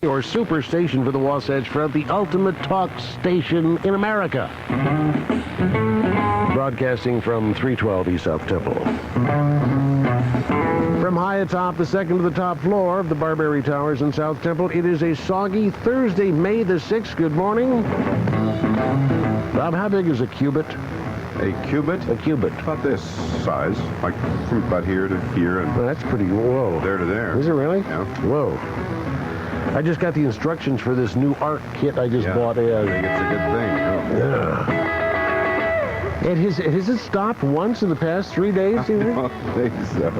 Your super station for the Wasatch Front, the ultimate talk station in America. Broadcasting from 312 East South Temple. From high atop the second to the top floor of the Barberi Towers in South Temple, it is a soggy Thursday, May the 6th. Good morning. Bob, how big is a cubit? A cubit? A cubit. About this size, like from about here to here and Well, that's pretty, whoa. there to there. Is it really? Yeah. Whoa. I just got the instructions for this new art kit I just bought. I think it's a good thing. Yeah. Has it stopped once in the past 3 days? I don't think so.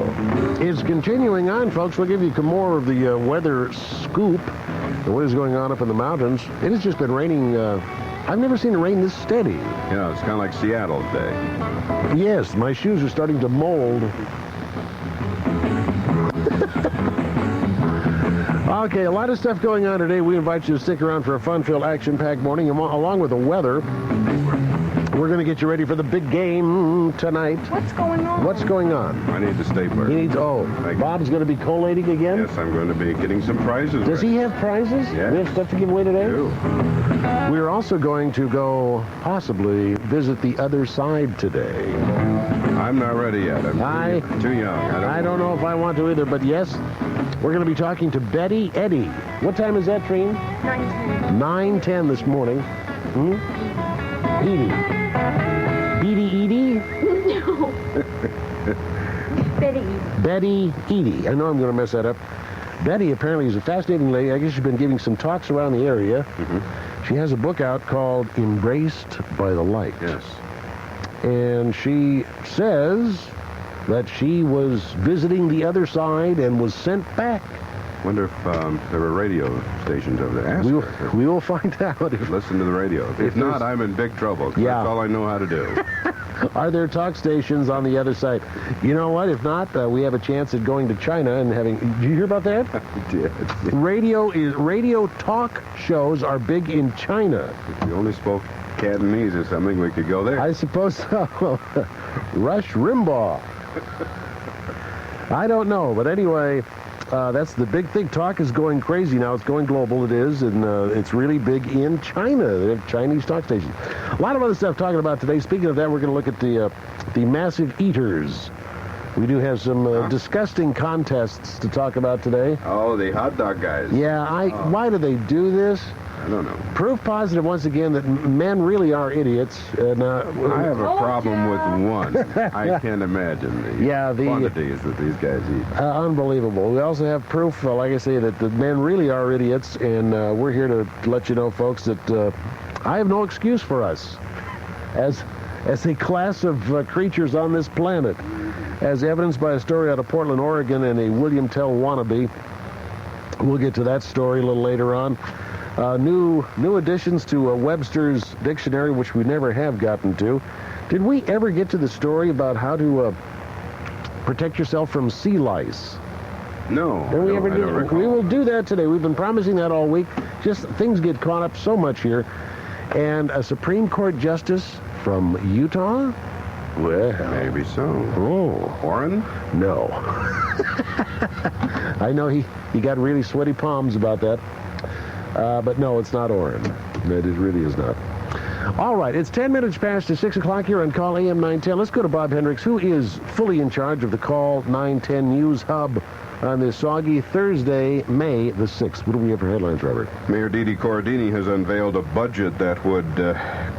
It's continuing on, folks. We'll give you more of the weather scoop and what is going on up in the mountains. It has just been raining. I've never seen it rain this steady. Yeah, it's kind of like Seattle today. Yes, my shoes are starting to mold. Okay, a lot of stuff going on today. We invite you to stick around for a fun-filled, action-packed morning. And along with the weather, we're going to get you ready for the big game tonight. What's going on? What's going on? I need the stapler. He needs, Bob's going to be collating again? Yes, I'm going to be getting some prizes. Does he have prizes? Yes. We have stuff to give away today? I do. We're also going to go possibly visit the other side today. I'm not ready yet. I'm too young. I don't know if I want to either, but yes, we're going to be talking to Betty Eddy. What time is that, Trina? 9:10. 9:10 this morning. Edie. Edie? No. Betty. Betty Eddy. I know I'm going to mess that up. Betty apparently is a fascinating lady. I guess she's been giving some talks around the area. Mm-hmm. She has a book out called Embraced by the Light. Yes. And she says that she was visiting the other side and was sent back. Wonder if there were radio stations over there. Ask her. We will find out. Listen to the radio. If not, I'm in big trouble. Yeah. That's all I know how to do. Are there talk stations on the other side? You know what? If not, we have a chance at going to China and having... Did you hear about that? I did. Radio talk shows are big in China. If we only spoke Cantonese or something, we could go there. I suppose so. Rush Limbaugh. I don't know, but anyway... that's the big thing. Talk is going crazy now. It's going global. It is, and it's really big in China. They have Chinese talk stations. A lot of other stuff talking about today. Speaking of that, we're going to look at the massive eaters. We do have some disgusting contests to talk about today. Oh, the hot dog guys. Yeah, why do they do this? I don't know. Proof positive once again that men really are idiots. And, I have a problem with one. I can't imagine the quantities that these guys eat. Unbelievable. We also have proof, like I say, that the men really are idiots, and we're here to let you know, folks, that I have no excuse for us as a class of creatures on this planet, as evidenced by a story out of Portland, Oregon, and a William Tell wannabe. We'll get to that story a little later on. New additions to Webster's dictionary, which we never have gotten to. Did we ever get to the story about how to protect yourself from sea lice? No. Did we ever I do don't that? recall. We will do that today. We've been promising that all week. Just things get caught up so much here. And a Supreme Court justice from Utah? Well, Maybe so. oh, Warren? no. I know he got really sweaty palms about that. But no, it's not Orrin. It really is not. All right, it's 10 minutes past 6 o'clock here on KALL AM 910. Let's go to Bob Hendricks, who is fully in charge of the KALL 910 News Hub on this soggy Thursday, May the 6th. What do we have for headlines, Robert? Mayor Didi Corradini has unveiled a budget that would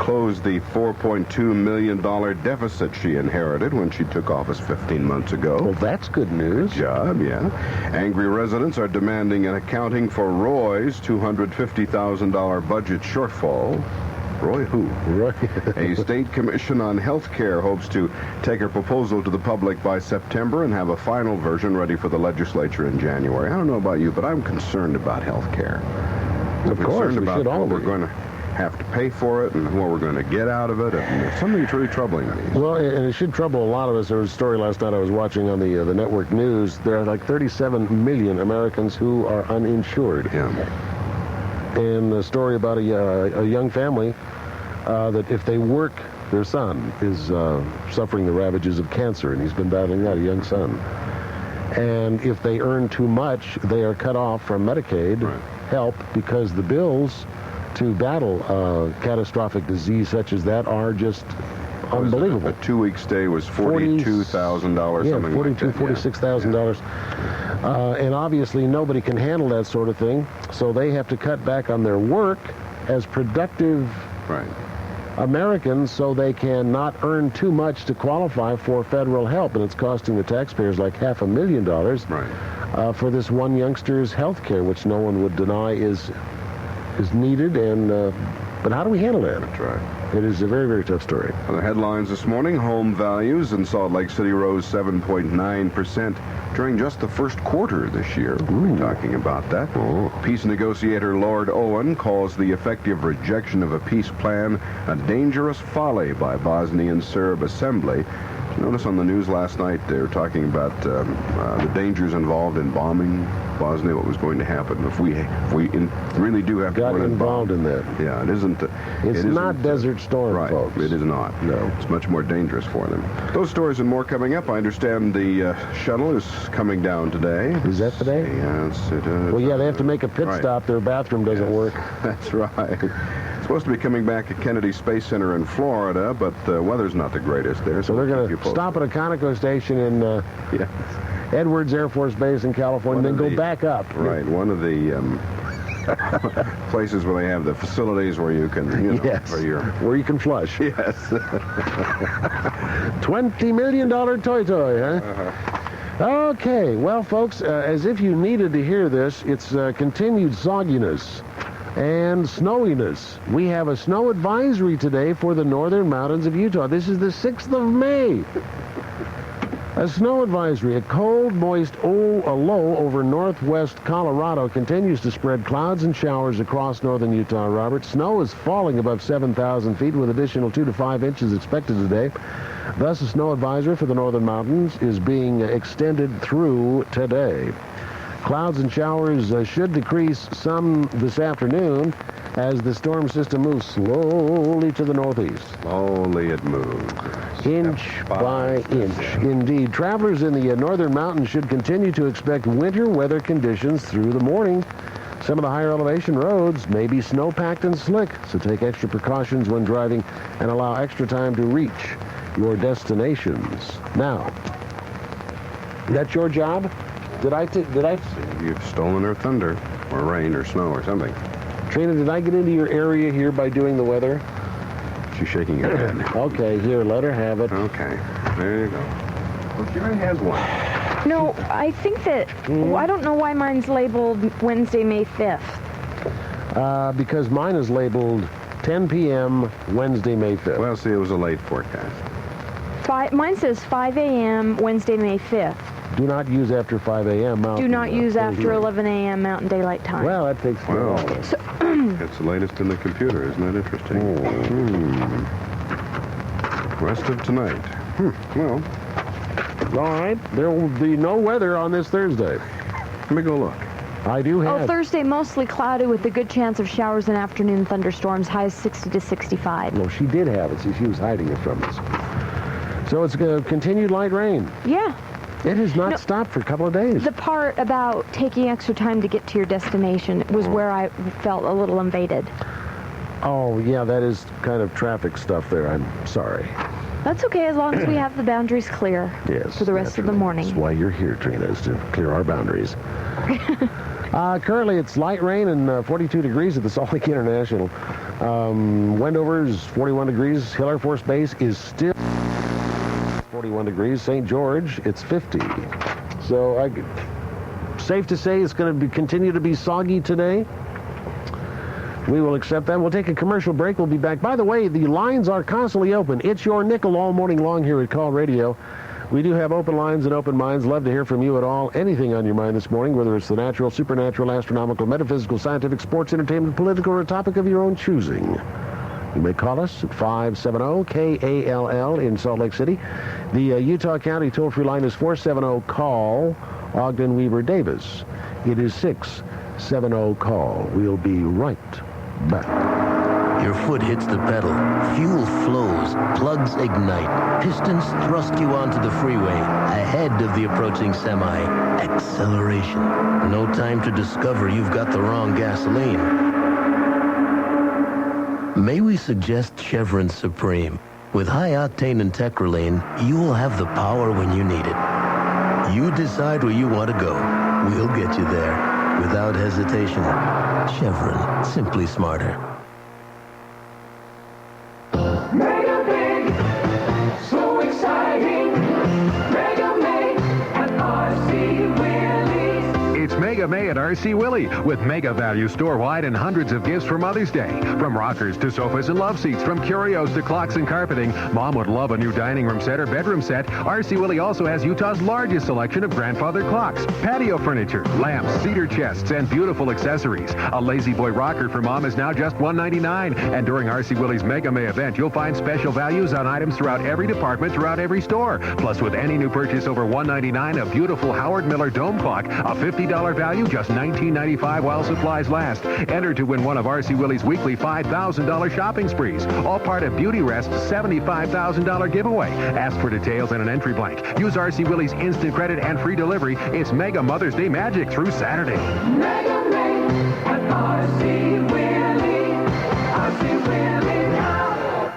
close the $4.2 million deficit she inherited when she took office 15 months ago. Well, that's good news. Good job, yeah. Angry residents are demanding an accounting for Roy's $250,000 budget shortfall. Roy who? Right. A state commission on health care hopes to take her proposal to the public by September and have a final version ready for the legislature in January. I don't know about you, but I'm concerned about health care. Of course, we should all what we're be. going to have to pay for it and what we're going to get out of it. And there's something that's really troubling me. Well, and it should trouble a lot of us. There was a story last night I was watching on the network news. There are like 37 million Americans who are uninsured. Yeah. And a story about a young family that if they work, their son is suffering the ravages of cancer, and he's been battling that, a young son. And if they earn too much, they are cut off from Medicaid. Right. help because the bills to battle catastrophic disease such as that are just unbelievable. A 2-week stay was $42,000, yeah, something like that. $46,000. And obviously nobody can handle that sort of thing, so they have to cut back on their work as productive Americans so they can not earn too much to qualify for federal help. And it's costing the taxpayers like $500,000 for this one youngster's health care, which no one would deny is needed. And but how do we handle that? That's right. It is a very, very tough story. Other headlines this morning, home values in Salt Lake City rose 7.9% during just the first quarter this year. We'll be talking about that. Peace negotiator Lord Owen calls the effective rejection of a peace plan a dangerous folly by Bosnian Serb Assembly. Notice on the news last night they were talking about the dangers involved in bombing Bosnia, what was going to happen if we really do have to got involved in that. Yeah, it isn't. It's not Desert Storm, right, folks. It is not. No, it's much more dangerous for them. Those stories and more coming up. I understand the shuttle is coming down today. Is that today? Yes, it is. Well, yeah, they have to make a pit stop. Their bathroom doesn't work. That's right. Supposed to be coming back at Kennedy Space Center in Florida, but the weather's not the greatest there. So they're going to stop at a Conoco station in Edwards Air Force Base in California, and then go back up. Right, one of the places where they have the facilities where you can, where you can flush. Yes. $20 million toy, huh? Okay, well, folks, as if you needed to hear this, it's continued sogginess and snowiness. We have a snow advisory today for the northern mountains of Utah. This is the 6th of May. A snow advisory, a cold, moist low over northwest Colorado continues to spread clouds and showers across northern Utah, Robert. Snow is falling above 7,000 feet with additional 2 to 5 inches expected today. Thus, a snow advisory for the northern mountains is being extended through today. Clouds and showers should decrease some this afternoon as the storm system moves slowly to the northeast. Slowly it moves. Inch by inch. Indeed. Travelers in the northern mountains should continue to expect winter weather conditions through the morning. Some of the higher elevation roads may be snow-packed and slick, so take extra precautions when driving and allow extra time to reach your destinations. Now, that's your job? Did I? You've stolen her thunder, or rain, or snow, or something. Trina, did I get into your area here by doing the weather? She's shaking her head. Okay, here, let her have it. Okay, there you go. Well, Jerry has one. No, I think that, I don't know why mine's labeled Wednesday, May 5th. Because mine is labeled 10 p.m. Wednesday, May 5th. Well, see, it was a late forecast. Mine says 5 a.m. Wednesday, May 5th. Do not use after 5 a.m. Do not use after 11 a.m. Mountain Daylight Time. Well, that takes care of it. It's the latest in the computer. Isn't that interesting? Rest of tonight. Well. All right. There will be no weather on this Thursday. Let me go look. I do have. Thursday, mostly cloudy with a good chance of showers and afternoon thunderstorms, highs 60 to 65. No, she did have it. See, she was hiding it from us. So it's continued light rain. Yeah. It has not stopped for a couple of days. The part about taking extra time to get to your destination was where I felt a little invaded. Oh, yeah, that is kind of traffic stuff there. I'm sorry. That's okay, as long as we have the boundaries clear for the rest of the morning. That's why you're here, Trina, is to clear our boundaries. Currently, it's light rain and 42 degrees at the Salt Lake International. Wendover's 41 degrees. Hill Air Force Base is still 41 degrees. St. George, it's 50. So safe to say it's going to continue to be soggy today. We will accept that. We'll take a commercial break. We'll be back. By the way, the lines are constantly open. It's your nickel all morning long here at KALL Radio. We do have open lines and open minds. Love to hear from you at all. Anything on your mind this morning, whether it's the natural, supernatural, astronomical, metaphysical, scientific, sports, entertainment, political, or a topic of your own choosing. You may call us at 570-KALL in Salt Lake City. The Utah County toll-free line is 470-KALL, Ogden, Weber, Davis. It is 670-KALL. We'll be right back. Your foot hits the pedal, fuel flows, plugs ignite, pistons thrust you onto the freeway, ahead of the approaching semi. Acceleration. No time to discover you've got the wrong gasoline. May we suggest Chevron Supreme? With high octane and Techrolane, you'll have the power when you need it. You decide where you want to go. We'll get you there without hesitation. Chevron, simply smarter. Mega big, so exciting. Mega May at RC Willie's. It's Mega May at RC Willie with mega value store-wide and hundreds of gifts for Mother's Day. From rockers to sofas and love seats, from curios to clocks and carpeting. Mom would love a new dining room set or bedroom set. RC Willie also has Utah's largest selection of grandfather clocks, patio furniture, lamps, cedar chests, and beautiful accessories. A Lazy Boy rocker for Mom is now just $199. And during RC Willie's Mega May event, you'll find special values on items throughout every department, throughout every store. Plus, with any new purchase over $199, a beautiful Howard Miller dome clock, a $50 value, just $19.95 while supplies last. Enter to win one of RC Willie's weekly $5,000 shopping sprees. All part of Beauty Rest's $75,000 giveaway. Ask for details and an entry blank. Use RC Willie's instant credit and free delivery. It's Mega Mother's Day magic through Saturday. Mega May at RC Willie. RC Willie now.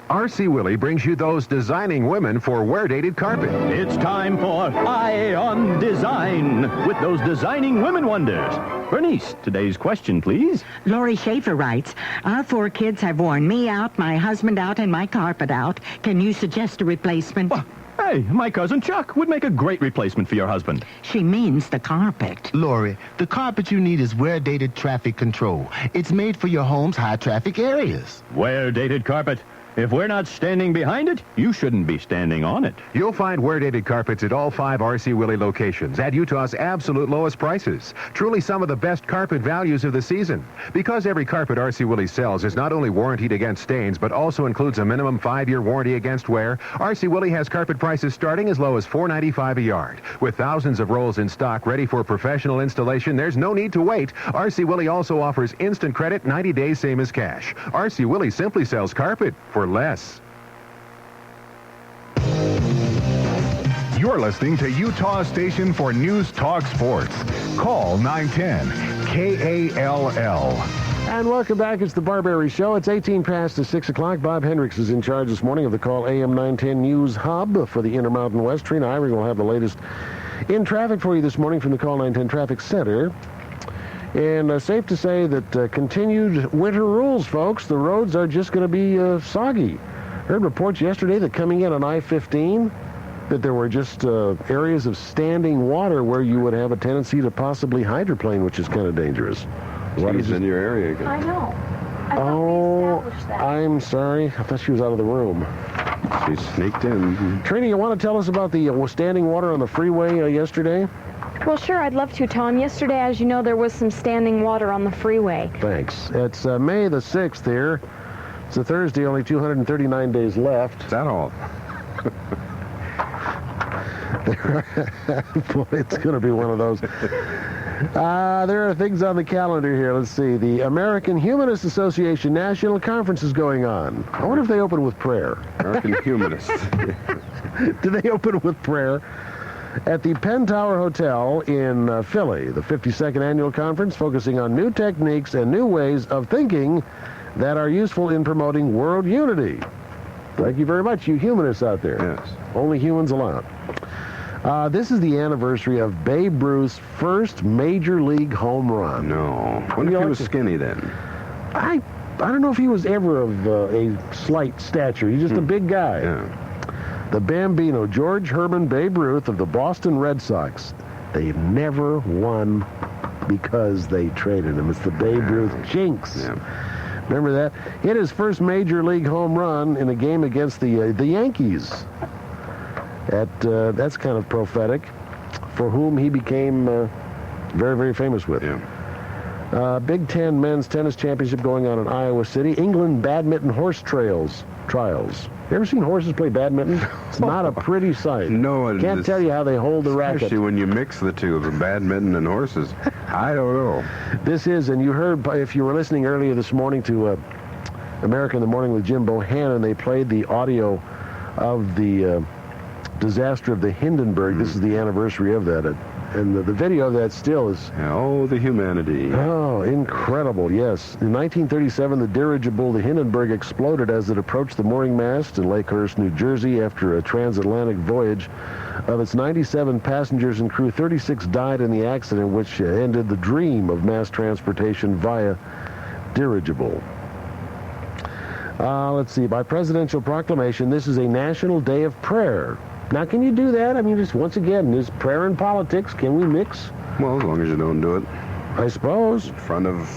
RC Willie brings you those designing women for wear-dated carpet. It's time for Eye on Design with those designing women wonders. Bernice, today's question, please. Lori Schaefer writes, our 4 kids have worn me out, my husband out, and my carpet out. Can you suggest a replacement? Well, hey, my cousin Chuck would make a great replacement for your husband. She means the carpet. Lori, the carpet you need is wear-dated traffic control. It's made for your home's high-traffic areas. Wear-dated carpet. If we're not standing behind it, you shouldn't be standing on it. You'll find wear-dated carpets at all 5 RC Willie locations at Utah's absolute lowest prices. Truly some of the best carpet values of the season. Because every carpet RC Willie sells is not only warranted against stains, but also includes a minimum 5-year warranty against wear, RC Willie has carpet prices starting as low as $4.95 a yard. With thousands of rolls in stock ready for professional installation, there's no need to wait. RC Willie also offers instant credit, 90 days, same as cash. RC Willie simply sells carpet for less. You're listening to Utah's station for News Talk Sports. Call 910 KALL. And welcome back. It's the Barberi Show. It's 18 past 6 o'clock. Bob Hendricks is in charge this morning of the KALL AM 910 News Hub for the Intermountain West. Trina Eyring will have the latest in traffic for you this morning from the KALL 910 Traffic Center. And safe to say that continued winter rules, folks. The roads are just going to be soggy. Heard reports yesterday that coming in on I-15, that there were just areas of standing water where you would have a tendency to possibly hydroplane, which is kind of dangerous. She's in your area again. I know. Oh, I'm sorry. I thought she was out of the room. She sneaked in. Trina, you want to tell us about the standing water on the freeway yesterday? Well, sure, I'd love to, Tom. Yesterday, as you know, there was some standing water on the freeway. Thanks. It's May the 6th here. It's a Thursday, only 239 days left. Is that all? Boy, it's going to be one of those. There are things on the calendar here. Let's see. The American Humanist Association National Conference is going on. I wonder if they open with prayer. American Humanists. Do they open with prayer? At the Penn Tower Hotel in Philly, the 52nd annual conference focusing on new techniques and new ways of thinking that are useful in promoting world unity. Thank you very much, you humanists out there. Yes. Only humans allowed. This is the anniversary of Babe Ruth's first major league home run. No. What if he was skinny then? I don't know if he was ever of a slight stature. He's just a big guy. Yeah. The Bambino, George Herman Babe Ruth of the Boston Red Sox. They've never won because they traded him. It's the Babe Ruth jinx. Yeah. Remember that? Hit his first major league home run in a game against the Yankees. That's kind of prophetic, for whom he became very, very famous with. Yeah. Big Ten Men's Tennis Championship going on in Iowa City. England Badminton Horse Trails trials. You ever seen horses play badminton? It's not a pretty sight. No, Can't tell you how they hold the racket. Especially when you mix the two, the badminton and horses. I don't know. This is, and you heard, if you were listening earlier this morning to America in the Morning with Jim Bohannon, they played the audio of the disaster of the Hindenburg. This is the anniversary of that. And the video of that still is... Oh, the humanity. Oh, incredible, yes. In 1937, the dirigible, the Hindenburg, exploded as it approached the mooring mast in Lakehurst, New Jersey, after a transatlantic voyage. Of its 97 passengers and crew, 36 died in the accident, which ended the dream of mass transportation via dirigible. Let's see. By presidential proclamation, this is a national day of prayer. Now, can you do that? I mean, just once again, is prayer and politics, can we mix? Well, as long as you don't do it I suppose. in front of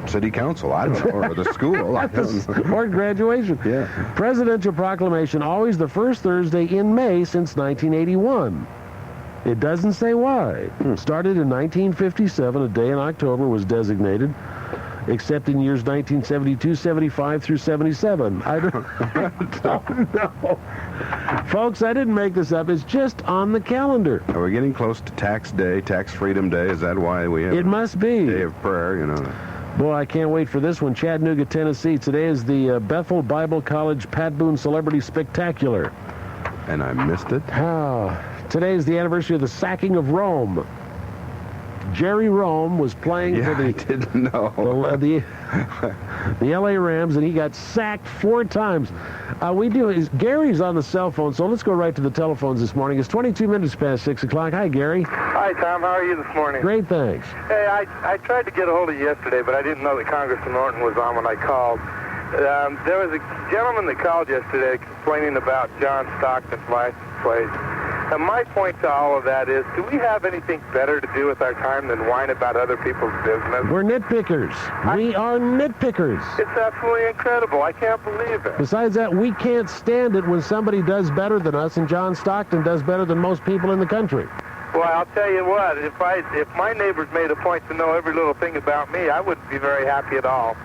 city council, I don't know, or the school. I don't know. Or graduation. Yeah. Presidential proclamation, always the first Thursday in May since 1981. It doesn't say why. Started in 1957, a day in October was designated, except in years 1972, 75 through 77. I don't know. Folks, I didn't make this up. It's just on the calendar. Are we getting close to Tax Day, Tax Freedom Day? Is that why we have It must be. a day of prayer, you know? Boy, I can't wait for this one. Chattanooga, Tennessee. Today is the Bethel Bible College Pat Boone Celebrity Spectacular. And I missed it. Today is the anniversary of the sacking of Rome. Jerry Rome was playing for I didn't know. the L.A. Rams, and he got sacked 4 times. Gary's on the cell phone, so let's go right to the telephones this morning. It's 22 minutes past 6 o'clock. Hi, Gary. Hi, Tom. How are you this morning? Great, thanks. Hey, I tried to get a hold of you yesterday, but I didn't know that Congressman Norton was on when I called. There was a gentleman that called yesterday complaining about John Stockton's license plate. And my point to all of that is, do we have anything better to do with our time than whine about other people's business? We're nitpickers. We are nitpickers. It's absolutely incredible. I can't believe it. Besides that, we can't stand it when somebody does better than us, and John Stockton does better than most people in the country. Well, I'll tell you what, if my neighbors made a point to know every little thing about me, I wouldn't be very happy at all.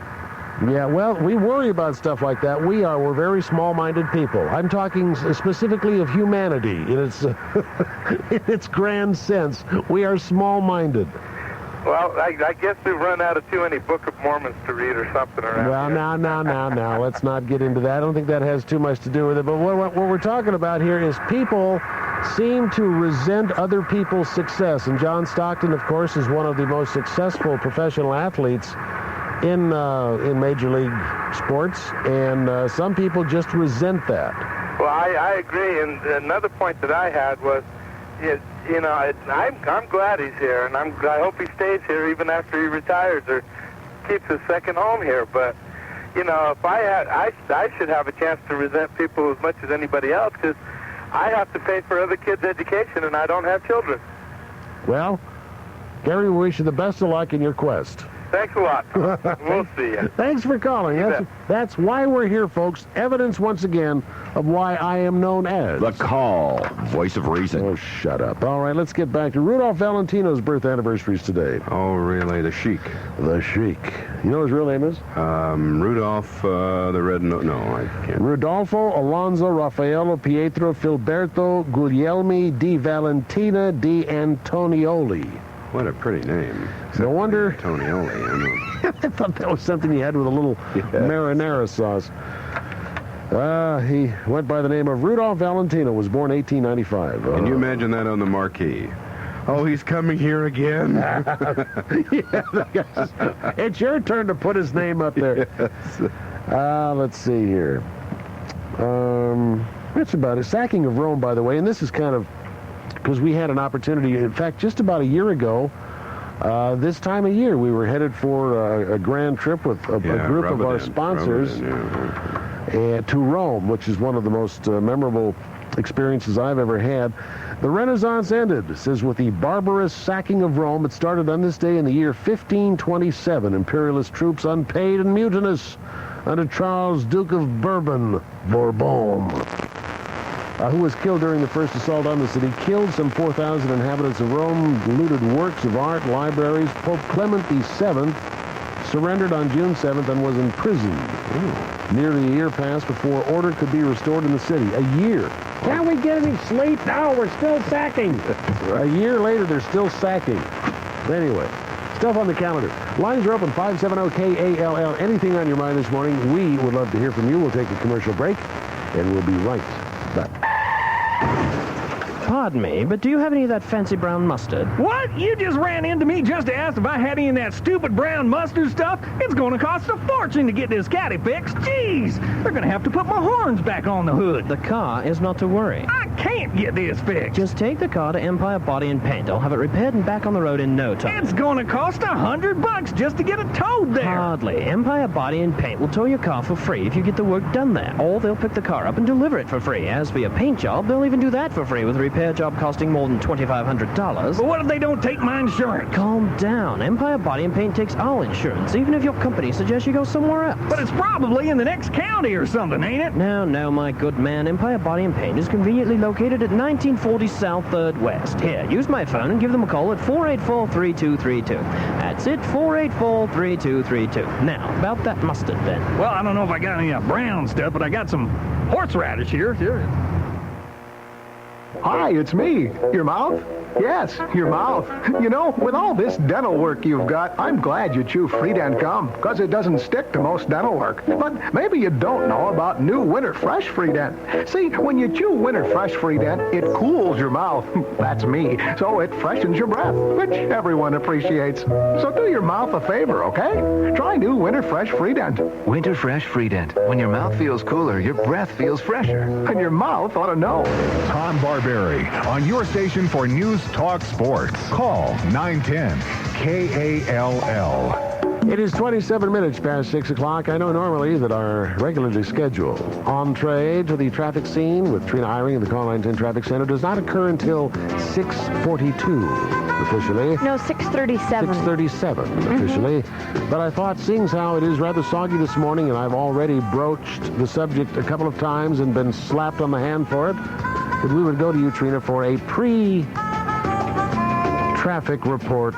Yeah, well, we worry about stuff like that. We're very small-minded people. I'm talking specifically of humanity in its grand sense. We are small-minded. Well, I guess we've run out of too many Book of Mormons to read or something around Well, here. now. Let's not get into that. I don't think that has too much to do with it. But what we're talking about here is people seem to resent other people's success. And John Stockton, of course, is one of the most successful professional athletes in Major League sports, and some people just resent that. Well, I agree, and another point that I had was, I'm glad he's here, and I hope he stays here even after he retires or keeps his second home here. But if I should have a chance to resent people as much as anybody else, because I have to pay for other kids' education, and I don't have children. Well, Gary, we wish you the best of luck in your quest. Thanks a lot. We'll see you. Thanks for calling. That's why we're here, folks. Evidence, once again, of why I am known as... The Call, voice of reason. Oh, shut up. All right, let's get back to Rudolph Valentino's birth anniversaries today. Oh, really? The Sheik. The Sheik. You know what his real name is? Rudolph the Red... No, I can't. Rodolfo Alonso Raffaello Pietro Filberto Guglielmi di Valentina di Antonioli. What a pretty name. No wonder. Antonioli. I thought that was something he had with a little marinara sauce. He went by the name of Rudolph Valentino, was born 1895. Can you imagine that on the marquee? Oh, he's coming here again. It's your turn to put his name up there. Yes. Let's see here. That's about it. Sacking of Rome, by the way, and this is kind of because we had an opportunity. In fact, just about a year ago, this time of year, we were headed for a grand trip with a group of our sponsors to Rome, which is one of the most memorable experiences I've ever had. The Renaissance ended, it says, with the barbarous sacking of Rome. It started on this day in the year 1527. Imperialist troops, unpaid and mutinous, under Charles, Duke of Bourbon, who was killed during the first assault on the city, killed some 4,000 inhabitants of Rome, looted works of art, libraries. Pope Clement VII surrendered on June 7th and was imprisoned. Nearly a year passed before order could be restored in the city. A year. Can't we get any sleep? No, we're still sacking. A year later, they're still sacking. Anyway, stuff on the calendar. Lines are open, 570-KALL. Anything on your mind this morning, we would love to hear from you. We'll take a commercial break, and we'll be right back. Pardon me, but do you have any of that fancy brown mustard? What? You just ran into me just to ask if I had any of that stupid brown mustard stuff? It's going to cost a fortune to get this caddy fixed. Jeez, they're going to have to put my horns back on the hood. The car is not to worry. I can't get this fixed. Just take the car to Empire Body and Paint. I'll have it repaired and back on the road in no time. It's going to cost $100 just to get it towed there. Hardly. Empire Body and Paint will tow your car for free if you get the work done there. Or they'll pick the car up and deliver it for free. As for your paint job, they'll even do that for free with a repair job costing more than $2,500. But what if they don't take my insurance? Calm down. Empire Body and Paint takes all insurance, even if your company suggests you go somewhere else. But it's probably in the next county or something, ain't it? No, my good man. Empire Body and Paint is conveniently located at 1940 South 3rd West. Here, use my phone and give them a call at 484-3232. That's it, 484-3232. Now, about that mustard then. Well, I don't know if I got any brown stuff, but I got some horseradish here. Hi, it's me. Your mouth? Yes, your mouth. You know, with all this dental work you've got, I'm glad you chew Freedent gum, because it doesn't stick to most dental work. But maybe you don't know about new Winter Fresh Freedent. See, when you chew Winter Fresh Freedent, it cools your mouth. That's me. So it freshens your breath, which everyone appreciates. So do your mouth a favor, okay? Try new Winter Fresh Freedent. Winter Fresh Freedent. When your mouth feels cooler, your breath feels fresher. And your mouth ought to know. Tom Barberi on your station for News Talk Sports. Call 910-KALL. It is 27 minutes past 6 o'clock. I know normally that our regularly scheduled entree to the traffic scene with Trina Eyring of the Call 910 Traffic Center does not occur until 6:42 officially. No, 6:37. 6:37 officially. But I thought, seeing as how it is rather soggy this morning and I've already broached the subject a couple of times and been slapped on the hand for it, that we would go to you, Trina, for a pre-traffic report.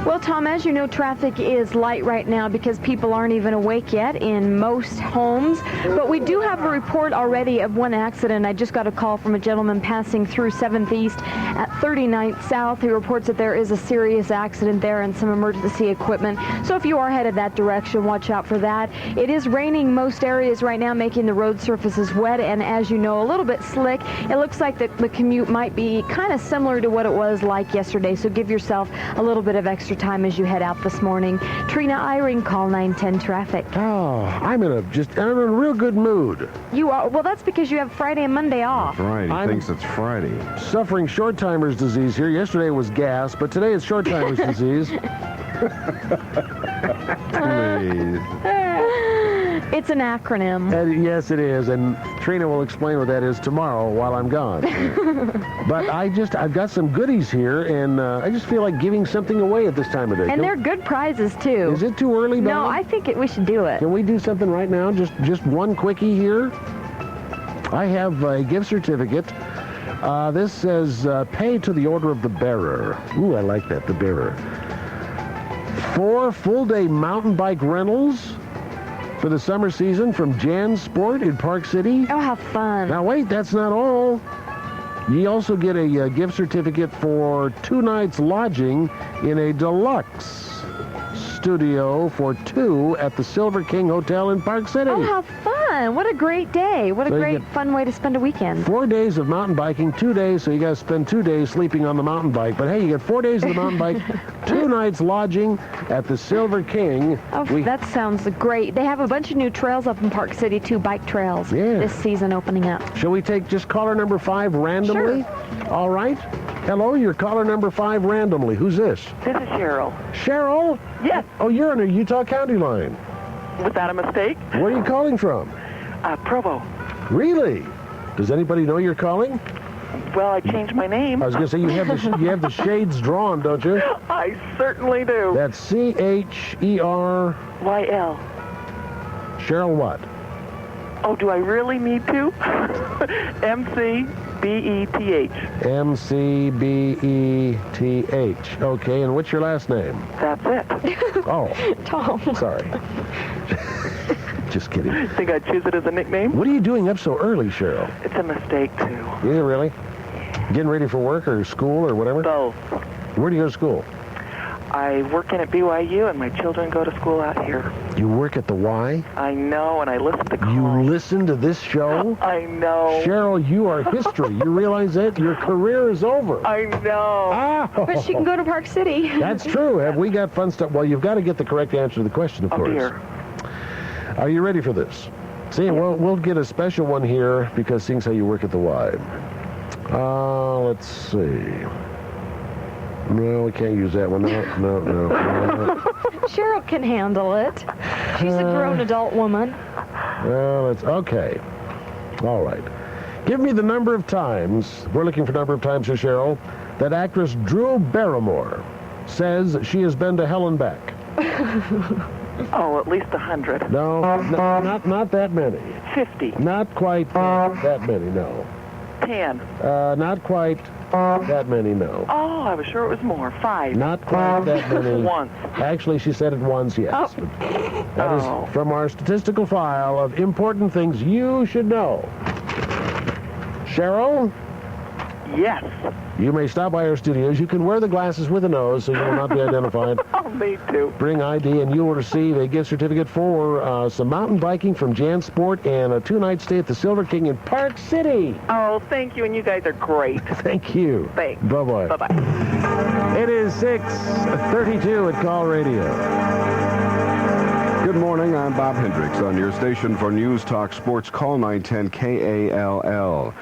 Well, Tom, as you know, traffic is light right now because people aren't even awake yet in most homes. But we do have a report already of one accident. I just got a call from a gentleman passing through 7th East at 39th South. He reports that there is a serious accident there and some emergency equipment. So if you are headed that direction, watch out for that. It is raining most areas right now, making the road surfaces wet and, as you know, a little bit slick. It looks like the commute might be kind of similar to what it was like yesterday. So give yourself a little bit of extra time as you head out this morning. Trina Eyring, Call 910 Traffic. Oh, I'm in a real good mood. You are? Well, that's because you have Friday and Monday off. Right, he thinks it's Friday. Suffering short-timer's disease here. Yesterday was gas, but today it's short-timer's disease. It's an acronym. Yes, it is, and Trina will explain what that is tomorrow while I'm gone. But I've got some goodies here, and I just feel like giving something away at this time of day. And they're good prizes, too. Is it too early, Bob? No, I think we should do it. Can we do something right now? Just one quickie here. I have a gift certificate. This says, pay to the order of the bearer. Ooh, I like that, the bearer. 4 full-day mountain bike rentals for the summer season from Jan Sport in Park City. Oh, how fun. Now, wait, that's not all. You also get a gift certificate for 2 nights lodging in a deluxe studio for 2 at the Silver King Hotel in Park City. Oh, how fun. What a great day. What a great, fun way to spend a weekend. 4 days of mountain biking, 2 days, so you got to spend 2 days sleeping on the mountain bike. But, hey, you get 4 days of the mountain bike, 2 nights lodging at the Silver King. Oh, that sounds great. They have a bunch of new trails up in Park City, too, bike trails this season opening up. Shall we take just caller number 5 randomly? Sure. All right. Hello, you're caller number 5 randomly. Who's this? This is Cheryl. Cheryl? Yes. Oh, you're on a Utah County line. Was that a mistake? Where are you calling from? Provo. Really? Does anybody know you're calling? Well, I changed my name. I was going to say, you have the shades drawn, don't you? I certainly do. That's C-H-E-R... Y-L. Cheryl what? Oh, do I really need to? M-C-B-E-T-H. M-C-B-E-T-H. Okay, and what's your last name? That's it. Oh. Tom. Sorry. Just kidding. Think I'd choose it as a nickname? What are you doing up so early, Cheryl? It's a mistake, too. Is it really? Getting ready for work or school or whatever? Both. Where do you go to school? I work in at BYU, and my children go to school out here. You work at the Y? I know, and I listen to KALL. You listen to this show? I know. Cheryl, you are history. You realize that? Your career is over. I know. But she can go to Park City. That's true. Have we got fun stuff? Well, you've got to get the correct answer to the question, of course. Dear. Are you ready for this? See, we'll get a special one here because seeing how you work at the Y. Let's see. No, we can't use that one. No. Cheryl can handle it. She's a grown adult woman. Well, it's okay. All right. Give me the number of times, we're looking for number of times here, Cheryl, that actress Drew Barrymore says she has been to hell and back. Oh, at least 100. No, not that many. 50. Not quite that many, no. 10. Not quite that many, no. Oh, I was sure it was more. 5. Not quite that many. Once. Actually, she said it once, yes. Oh. But that is from our statistical file of important things you should know. Cheryl? Yes. You may stop by our studios. You can wear the glasses with a nose so you will not be identified. I'll need to. Bring ID and you will receive a gift certificate for some mountain biking from Jan Sport and a 2-night stay at the Silver King in Park City. Oh, thank you, and you guys are great. Thank you. Thanks. Bye-bye. Bye-bye. It is 6:32 at KALL Radio. Good morning. I'm Bob Hendricks on your station for News Talk Sports. Call 910 KALL.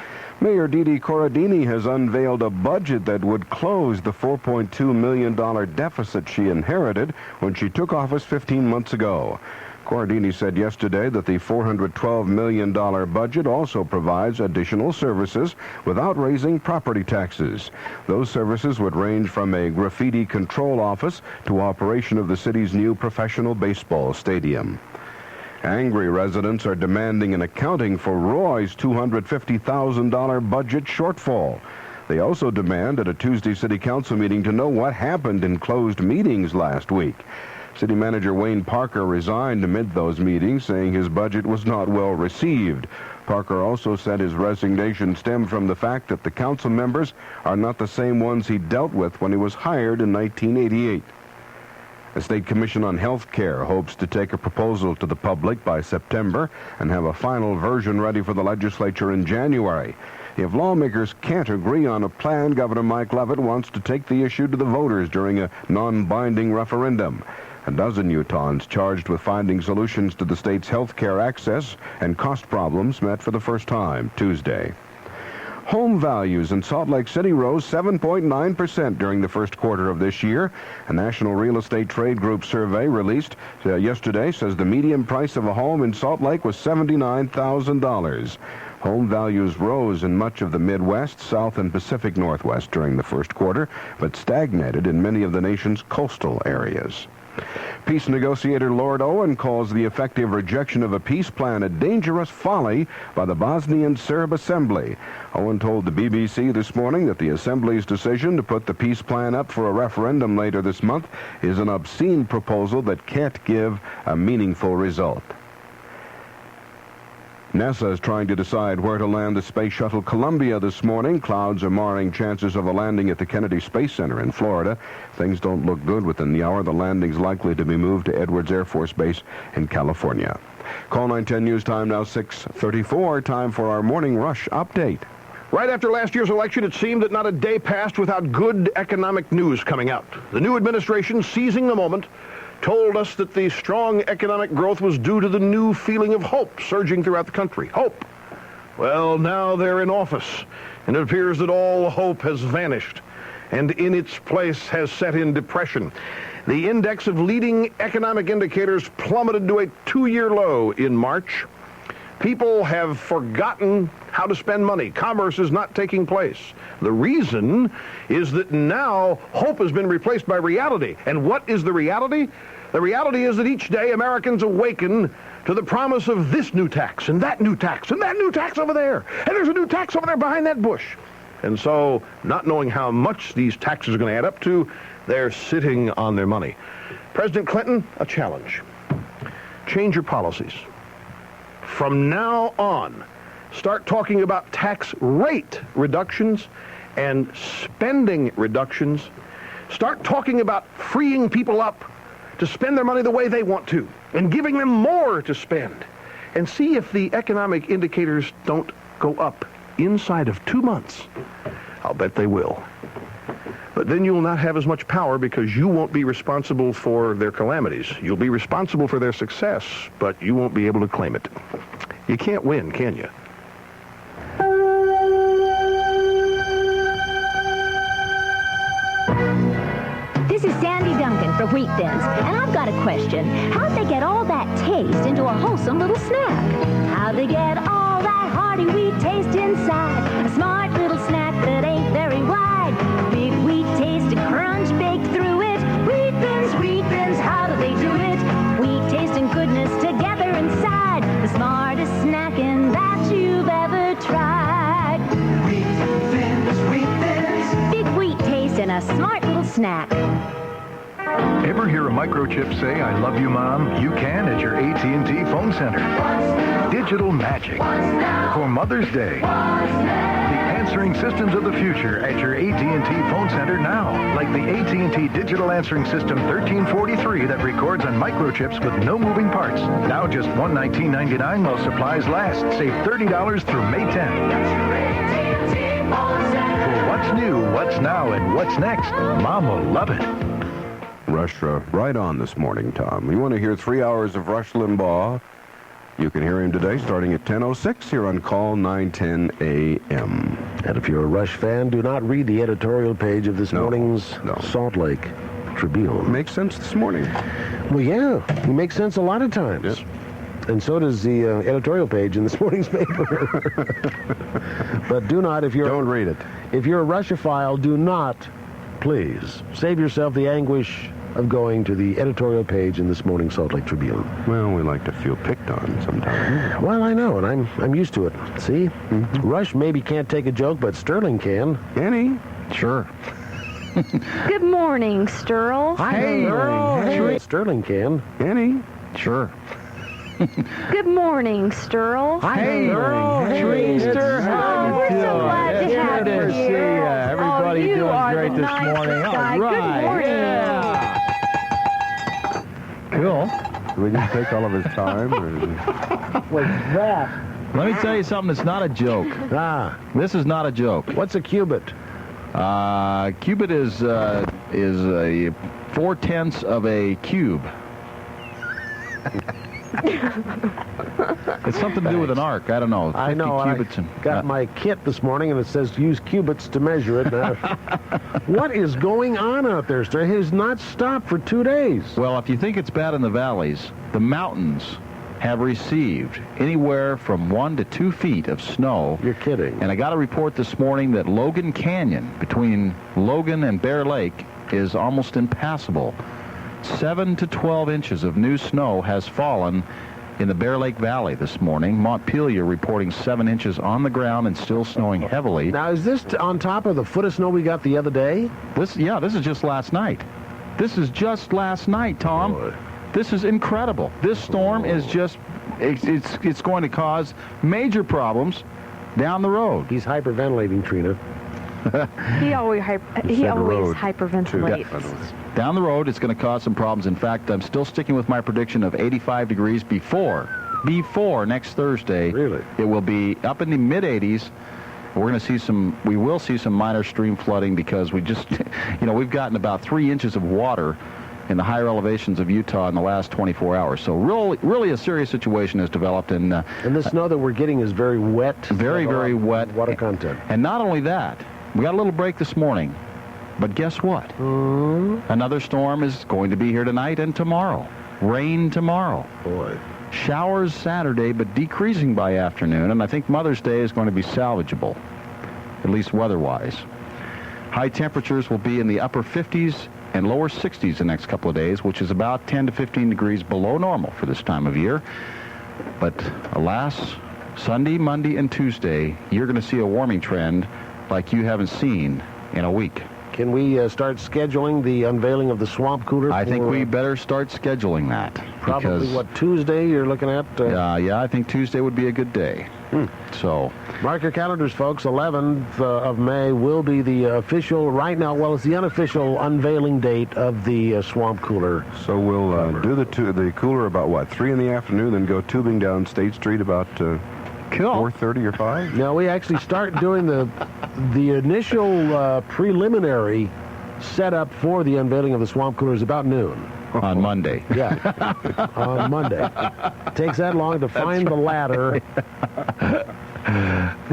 Mayor Didi Corradini has unveiled a budget that would close the $4.2 million deficit she inherited when she took office 15 months ago. Corradini said yesterday that the $412 million budget also provides additional services without raising property taxes. Those services would range from a graffiti control office to operation of the city's new professional baseball stadium. Angry residents are demanding an accounting for Roy's $250,000 budget shortfall. They also demand at a Tuesday City Council meeting to know what happened in closed meetings last week. City Manager Wayne Parker resigned amid those meetings, saying his budget was not well received. Parker also said his resignation stemmed from the fact that the council members are not the same ones he dealt with when he was hired in 1988. The State Commission on Health Care hopes to take a proposal to the public by September and have a final version ready for the legislature in January. If lawmakers can't agree on a plan, Governor Mike Leavitt wants to take the issue to the voters during a non-binding referendum. A dozen Utahns charged with finding solutions to the state's health care access and cost problems met for the first time Tuesday. Home values in Salt Lake City rose 7.9% during the first quarter of this year. A National Real Estate Trade Group survey released yesterday says the median price of a home in Salt Lake was $79,000. Home values rose in much of the Midwest, South, and Pacific Northwest during the first quarter, but stagnated in many of the nation's coastal areas. Peace negotiator Lord Owen calls the effective rejection of a peace plan a dangerous folly by the Bosnian Serb Assembly. Owen told the BBC this morning that the Assembly's decision to put the peace plan up for a referendum later this month is an obscene proposal that can't give a meaningful result. NASA is trying to decide where to land the Space Shuttle Columbia this morning. Clouds are marring chances of a landing at the Kennedy Space Center in Florida. Things don't look good within the hour. The landing's likely to be moved to Edwards Air Force Base in California. Call 910 News time now 6:34. Time for our Morning Rush update. Right after last year's election, it seemed that not a day passed without good economic news coming out. The new administration, seizing the moment, told us that the strong economic growth was due to the new feeling of hope surging throughout the country. Hope. Well, now they're in office, and it appears that all hope has vanished, and in its place has set in depression. The index of leading economic indicators plummeted to a 2-year low in March. People have forgotten how to spend money. Commerce is not taking place. The reason is that now hope has been replaced by reality. And what is the reality? The reality is that each day Americans awaken to the promise of this new tax and that new tax and that new tax over there. And there's a new tax over there behind that bush. And so, not knowing how much these taxes are going to add up to, they're sitting on their money. President Clinton, a challenge. Change your policies. from now on, start talking about tax rate reductions and spending reductions. Start talking about freeing people up to spend their money the way they want to and giving them more to spend. And see if the economic indicators don't go up inside of 2 months. I'll bet they will. But then you'll not have as much power because you won't be responsible for their calamities. You'll be responsible for their success, but you won't be able to claim it. You can't win, can you? This is Sandy Duncan for Wheat Thins, and I've got a question. How'd they get all that taste into a wholesome little snack? How'd they get all that hearty wheat taste inside? A smart little snack that ain't very wide. Big wheat taste, a crunch baked through it. Wheat thins, how do they do it? Wheat taste and goodness together inside. The smartest snackin' that you've ever tried. Wheat thins. Big wheat taste and a smart little snack. Ever hear a microchip say, "I love you, Mom"? You can at your AT&T phone center. Digital magic for Mother's Day. The answering systems of the future at your AT&T phone center now. Like the AT&T Digital Answering System 1343 that records on microchips with no moving parts. Now just $119.99 while supplies last. Save $30 through May 10th. For what's new, what's now, and what's next, Mom will love it. Rush right on this morning, Tom. You want to hear 3 hours of Rush Limbaugh? You can hear him today starting at 10:06 here on Call 910 AM. And if you're a Rush fan, do not read the editorial page of this morning's Salt Lake Tribune. Makes sense this morning. Well, yeah. It makes sense a lot of times. Yes. And so does the editorial page in this morning's paper. But do not, if you're... Don't read it. If you're a Rushophile, do not, please, save yourself the anguish of going to the editorial page in this morning's Salt Lake Tribune. Well, we like to feel picked on sometimes. Well, I know, and I'm used to it. See? Mm-hmm. Rush maybe can't take a joke, but Sterling can. Can he? Sure. Good morning, Sterl. Hey, Sterl. Hey. Sterling can. Can he? Sure. Good morning, Sterl. Hey, Sterl. Hey, Trina. Oh, we're so glad to have you to see you. Everybody you doing are great the this morning. guy. All right. Good morning. Yeah. Cool. Do we just take all of his time? What's that? Let me tell you something that's not a joke. This is not a joke. What's a cubit? Cubit is a 4/10 of a cube. It's something to do with an arc. I don't know. I know. Cubits I got my kit this morning, and it says use cubits to measure it. What is going on out there, sir? It has not stopped for 2 days. Well, if you think it's bad in the valleys, the mountains have received anywhere from 1 to 2 feet of snow. You're kidding. And I got a report this morning that Logan Canyon, between Logan and Bear Lake, is almost impassable. 7 to 12 inches of new snow has fallen in the Bear Lake Valley this morning. Montpelier reporting 7 inches on the ground and still snowing heavily. Now, is this on top of the foot of snow we got the other day? This is just last night. This is just last night, Tom. Boy. This is incredible. This storm is just, it's going to cause major problems down the road. He's hyperventilating, Trina. He always hyperventilates. Down the road, it's going to cause some problems. In fact, I'm still sticking with my prediction of 85 degrees before next Thursday. Really? It will be up in the mid-80s. We will see some minor stream flooding because we just, we've gotten about 3 inches of water in the higher elevations of Utah in the last 24 hours. So really a serious situation has developed. And the snow that we're getting is very wet. Very, very wet. Water content. And not only that, we got a little break this morning. But guess what? Another storm is going to be here tonight and tomorrow. Rain tomorrow. Boy. Showers Saturday, but decreasing by afternoon. And I think Mother's Day is going to be salvageable, at least weather-wise. High temperatures will be in the upper 50s and lower 60s the next couple of days, which is about 10 to 15 degrees below normal for this time of year. But alas, Sunday, Monday, and Tuesday, you're going to see a warming trend like you haven't seen in a week. can we start scheduling the unveiling of the swamp cooler? I think we better start scheduling that. Probably, because, what, Tuesday you're looking at? Yeah, I think Tuesday would be a good day. So, mark your calendars, folks. 11th of May will be the official, right now, well, it's the unofficial unveiling date of the swamp cooler. So we'll do the cooler about, what, 3 in the afternoon, then go tubing down State Street about 4:30 or 5? No, we actually start doing the initial preliminary setup for the unveiling of the swamp cooler is about noon. On Monday. Yeah, on Monday. Takes that long to find the ladder.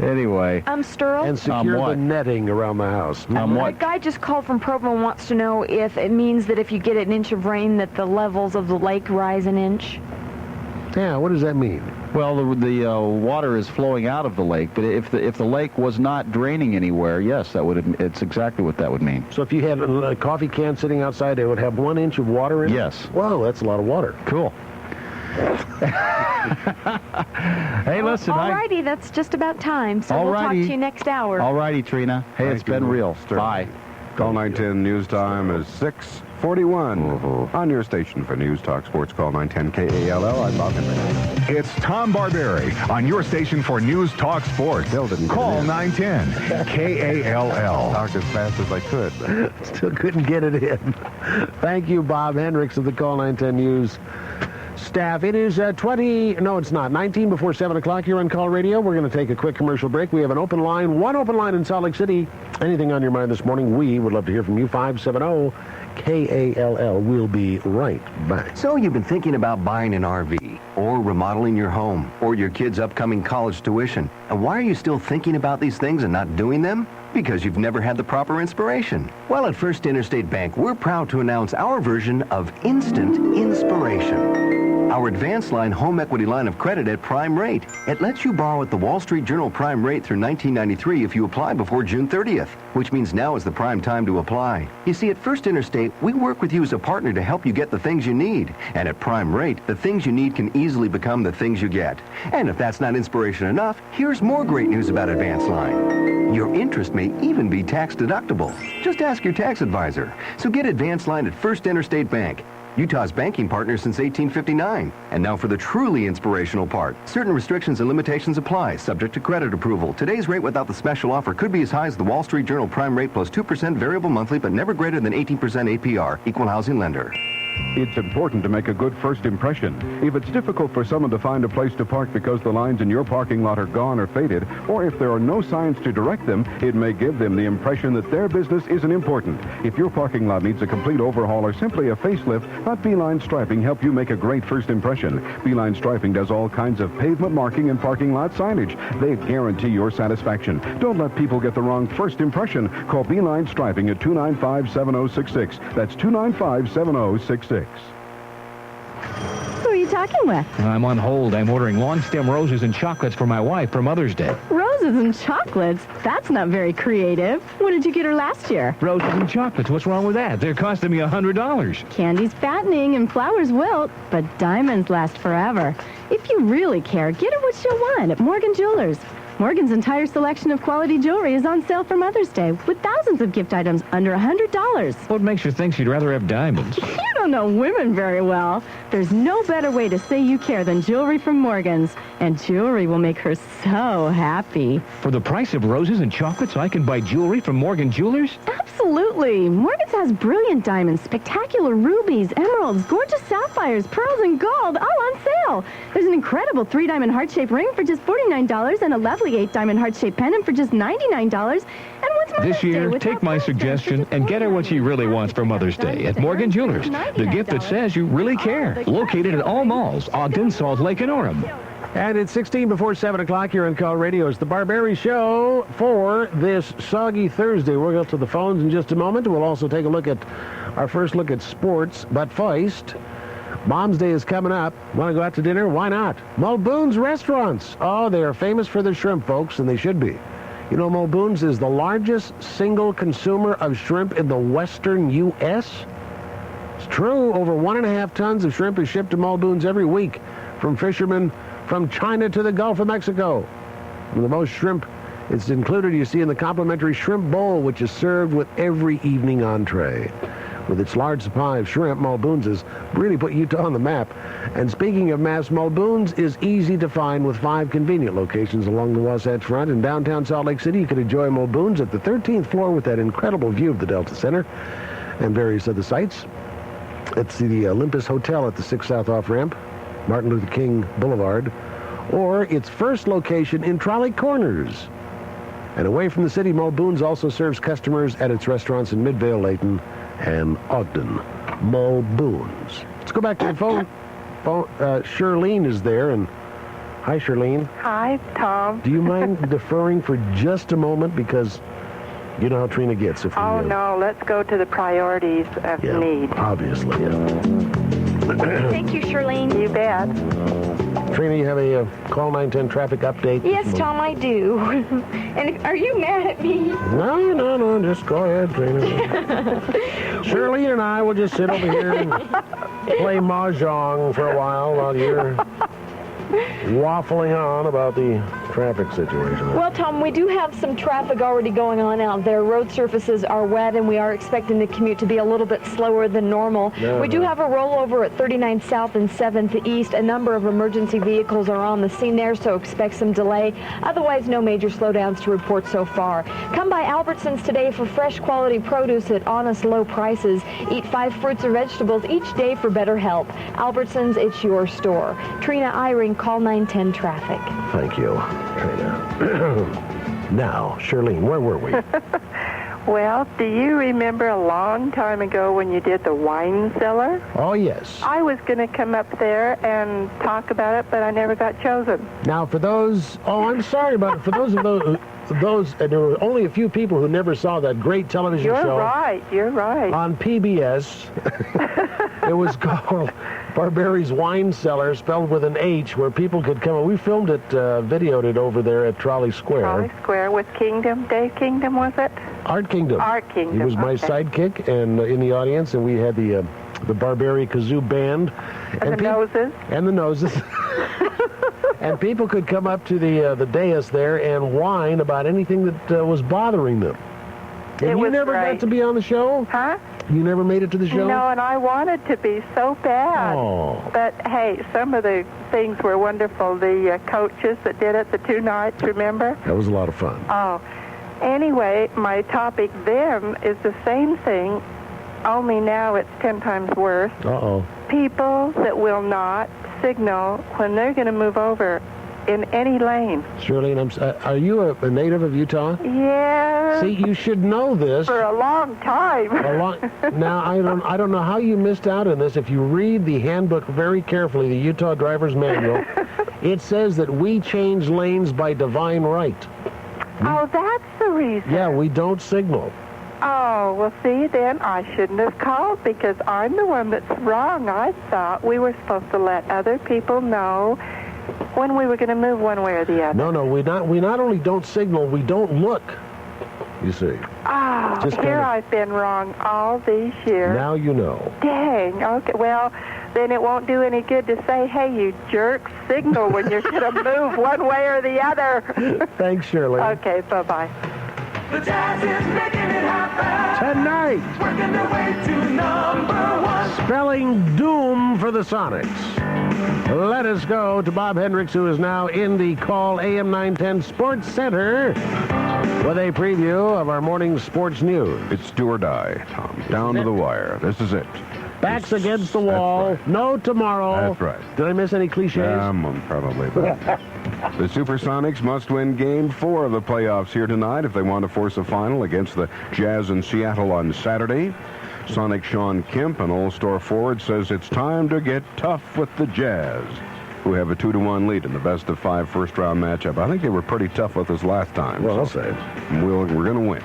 Anyway. Sturl? And secure the netting around the house. A guy just called from Provo and wants to know if it means that if you get an inch of rain that the levels of the lake rise an inch. Yeah, what does that mean? Well, the water is flowing out of the lake, but if the lake was not draining anywhere, yes, it's exactly what that would mean. So if you had a coffee can sitting outside, it would have 1 inch of water in it? Yes. Whoa, that's a lot of water. Cool. Hey, listen. Alrighty, that's just about time. So we'll talk to you next hour. Alrighty, Trina. Hey, it's been real. Bye. Call 910 news time is 6:41 on your station for News Talk Sports. Call 910 KALL. I'm Bob Hendricks. It's Tom Barberi on your station for News Talk Sports. Call 910 KALL. Talked as fast as I could. Still couldn't get it in. Thank you, Bob Hendricks of the Call 910 News staff. It is 19 before 7 o'clock here on Call Radio. We're going to take a quick commercial break. We have one open line in Salt Lake City. Anything on your mind this morning, we would love to hear from you. 570 KALL. We'll be right back. So you've been thinking about buying an RV or remodeling your home or your kids' upcoming college tuition. And why are you still thinking about these things and not doing them? Because you've never had the proper inspiration. Well, at First Interstate Bank, we're proud to announce our version of instant inspiration. Our advanced line home equity line of credit at prime rate. It lets you borrow at the Wall Street Journal prime rate through 1993 if you apply before June 30th, which means now is the prime time to apply. You see, at First Interstate, we work with you as a partner to help you get the things you need. And at prime rate, the things you need can easily become the things you get. And if that's not inspiration enough, here's more great news about advanced line. Your interest may even be tax deductible. Just ask your tax advisor. So get advanced line at First Interstate Bank, Utah's banking partner since 1859. And now for the truly inspirational part. Certain restrictions and limitations apply, subject to credit approval. Today's rate without the special offer could be as high as the Wall Street Journal prime rate plus 2% variable monthly, but never greater than 18% APR. Equal housing lender. It's important to make a good first impression. If it's difficult for someone to find a place to park because the lines in your parking lot are gone or faded, or if there are no signs to direct them, it may give them the impression that their business isn't important. If your parking lot needs a complete overhaul or simply a facelift, let Beeline Striping help you make a great first impression. Beeline Striping does all kinds of pavement marking and parking lot signage. They guarantee your satisfaction. Don't let people get the wrong first impression. Call Beeline Striping at 295-7066. That's 295-7066. Who are you talking with? I'm on hold. I'm ordering long-stem roses and chocolates for my wife for Mother's Day. Roses and chocolates? That's not very creative. What did you get her last year? Roses and chocolates. What's wrong with that? They're costing me $100. Candy's fattening and flowers wilt, but diamonds last forever. If you really care, get her what she'll want at Morgan Jewelers. Morgan's entire selection of quality jewelry is on sale for Mother's Day, with thousands of gift items under $100. What makes her think she'd rather have diamonds? You don't know women very well. There's no better way to say you care than jewelry from Morgan's, and jewelry will make her so happy. For the price of roses and chocolates, I can buy jewelry from Morgan Jewelers? Absolutely. Morgan's has brilliant diamonds, spectacular rubies, emeralds, gorgeous sapphires, pearls, and gold, all on sale. There's an incredible 3-diamond heart-shaped ring for just $49 and a lovely 8-diamond heart-shaped pendant for just $99. And what's Mother's This year, Day take my suggestion and get her what she really wants for Mother's Day at Morgan Jewelers. The gift that says you really care. Located at all malls, Ogden, Salt Lake, and Orem. And it's 16 before 7 o'clock here on Call Radio. It's the Barberi Show for this soggy Thursday. We'll go to the phones in just a moment. We'll also take a look at our first look at sports. But first, Mom's Day is coming up. Want to go out to dinner? Why not? Mulboon's Restaurants. Oh, they are famous for their shrimp, folks, and they should be. You know, Mulboon's is the largest single consumer of shrimp in the western U.S. It's true. Over 1.5 tons of shrimp is shipped to Mulboon's every week from fishermen from China to the Gulf of Mexico. And the most shrimp It's included, you see, in the complimentary shrimp bowl, which is served with every evening entree. With its large supply of shrimp, Muldoon's has really put Utah on the map. And speaking of maps, Muldoon's is easy to find with 5 convenient locations along the Wasatch Front. In downtown Salt Lake City, you can enjoy Muldoon's at the 13th floor with that incredible view of the Delta Center and various other sites. It's the Olympus Hotel at the 6th South off-ramp, Martin Luther King Boulevard, or its first location in Trolley Corners. And away from the city, Muldoon's also serves customers at its restaurants in Midvale, Layton, and Ogden. Muldoon's. Let's go back to the phone. Shirlene is there, and hi, Shirlene. Hi, Tom. Do you mind deferring for just a moment, because you know how Trina gets if we... Oh, no, let's go to the priorities of need. Obviously, yeah. Thank you, Shirlene. You bet. Trina, you have a Call 910 traffic update? Yes, Tom, I do. And are you mad at me? No, just go ahead, Trina. Shirley and I will just sit over here and play mahjong for a while you're waffling on about the traffic situation. Well, Tom, we do have some traffic already going on out there. Road surfaces are wet, and we are expecting the commute to be a little bit slower than normal. We do have a rollover at 39 South and 7th East. A number of emergency vehicles are on the scene there, so expect some delay. Otherwise, no major slowdowns to report so far. Come by Albertsons today for fresh quality produce at honest low prices. Eat 5 fruits or vegetables each day for better health. Albertsons, it's your store. Trina Eyring, Call 910 Traffic. Thank you, Trina. Now, Shirlene, where were we? Well, do you remember a long time ago when you did the wine cellar? Oh, yes. I was going to come up there and talk about it, but I never got chosen. Now, for those... Oh, I'm sorry about it. For those of those... there were only a few people who never saw that great television show. You're right. On PBS. It was called Barberi's Wine Cellar, spelled with an H, where people could come. We filmed it, videoed it over there at Trolley Square. Trolley Square with Dave Kingdom, was it? Art Kingdom. Art Kingdom. He was my sidekick and in the audience, and we had the Barberi Kazoo Band. And the noses. And the noses. And people could come up to the dais there and whine about anything that was bothering them. And you never got to be on the show? Huh? You never made it to the show? No, and I wanted to be so bad. Oh. But, hey, some of the things were wonderful. The coaches that did it the 2 nights, remember? That was a lot of fun. Oh. Anyway, my topic then is the same thing, only now it's 10 times worse. Uh-oh. People that will not signal when they're going to move over in any lane. Shirley, are you a native of Utah? Yeah. See, you should know this. For a long time. Now, I don't know how you missed out on this. If you read the handbook very carefully, the Utah Driver's Manual, it says that we change lanes by divine right. Oh, that's the reason. Yeah, we don't signal. Oh, well, see, then I shouldn't have called because I'm the one that's wrong. I thought we were supposed to let other people know when we were going to move one way or the other. No, we not only don't signal, we don't look. You see. Ah, here I've been wrong all these years. Now you know. Dang. Okay. Well, then it won't do any good to say, "Hey, you jerk, signal when you're going to move one way or the other." Thanks, Shirley. Okay. Bye-bye. The Jazz is making it happen. Tonight. Working their way to #1. Spelling doom for the Sonics. Let us go to Bob Hendricks, who is now in the Call AM 910 Sports Center with a preview of our morning sports news. It's do or die, Tom. Down to the wire. This is it. Backs against the wall. Right. No tomorrow. That's right. Did I miss any cliches? Probably. But the Supersonics must win Game 4 of the playoffs here tonight if they want to force a final against the Jazz in Seattle on Saturday. Sonic Sean Kemp, an all-star forward, says it's time to get tough with the Jazz, who have a 2-1 lead in the best-of-5 first-round matchup. I think they were pretty tough with us last time. Well, I'll say. We're going to win.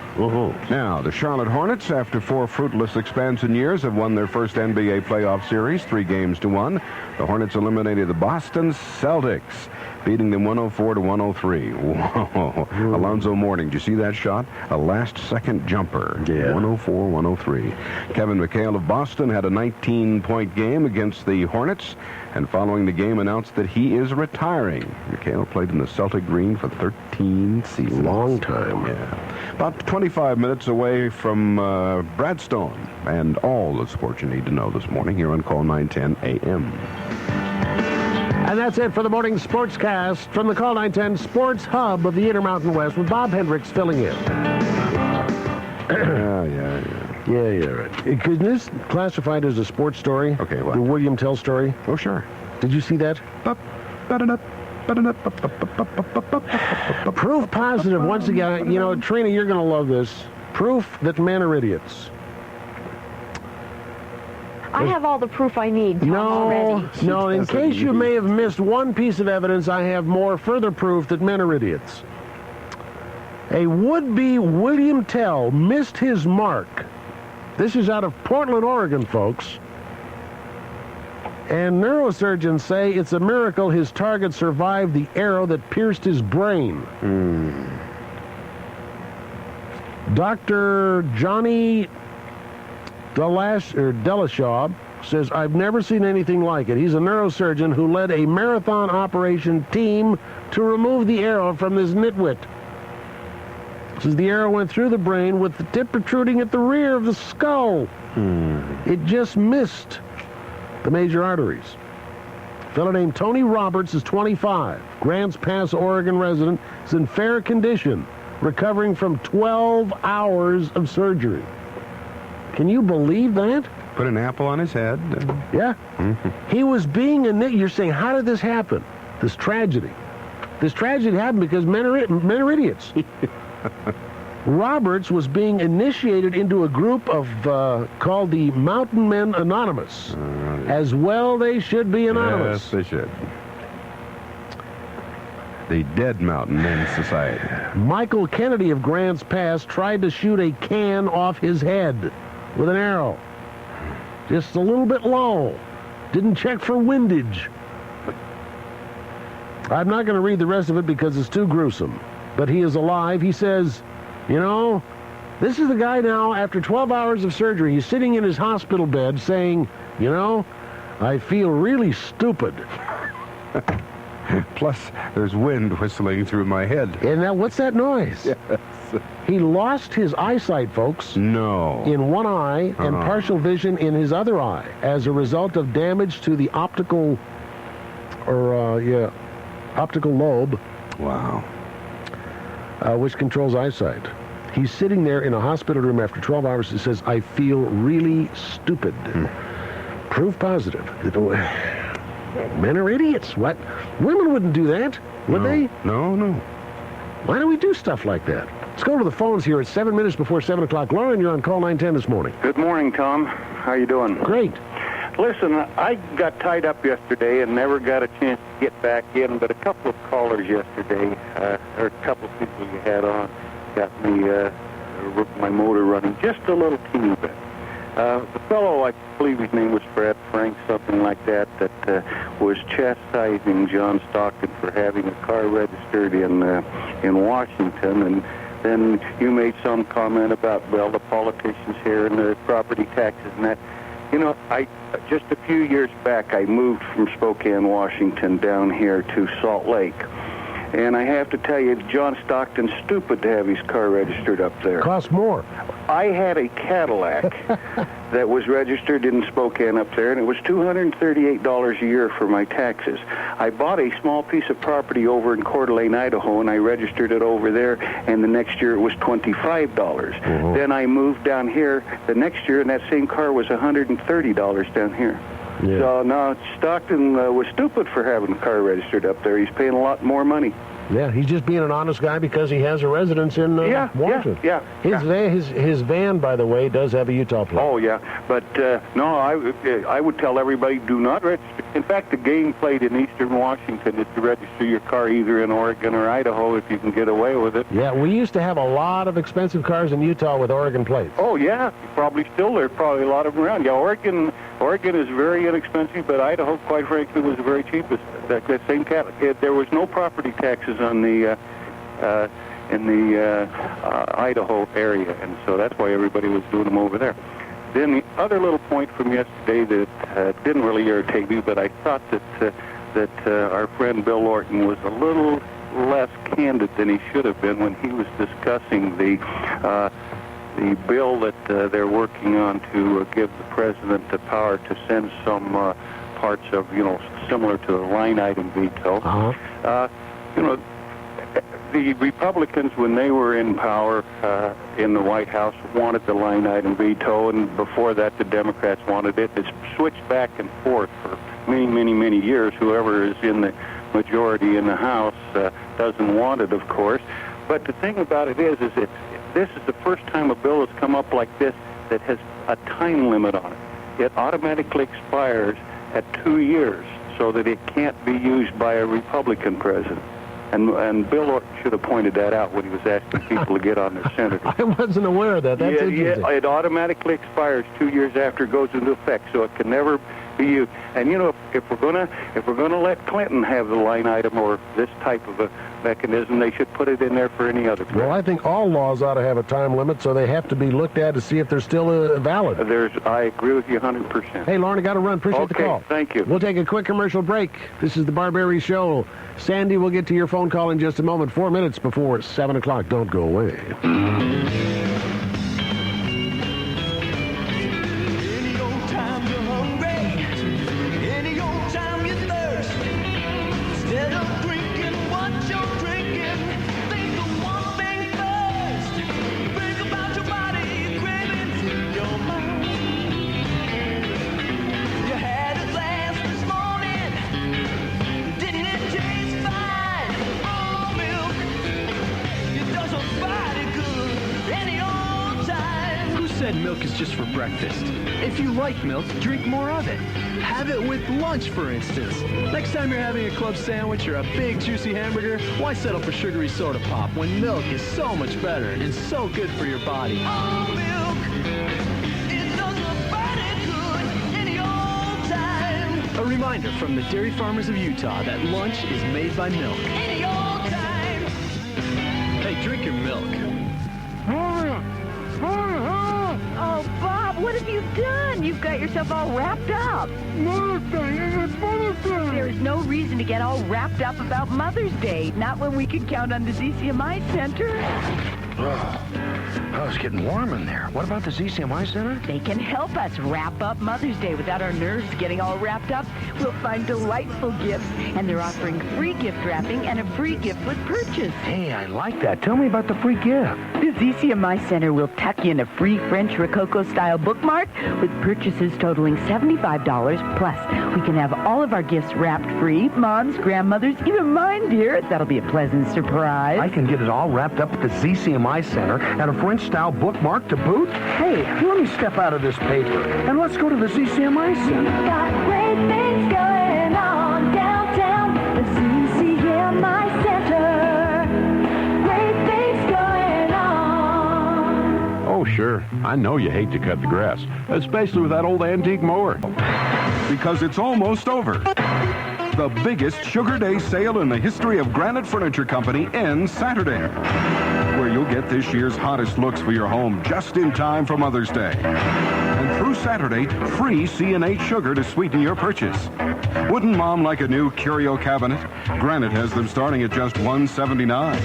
Now, the Charlotte Hornets, after 4 fruitless expansion years, have won their first NBA playoff series, 3-1. The Hornets eliminated the Boston Celtics. beating them 104-103. Whoa. Alonzo Mourning, did you see that shot? A last-second jumper. Yeah. 104-103. Kevin McHale of Boston had a 19-point game against the Hornets, and following the game announced that he is retiring. McHale played in the Celtic green for 13 seasons. Long time. Yeah. About 25 minutes away from Bradstone, and all the sports you need to know this morning here on Call 910 AM. And that's it for the morning sportscast from the Call 910 Sports Hub of the Intermountain West with Bob Hendricks filling in. Yeah, right. Is this classified as a sports story? Okay, what? The William Tell story? Oh, sure. Did you see that? Proof positive, once again. You know, Trina, you're going to love this. Proof that men are idiots. I have all the proof I need, Tom, already. No, in case you may have missed one piece of evidence, I have more further proof that men are idiots. A would-be William Tell missed his mark. This is out of Portland, Oregon, folks. And neurosurgeons say it's a miracle his target survived the arrow that pierced his brain. Dr. Johnny Delashaw says, I've never seen anything like it. He's a neurosurgeon who led a marathon operation team to remove the arrow from this nitwit. Says the arrow went through the brain with the tip protruding at the rear of the skull. It just missed the major arteries. A fellow named Tony Roberts is 25. Grants Pass, Oregon resident, is in fair condition, recovering from 12 hours of surgery. Can you believe that? Put an apple on his head. Yeah. He was being you're saying, how did this happen? This tragedy. This tragedy happened because men are idiots. Roberts was being initiated into a group of called the Mountain Men Anonymous. As well they should be anonymous. Yes, they should. The Dead Mountain Men Society. Michael Kennedy of Grants Pass tried to shoot a can off his head with an arrow. Just a little bit low. Didn't check for windage. I'm not going to read the rest of it because it's too gruesome. But he is alive. He says, you know, this is the guy now, after 12 hours of surgery, he's sitting in his hospital bed saying, you know, I feel really stupid. Plus, there's wind whistling through my head. And now, what's that noise? Yes. He lost his eyesight, folks. No. In one eye and partial vision in his other eye as a result of damage to the optical lobe. Wow. Which controls eyesight. He's sitting there in a hospital room after 12 hours. He says, I feel really stupid. Proof positive. Men are idiots. What? Women wouldn't do that, would they? No. Why do we do stuff like that? Let's go to the phones here at 7 minutes before 7 o'clock. Lauren, you're on Call 910 this morning. Good morning, Tom. How you doing? Great. Listen, I got tied up yesterday and never got a chance to get back in, but a couple of callers yesterday, or a couple of people you had on, got me my motor running just a little teeny bit. The fellow, I believe his name was Fred Frank, something like that, was chastising John Stockton for having a car registered in Washington, and then you made some comment about, well, the politicians here and the property taxes and that. You know, just a few years back, I moved from Spokane, Washington, down here to Salt Lake. And I have to tell you, John Stockton's stupid to have his car registered up there. Costs more. I had a Cadillac that was registered in Spokane up there, and it was $238 a year for my taxes. I bought a small piece of property over in Coeur d'Alene, Idaho, and I registered it over there, and the next year it was $25. Then I moved down here the next year, and that same car was $130 down here. Yeah. So, no, Stockton was stupid for having a car registered up there. He's paying a lot more money. Yeah, he's just being an honest guy because he has a residence in Washington. His van, by the way, does have a Utah plate. Oh, yeah. But, no, I would tell everybody, do not register. In fact, the game played in eastern Washington is to register your car either in Oregon or Idaho if you can get away with it. Yeah, we used to have a lot of expensive cars in Utah with Oregon plates. Oh, yeah. Probably still there's probably a lot of them around. Yeah, Oregon Oregon is very inexpensive, but Idaho, quite frankly, was the very cheapest. That same there was no property taxes on the in the Idaho area, and so that's why everybody was doing them over there. Then the other little point from yesterday that didn't really irritate me, but I thought that our friend Bill Lorton was a little less candid than he should have been when he was discussing the bill that they're working on to give the president the power to send some parts of, similar to a line item veto. The Republicans, when they were in power in the White House, wanted the line item veto, and before that the Democrats wanted it. It's switched back and forth for many, many, many years. Whoever is in the majority in the House doesn't want it, of course. But the thing about it is that this is the first time a bill has come up like this that has a time limit on it. It automatically expires at 2 years so that it can't be used by a Republican president. And Bill Lorton should have pointed that out when he was asking people to get on their senator. I wasn't aware of that. That's interesting. It automatically expires 2 years after it goes into effect, so it can never be used. And if we're gonna let Clinton have the line item or this type of a mechanism, they should put it in there for any other president. Well, I think all laws ought to have a time limit, so they have to be looked at to see if they're still valid. I agree with you 100%. Hey, Lauren, I got to run. Appreciate the call. Thank you. We'll take a quick commercial break. This is the Barberi Show. Sandy, we'll get to your phone call in just a moment. 4 minutes before 7 o'clock. Don't go away. Milk is just for breakfast. If you like milk, drink more of it. Have it with lunch, for instance. Next time you're having a club sandwich or a big juicy hamburger, why settle for sugary soda pop when milk is so much better and so good for your body? Oh, milk! It does your body good any old time. A reminder from the dairy farmers of Utah that lunch is made by milk. Any old time. Hey, drink your milk. Oh, Bob, what have you done? You've got yourself all wrapped up. Mother's Day, it's Mother's Day. There is no reason to get all wrapped up about Mother's Day. Not when we can count on the ZCMI Center. Oh, it's getting warm in there. What about the ZCMI Center? They can help us wrap up Mother's Day without our nerves getting all wrapped up. We'll find delightful gifts, and they're offering free gift wrapping and a free gift with purchase. Hey, I like that. Tell me about the free gift. The ZCMI Center will tuck you in a free French Rococo-style bookmark with purchases totaling $75. Plus, we can have all of our gifts wrapped free. Moms, grandmothers, even mine, dear. That'll be a pleasant surprise. I can get it all wrapped up at the ZCMI Center and a French-style bookmark to boot. Hey, let me step out of this paper and let's go to the ZCMI Center. We've got great things going on downtown, the ZCMI Center. Great things going on. Oh, sure. I know you hate to cut the grass, especially with that old antique mower. Because it's almost over. The biggest Sugar Day sale in the history of Granite Furniture Company ends Saturday, where you'll get this year's hottest looks for your home just in time for Mother's Day. And through Saturday, free C&H sugar to sweeten your purchase. Wouldn't Mom like a new curio cabinet? Granite has them starting at just $179.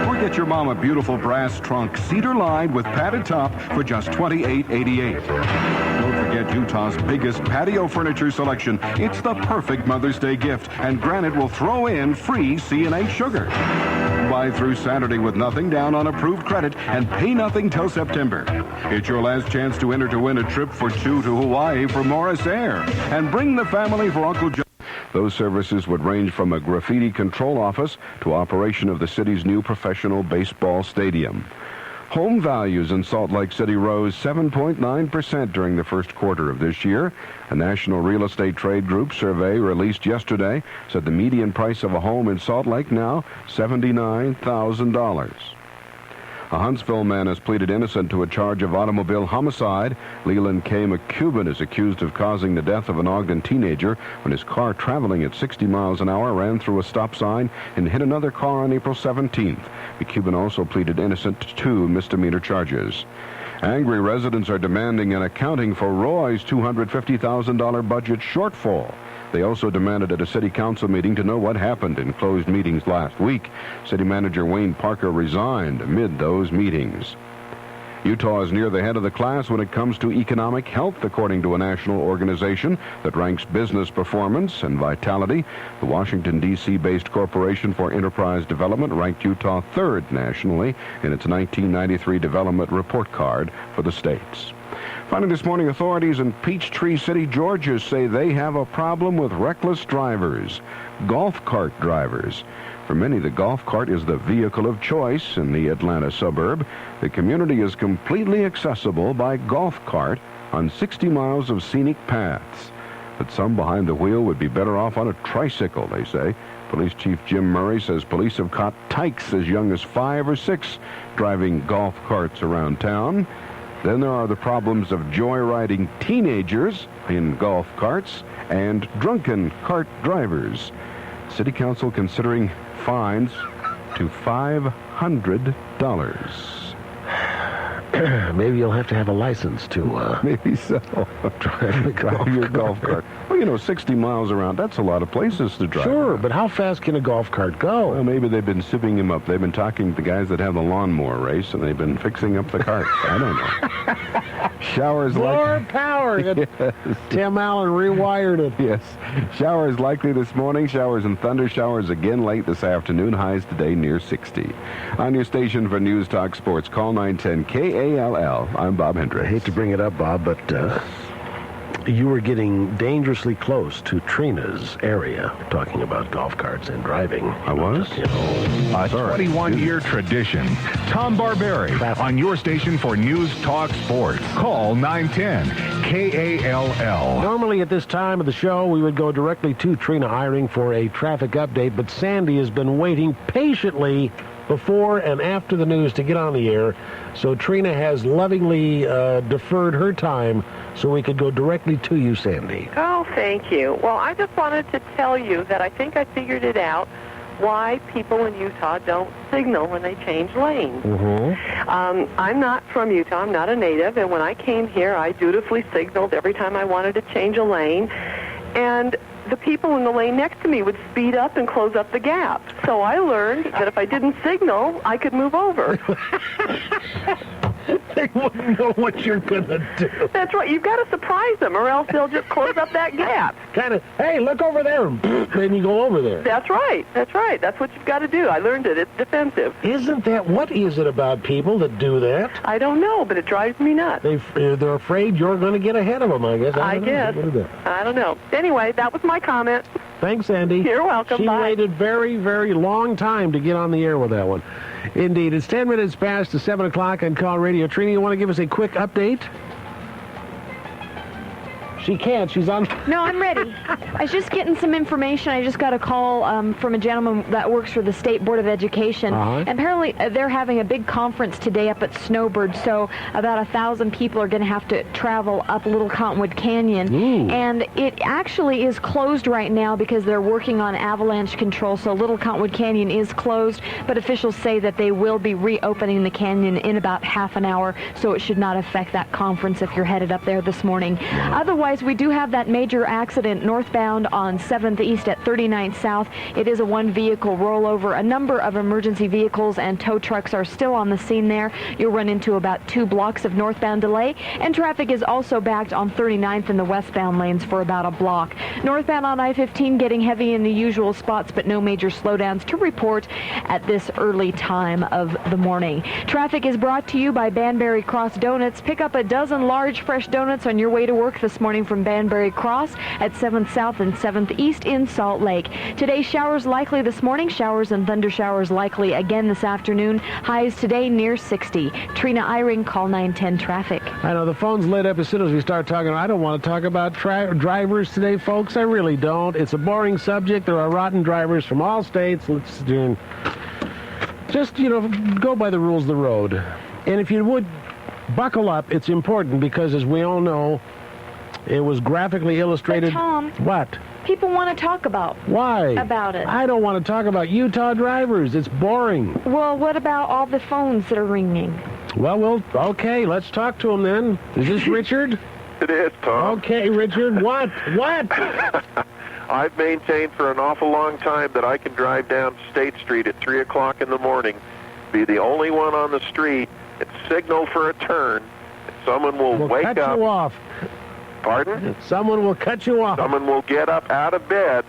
Or get your mom a beautiful brass trunk, cedar-lined with padded top for just $28.88. Don't forget Utah's biggest patio furniture selection. It's the perfect Mother's Day gift, and Granite will throw in free C&H sugar. Buy through Saturday with nothing down on approved credit and pay nothing till September. It's your last chance to enter to win a trip for two to Hawaii for Morris Air. And bring the family for Uncle John. Those services would range from a graffiti control office to operation of the city's new professional baseball stadium. Home values in Salt Lake City rose 7.9% during the first quarter of this year. A National Real Estate Trade Group survey released yesterday said the median price of a home in Salt Lake now $79,000. A Huntsville man has pleaded innocent to a charge of automobile homicide. Leland K. McCubbin is accused of causing the death of an Ogden teenager when his car traveling at 60 miles an hour ran through a stop sign and hit another car on April 17th. McCubbin also pleaded innocent to 2 misdemeanor charges. Angry residents are demanding an accounting for Roy's $250,000 budget shortfall. They also demanded at a city council meeting to know what happened in closed meetings last week. City manager Wayne Parker resigned amid those meetings. Utah is near the head of the class when it comes to economic health, according to a national organization that ranks business performance and vitality. The Washington, D.C.-based Corporation for Enterprise Development ranked Utah 3rd nationally in its 1993 development report card for the states. Finally this morning, authorities in Peachtree City, Georgia say they have a problem with reckless drivers, golf cart drivers. For many, the golf cart is the vehicle of choice in the Atlanta suburb. The community is completely accessible by golf cart on 60 miles of scenic paths. But some behind the wheel would be better off on a tricycle, they say. Police Chief Jim Murray says police have caught tykes as young as 5 or 6 driving golf carts around town. Then there are the problems of joyriding teenagers in golf carts and drunken cart drivers. City Council considering fines to $500. Maybe you'll have to have a license to... Maybe so. drive your golf cart. Well, 60 miles around, that's a lot of places to drive. Sure, but how fast can a golf cart go? Well, maybe they've been sipping him up. They've been talking to the guys that have the lawnmower race, and they've been fixing up the carts. I don't know. Showers More power. Yes. Tim Allen rewired it. Yes. Showers likely this morning. Showers and thunder showers again late this afternoon. Highs today near 60. On your station for News Talk Sports, call 910 KALL. I'm Bob Hendricks. I hate to bring it up, Bob, but you were getting dangerously close to Trina's area, talking about golf carts and driving. I was? A 21-year tradition. Tom Barberi on your station for News Talk Sports. Call 910 KALL. Normally at this time of the show, we would go directly to Trina Eyring for a traffic update, but Sandy has been waiting patiently before and after the news to get on the air. So Trina has lovingly deferred her time so we could go directly to you, Sandy. Oh, thank you. Well, I just wanted to tell you that I think I figured it out why people in Utah don't signal when they change lanes. I'm not from Utah. I'm not a native. And when I came here, I dutifully signaled every time I wanted to change a lane. And the people in the lane next to me would speed up and close up the gap. So I learned that if I didn't signal, I could move over. They wouldn't know what you're going to do. That's right. You've got to surprise them, or else they'll just close up that gap. Kind of, hey, look over there. Then you go over there. That's right. That's right. That's what you've got to do. I learned it. It's defensive. Isn't that, what is it about people that do that? I don't know, but it drives me nuts. They're afraid you're going to get ahead of them, I guess. I guess. I don't know. Anyway, that was my comment. Thanks, Andy. You're welcome. She Bye. waited very, very long time to get on the air with that one. Indeed. It's 10 minutes past the 7 o'clock on KALL Radio. Trina, you want to give us a quick update? She can't. She's on. No, I'm ready. I was just getting some information. I just got a call from a gentleman that works for the State Board of Education. And apparently they're having a big conference today up at Snowbird, so about 1,000 people are going to have to travel up Little Cottonwood Canyon. And it actually is closed right now because they're working on avalanche control, so Little Cottonwood Canyon is closed, but officials say that they will be reopening the canyon in about half an hour, so it should not affect that conference if you're headed up there this morning. Otherwise, we do have that major accident northbound on 7th East at 39th South. It is a one-vehicle rollover. A number of emergency vehicles and tow trucks are still on the scene there. You'll run into about 2 blocks of northbound delay, and traffic is also backed on 39th in the westbound lanes for about a block. Northbound on I-15 getting heavy in the usual spots, but no major slowdowns to report at this early time of the morning. Traffic is brought to you by Banbury Cross Donuts. Pick up a dozen large fresh donuts on your way to work this morning from Banbury Cross at 7th South and 7th East in Salt Lake. Today, showers likely this morning, showers and thunder showers likely again this afternoon. Highs today near 60. Trina Eyring, call 910 traffic. I know the phone's lit up as soon as we start talking. I don't want to talk about drivers today, folks. I really don't. It's a boring subject. There are rotten drivers from all states. Let's Just, go by the rules of the road. And if you would, buckle up. It's important because, as we all know, it was graphically illustrated. But Tom. What? People want to talk about. Why? About it. I don't want to talk about Utah drivers. It's boring. Well, what about all the phones that are ringing? Well, okay, let's talk to him then. Is this Richard? It is, Tom. Okay, Richard, what? I've maintained for an awful long time that I can drive down State Street at 3 o'clock in the morning, be the only one on the street, and signal for a turn, and someone will wake up. Cut you off. Pardon? Someone will cut you off. Someone will get up out of bed,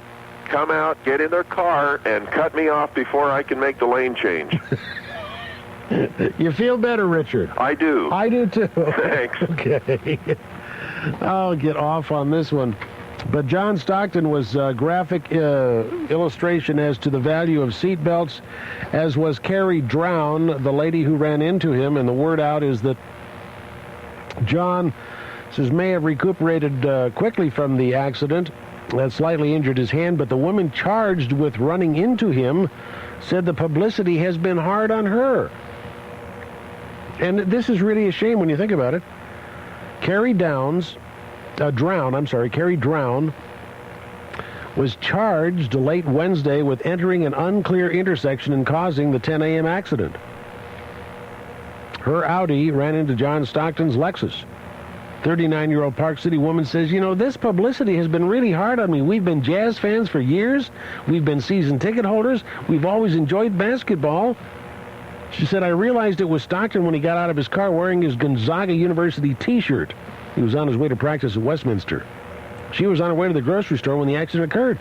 come out, get in their car, and cut me off before I can make the lane change. You feel better, Richard? I do. I do, too. Thanks. Okay. I'll get off on this one. But John Stockton was graphic illustration as to the value of seat belts, as was Carrie Drown, the lady who ran into him, and the word out is that John may have recuperated quickly from the accident that slightly injured his hand, but the woman charged with running into him said the publicity has been hard on her. And this is really a shame when you think about it. Carrie Drown was charged late Wednesday with entering an unclear intersection and causing the 10 a.m. accident. Her Audi ran into John Stockton's Lexus. 39-year-old Park City woman says, this publicity has been really hard on me. We've been Jazz fans for years. We've been season ticket holders. We've always enjoyed basketball. She said, I realized it was Stockton when he got out of his car wearing his Gonzaga University T-shirt. He was on his way to practice at Westminster. She was on her way to the grocery store when the accident occurred.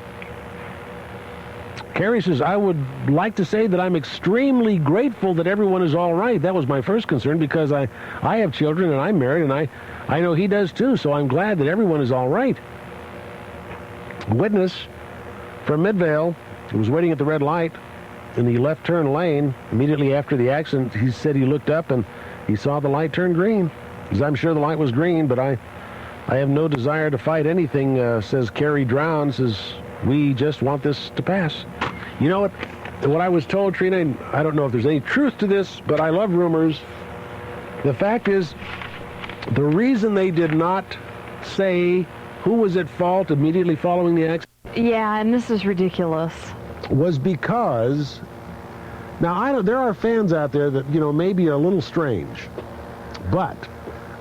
Carrie says, I would like to say that I'm extremely grateful that everyone is all right. That was my first concern because I have children and I'm married and I know he does too, so I'm glad that everyone is all right. A witness from Midvale who was waiting at the red light in the left turn lane immediately after the accident, he said he looked up and he saw the light turn green. He says, I'm sure the light was green, but I have no desire to fight anything, says Carrie Drown, says, we just want this to pass. You know what I was told, Trina, and I don't know if there's any truth to this, but I love rumors. The fact is, the reason they did not say who was at fault immediately following the accident. Yeah, and this is ridiculous. Was because, now there are fans out there that, maybe are a little strange, but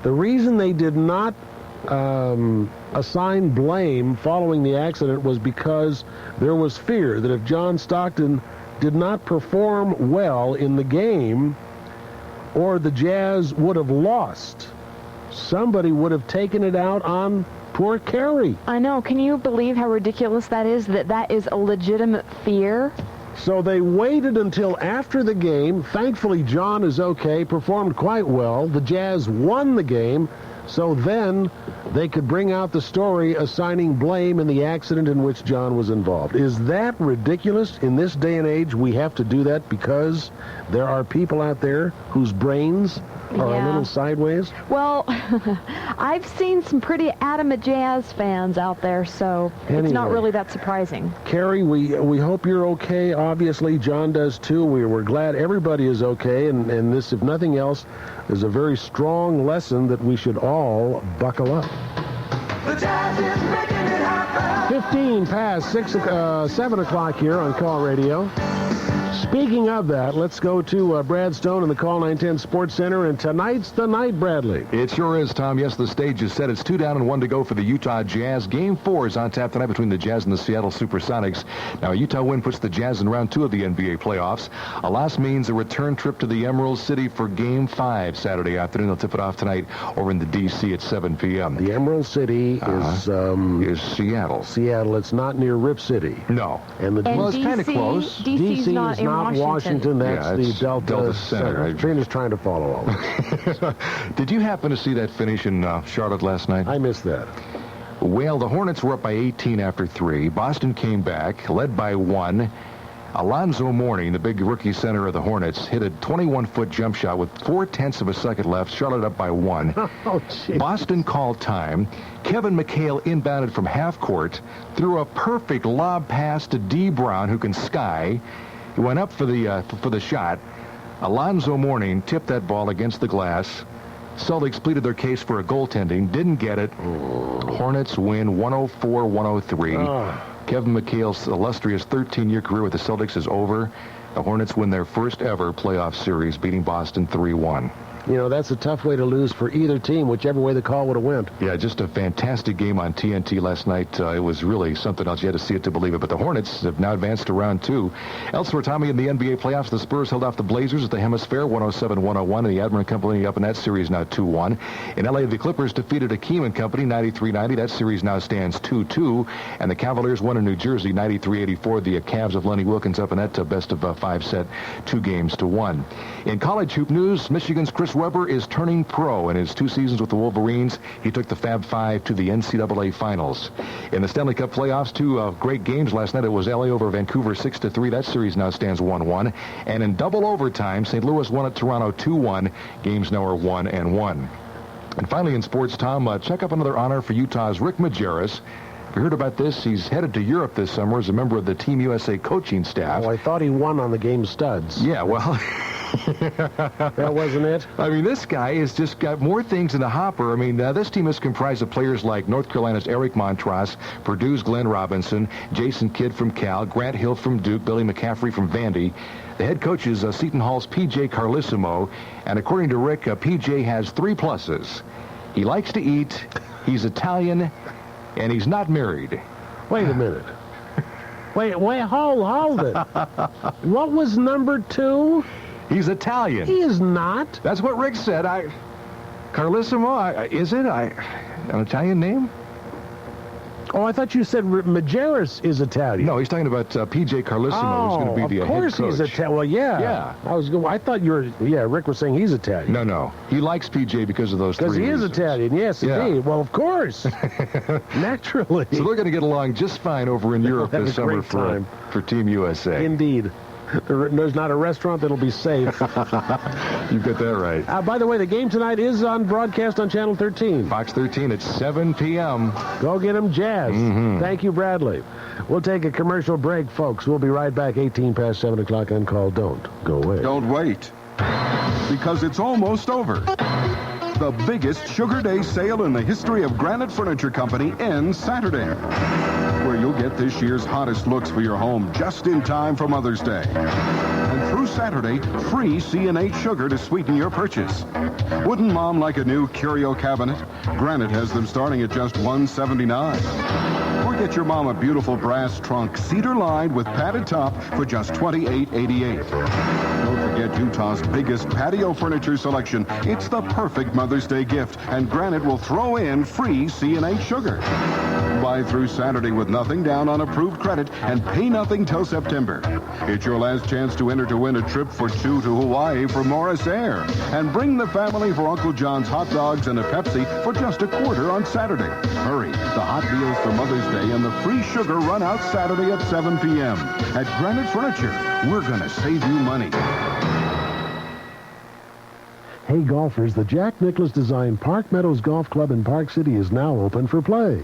the reason they did not assign blame following the accident was because there was fear that if John Stockton did not perform well in the game, or the Jazz would have lost, somebody would have taken it out on poor Carrie. I know. Can you believe how ridiculous that is, that is a legitimate fear? So they waited until after the game. Thankfully, John is okay, performed quite well. The Jazz won the game. So then they could bring out the story assigning blame in the accident in which John was involved. Is that ridiculous? In this day and age, we have to do that because there are people out there whose brains are a little sideways? Well, I've seen some pretty adamant Jazz fans out there, so it's not really that surprising. Carrie, we hope you're okay. Obviously, John does too. We're glad everybody is okay, and this, if nothing else, is a very strong lesson that we should all buckle up. The Jazz is making it happen. 15 past 7 o'clock here on KALL Radio. Speaking of that, let's go to Brad Stone in the KALL 910 Sports Center, and tonight's the night, Bradley. It sure is, Tom. Yes, the stage is set. It's 2 down and 1 to go for the Utah Jazz. Game 4 is on tap tonight between the Jazz and the Seattle Supersonics. Now, a Utah win puts the Jazz in round 2 of the NBA playoffs. A loss means a return trip to the Emerald City for Game 5 Saturday afternoon. They'll tip it off tonight over in the D.C. at 7 p.m. The Emerald City is Seattle. Seattle. It's not near Rip City. No. And it's kind of close. D.C. is not Washington. That's the Delta Center. Trina's trying to follow all this. Did you happen to see that finish in Charlotte last night? I missed that. Well, the Hornets were up by 18 after 3. Boston came back, led by 1. Alonzo Mourning, the big rookie center of the Hornets, hit a 21-foot jump shot with 0.4 of a second left. Charlotte up by 1. Oh, geez. Boston called time. Kevin McHale inbounded from half court, threw a perfect lob pass to D. Brown, who can sky. He went up for the shot. Alonzo Mourning tipped that ball against the glass. Celtics pleaded their case for a goaltending, didn't get it. Hornets win 104-103. Kevin McHale's illustrious 13-year career with the Celtics is over. The Hornets win their first ever playoff series, beating Boston 3-1. You know, that's a tough way to lose for either team, whichever way the call would have went. Yeah, just a fantastic game on TNT last night. It was really something else. You had to see it to believe it. But the Hornets have now advanced to round 2. Elsewhere, Tommy, in the NBA playoffs, the Spurs held off the Blazers at the Hemisphere 107-101, and the Admiral Company up in that series now 2-1. In LA, the Clippers defeated Akeem and Company 93-90. That series now stands 2-2. And the Cavaliers won in New Jersey 93-84. The Cavs of Lenny Wilkins up in that best of 5 set, 2-1. In college hoop news, Michigan's Chris Webber is turning pro. In his 2 seasons with the Wolverines, he took the Fab Five to the NCAA Finals. In the Stanley Cup playoffs, 2 great games last night. It was LA over Vancouver 6-3. That series now stands 1-1. And in double overtime, St. Louis won at Toronto 2-1. Games now are 1-1. And finally in sports, Tom, check up another honor for Utah's Rick Majerus. Have you heard about this? He's headed to Europe this summer as a member of the Team USA coaching staff. Oh, I thought he won on the game studs. Yeah, well... That wasn't it? I mean, this guy has just got more things in the hopper. I mean, this team is comprised of players like North Carolina's Eric Montross, Purdue's Glenn Robinson, Jason Kidd from Cal, Grant Hill from Duke, Billy McCaffrey from Vandy. The head coach is Seton Hall's P.J. Carlissimo, and according to Rick, P.J. has 3 pluses. He likes to eat, he's Italian, and he's not married. Wait a minute. Wait, hold it. What was number 2? He's Italian. He is not. That's what Rick said. Carlissimo, is it? An Italian name? Oh, I thought you said Majerus is Italian. No, he's talking about P.J. Carlissimo, who's going to be the head coach. Of course he's Italian. Well, yeah. Yeah. I thought Rick was saying he's Italian. No. He likes P.J. because of those 3 reasons. Because he is Italian, yes, indeed. Well, of course. Naturally. So they're going to get along just fine over in Europe this summer for Team USA. Indeed. There's not a restaurant that'll be safe. You get that right. By the way, the game tonight is on broadcast on Channel 13. Fox 13 at 7 p.m. Go get them, Jazz. Mm-hmm. Thank you, Bradley. We'll take a commercial break, folks. We'll be right back 18 past 7 o'clock on Call. Don't go away. Don't wait, because it's almost over. The biggest Sugar Day sale in the history of Granite Furniture Company ends Saturday, where you'll get this year's hottest looks for your home just in time for Mother's Day. And through Saturday, free C&H sugar to sweeten your purchase. Wouldn't Mom like a new curio cabinet? Granite has them starting at just $179. Or get your mom a beautiful brass trunk, cedar-lined with padded top for just $28.88. Don't forget Utah's biggest patio furniture selection. It's the perfect Mother's Day gift, and Granite will throw in free C&H sugar. Buy through Saturday with nothing down on approved credit and pay nothing till September. It's your last chance to enter to win a trip for 2 to Hawaii for Morris Air. And bring the family for Uncle John's hot dogs and a Pepsi for just $0.25 on Saturday. Hurry, the hot deals for Mother's Day and the free sugar run out Saturday at 7 p.m. At Granite Furniture, we're going to save you money. Hey, golfers, the Jack Nicklaus designed Park Meadows Golf Club in Park City is now open for play.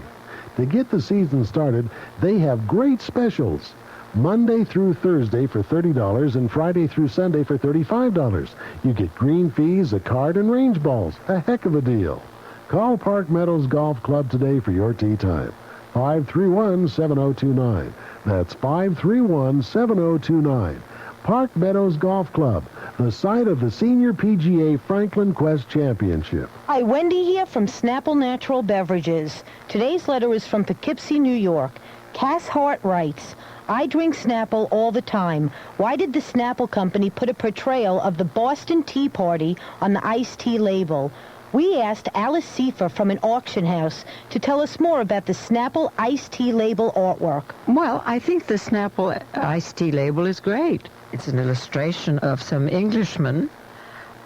To get the season started, they have great specials. Monday through Thursday for $30 and Friday through Sunday for $35. You get green fees, a card, and range balls. A heck of a deal. Call Park Meadows Golf Club today for your tee time. 531-7029. That's 531-7029. Park Meadows Golf Club, the site of the Senior PGA Franklin Quest Championship. Hi, Wendy here from Snapple Natural Beverages. Today's letter is from Poughkeepsie, New York. Cass Hart writes, I drink Snapple all the time. Why did the Snapple company put a portrayal of the Boston Tea Party on the iced tea label? We asked Alice Seifer from an auction house to tell us more about the Snapple iced tea label artwork. Well, I think the Snapple iced tea label is great. It's an illustration of some Englishmen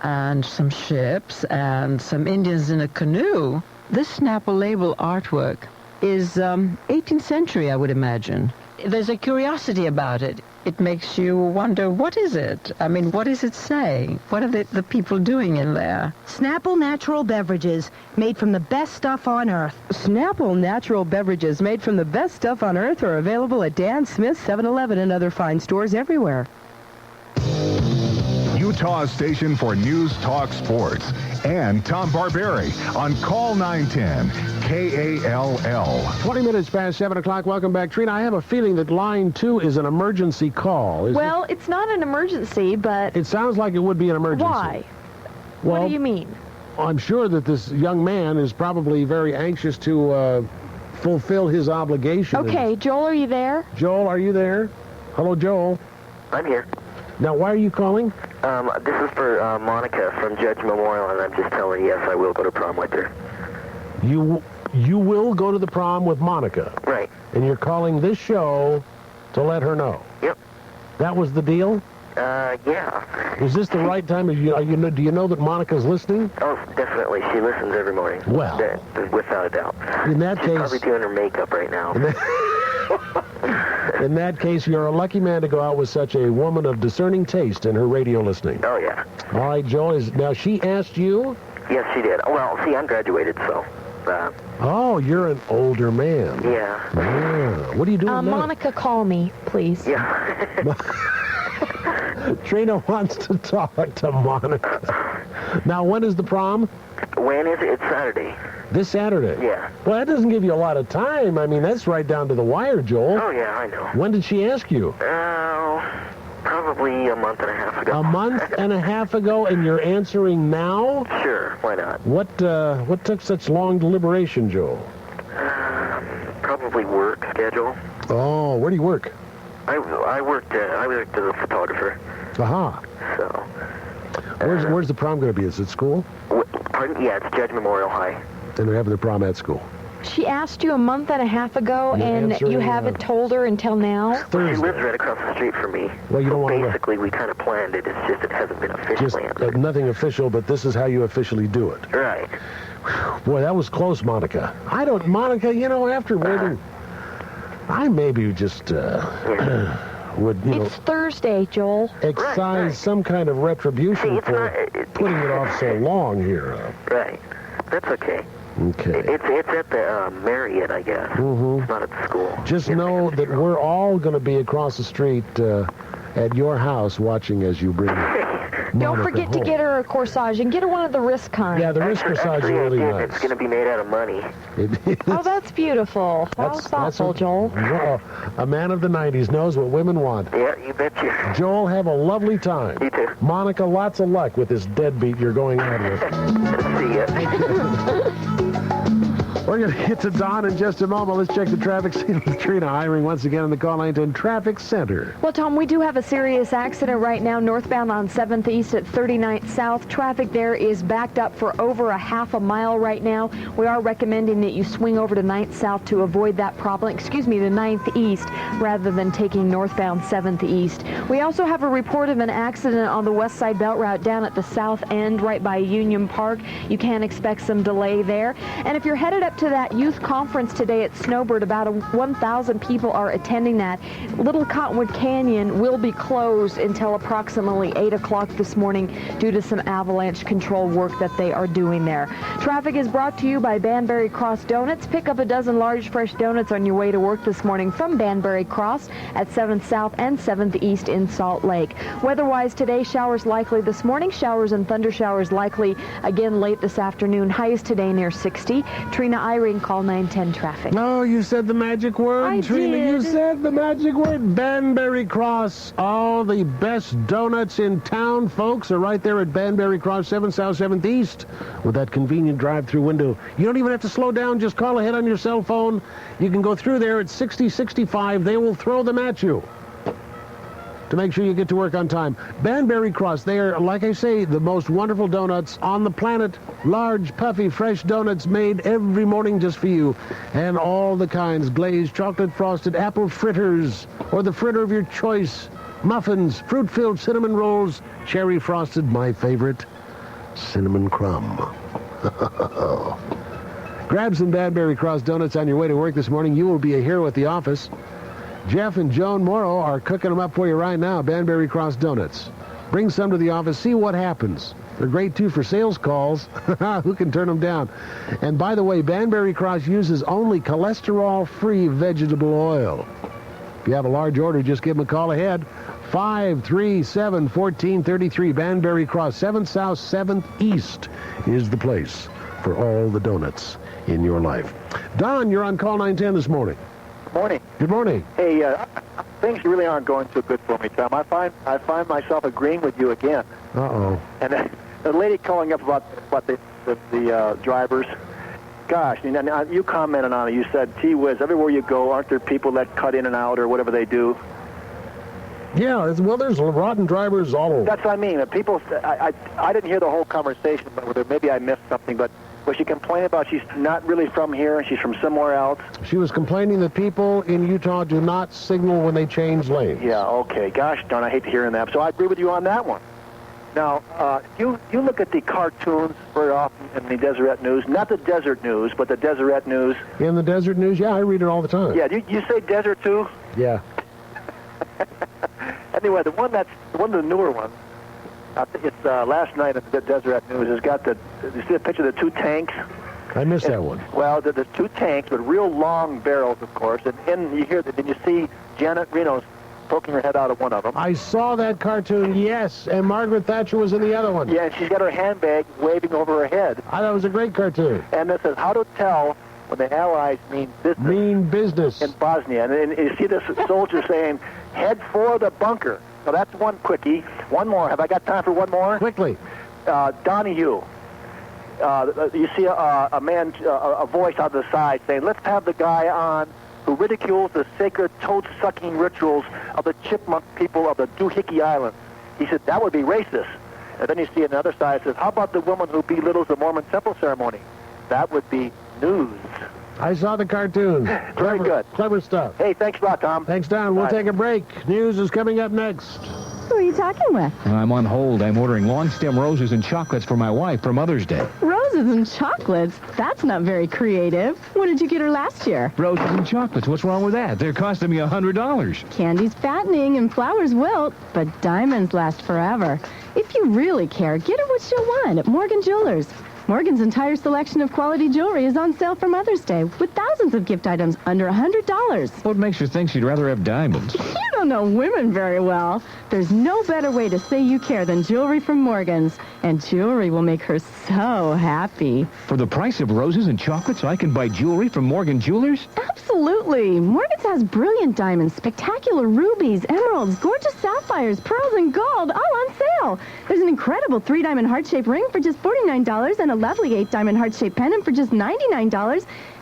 and some ships and some Indians in a canoe. This Snapple label artwork is 18th century, I would imagine. There's a curiosity about it. It makes you wonder, what is it? I mean, what does it say? What are the people doing in there? Snapple Natural Beverages, made from the best stuff on earth. Snapple Natural Beverages, made from the best stuff on earth, are available at Dan Smith's, 7-Eleven, and other fine stores everywhere. Utah's station for News Talk Sports. And Tom Barberi on Call 910 KALL. 20 minutes past 7 o'clock. Welcome back. Trina, I have a feeling that line 2 is an emergency call. Well, it's not an emergency, but... It sounds like it would be an emergency. Why? Well, what do you mean? I'm sure that this young man is probably very anxious to fulfill his obligation. Okay, Joel, are you there? Joel, are you there? Hello, Joel. I'm here. Now, why are you calling? This is for Monica from Judge Memorial, and I'm just telling her, yes, I will go to prom with her. You will go to the prom with Monica? Right. And you're calling this show to let her know? Yep. That was the deal? Yeah. Is this the right time? Do you know that Monica's listening? Oh, definitely. She listens every morning. Well. Without a doubt. In that She's case... probably doing her makeup right now. In that case, you're a lucky man to go out with such a woman of discerning taste in her radio listening. Oh, yeah. All right, Joel. Now, she asked you? Yes, she did. Well, see, I'm graduated, so... Oh, you're an older man. Yeah. Yeah. What are you doing now? Monica, call me, please. Yeah. Trina wants to talk to Monica. Now, when is the prom? When is it? It's Saturday. This Saturday? Yeah. Well, that doesn't give you a lot of time. I mean, that's right down to the wire, Joel. Oh, yeah, I know. When did she ask you? Probably a month and a half ago. A month and a half ago, and you're answering now? Sure, why not? What took such long deliberation, Joel? Probably work schedule. Oh, where do you work? I worked as a photographer. Aha. So. Where's the prom going to be? Is it school? Pardon? Yeah, it's Judge Memorial High. And they're having the prom at school. She asked you a month and a half ago, and you haven't told her until now? Well, she lives right across the street from me. Well, you don't want to... Basically, we kind of planned it. It's just it hasn't been officially answered. Nothing official, but this is how you officially do it. Right. Boy, that was close, Monica. Monica, after waiting... I maybe just would, It's Thursday, Joel. Exercise some kind of retribution for putting it off so long here. Right. That's okay. Okay. It's at the Marriott, I guess. Mm-hmm. It's not at the school. Just know that we're all going to be across the street at your house watching as you bring Don't forget to get her a corsage and get her one of the wrist kinds. Yeah, the wrist corsage are really nice. It's going to be made out of money. Oh, that's beautiful. How thoughtful, Joel. A man of the 90s knows what women want. Yeah, you betcha. Joel, have a lovely time. You too. Monica, lots of luck with this deadbeat you're going out with. See ya. We're going to get to Don in just a moment. Let's check the traffic scene with Trina Eyring once again in the Call 910 Traffic Center. Well, Tom, we do have a serious accident right now northbound on 7th East at 39th South. Traffic there is backed up for over a half a mile right now. We are recommending that you swing over to 9th South to avoid that problem. Excuse me, to 9th East rather than taking northbound 7th East. We also have a report of an accident on the West Side Belt Route down at the south end right by Union Park. You can expect some delay there. And if you're headed up to that youth conference today at Snowbird, about 1,000 people are attending that. Little Cottonwood Canyon will be closed until approximately 8 o'clock this morning due to some avalanche control work that they are doing there. Traffic is brought to you by Banbury Cross Donuts. Pick up a dozen large fresh donuts on your way to work this morning from Banbury Cross at 7th South and 7th East in Salt Lake. Weather-wise today, showers likely this morning, showers and thunder showers likely again late this afternoon. Highs today near 60. Trina Eyring, Call 910 Traffic. Oh, you said the magic word, Trina. You said the magic word. Banbury Cross. All the best donuts in town, folks, are right there at Banbury Cross, 7th South, 7th East, with that convenient drive-through window. You don't even have to slow down. Just call ahead on your cell phone. You can go through there at 6065. They will throw them at you to make sure you get to work on time. Banbury Cross, they are, like I say, the most wonderful donuts on the planet. Large, puffy, fresh donuts made every morning just for you. And all the kinds, glazed, chocolate frosted, apple fritters, or the fritter of your choice, muffins, fruit-filled cinnamon rolls, cherry frosted, my favorite, cinnamon crumb. Grab some Banbury Cross donuts on your way to work this morning. You will be a hero at the office. Jeff and Joan Morrow are cooking them up for you right now, Banbury Cross Donuts. Bring some to the office, see what happens. They're great, too, for sales calls. Who can turn them down? And by the way, Banbury Cross uses only cholesterol-free vegetable oil. If you have a large order, just give them a call ahead. 537-1433 Banbury Cross. 7th South, 7th East is the place for all the donuts in your life. Don, you're on Call 910 this morning. Morning. Good morning. Hey, things really aren't going too good for me, Tom. I find myself agreeing with you again. Uh-oh. And the lady calling up about the drivers. Gosh, you commented on it. You said, gee whiz, everywhere you go, aren't there people that cut in and out or whatever they do? Yeah, well, there's rotten drivers all over. That's what I mean. People, I didn't hear the whole conversation, but maybe I missed something. But was she complaining about she's not really from here and she's from somewhere else? She was complaining that people in Utah do not signal when they change lanes. Yeah, okay. Gosh darn, I hate hearing that. So I agree with you on that one. Now, you look at the cartoons very often in the Deseret News. Not the Desert News, but the Deseret News. In the Desert News? Yeah, I read it all the time. Yeah, you say desert too? Yeah. Anyway, the one of the newer ones, it's last night at the Deseret News, has got you see the picture of the two tanks? I missed that one. Well, there's two tanks with real long barrels, of course, and then you see Janet Reno's poking her head out of one of them. I saw that cartoon, yes, and Margaret Thatcher was in the other one. Yeah, and she's got her handbag waving over her head. I thought it was a great cartoon. And it says, how to tell when the Allies mean business. Mean business. In Bosnia. And you see this soldier saying, head for the bunker. So that's one quickie. One more. Have I got time for one more? Quickly. Donahue. You see a man, a voice out of the side saying, let's have the guy on who ridicules the sacred toad-sucking rituals of the Chipmunk people of the Doohickey Islands. He said, that would be racist. And then you see another side says, how about the woman who belittles the Mormon temple ceremony? That would be news. I saw the cartoon. Very good. Clever stuff. Hey, thanks a lot, Tom. Thanks, Don. We'll Bye. take a break. News is coming up next. Who are you talking with? I'm on hold. I'm ordering long-stem roses and chocolates for my wife for Mother's Day. Roses and chocolates? That's not very creative. What did you get her last year? Roses and chocolates. What's wrong with that? They're costing me $100. Candy's fattening and flowers wilt, but diamonds last forever. If you really care, get her what she'll want at Morgan Jewelers. Morgan's entire selection of quality jewelry is on sale for Mother's Day with thousands of gift items under $100. What makes her think she'd rather have diamonds? You don't know women very well. There's no better way to say you care than jewelry from Morgan's, and jewelry will make her so happy. For the price of roses and chocolates, I can buy jewelry from Morgan Jewelers? Absolutely. Morgan's has brilliant diamonds, spectacular rubies, emeralds, gorgeous sapphires, pearls, and gold, all on sale. There's an incredible 3-diamond heart-shaped ring for just $49 and a lovely 8-diamond heart-shaped pendant for just $99. And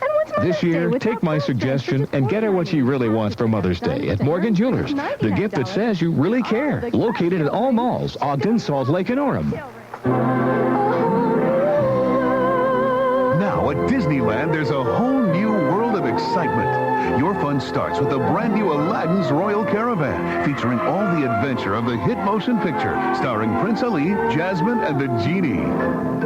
what's Mother's This year, Day take my suggestion and get her what she really wants for Mother's Day at Morgan Jewelers. The gift that says you really care. Located at all malls, Ogden, Salt Lake, and Orem. Now at Disneyland, there's a whole new world of excitement. Your fun starts with the brand new Aladdin's Royal Caravan, featuring all the adventure of the hit motion picture, starring Prince Ali, Jasmine, and the Genie.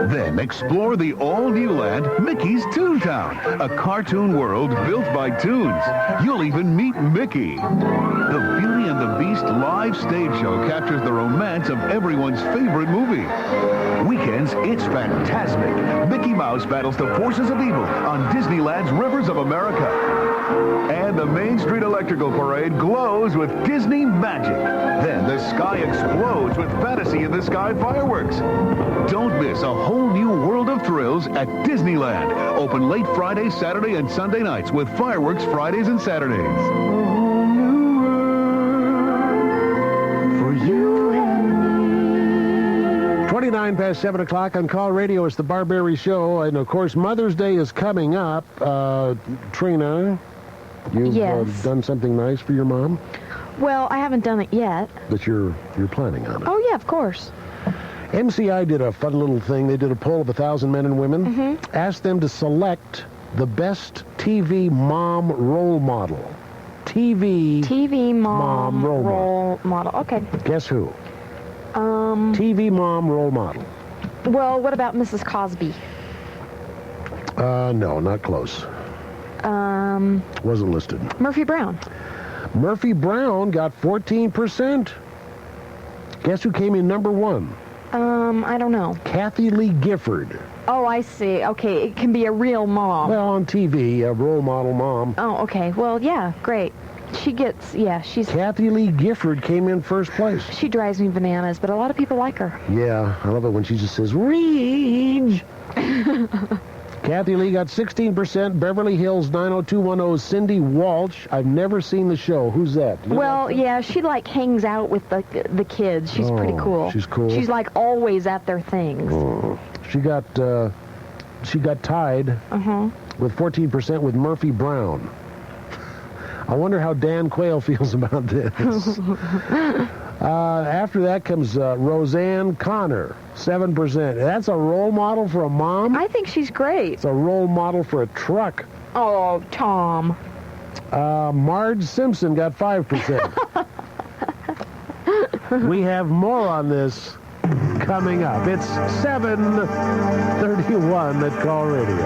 Then explore the all-new land, Mickey's Toontown, a cartoon world built by Toons. You'll even meet Mickey. The Beauty and the Beast live stage show captures the romance of everyone's favorite movie. Weekends, it's fantastic. Mickey Mouse battles the forces of evil on Disneyland's Rivers of America. And the Main Street Electrical Parade glows with Disney magic. Then the sky explodes with Fantasy in the Sky fireworks. Don't miss a whole new world of thrills at Disneyland. Open late Friday, Saturday, and Sunday nights with fireworks Fridays and Saturdays. For you and me. 29 past 7 o'clock on Call Radio. It's the Barberi Show. And, of course, Mother's Day is coming up. Trina, you've done something nice for your mom? Well, I haven't done it yet. But you're planning on it. Oh, yeah, of course. MCI did a fun little thing. They did a poll of 1,000 men and women. Asked them to select the best TV mom role model. TV mom role model. Okay. Guess who? TV mom role model. Well, what about Mrs. Cosby? No, not close. Wasn't listed. Murphy Brown. Murphy Brown got 14%. Guess who came in number 1? I don't know. Kathy Lee Gifford. Oh, I see. Okay, it can be a real mom. Well, on TV, a role model mom. Oh, okay. Well, yeah, great. she's... Kathy Lee Gifford came in first place. She drives me bananas, but a lot of people like her. Yeah, I love it when she just says, Reach! Kathy Lee got 16%. Beverly Hills 90210, Cindy Walsh. I've never seen the show. Who's that? Well, yeah, she hangs out with the kids. She's pretty cool. She's cool. She's always at their things. Oh. She got tied with 14% with Murphy Brown. I wonder how Dan Quayle feels about this. After that comes Roseanne Connor, 7%. That's a role model for a mom? I think she's great. It's a role model for a truck. Oh, Tom. Marge Simpson got 5%. We have more on this coming up. It's 7:31 at KALL Radio.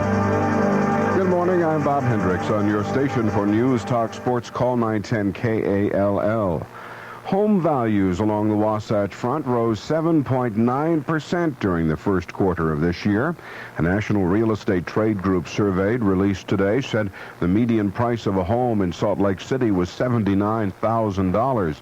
Good morning, I'm Bob Hendricks on your station for News Talk Sports. Call 910 KALL. Home values along the Wasatch Front rose 7.9% during the first quarter of this year. A National Real Estate Trade Group survey released today said the median price of a home in Salt Lake City was $79,000.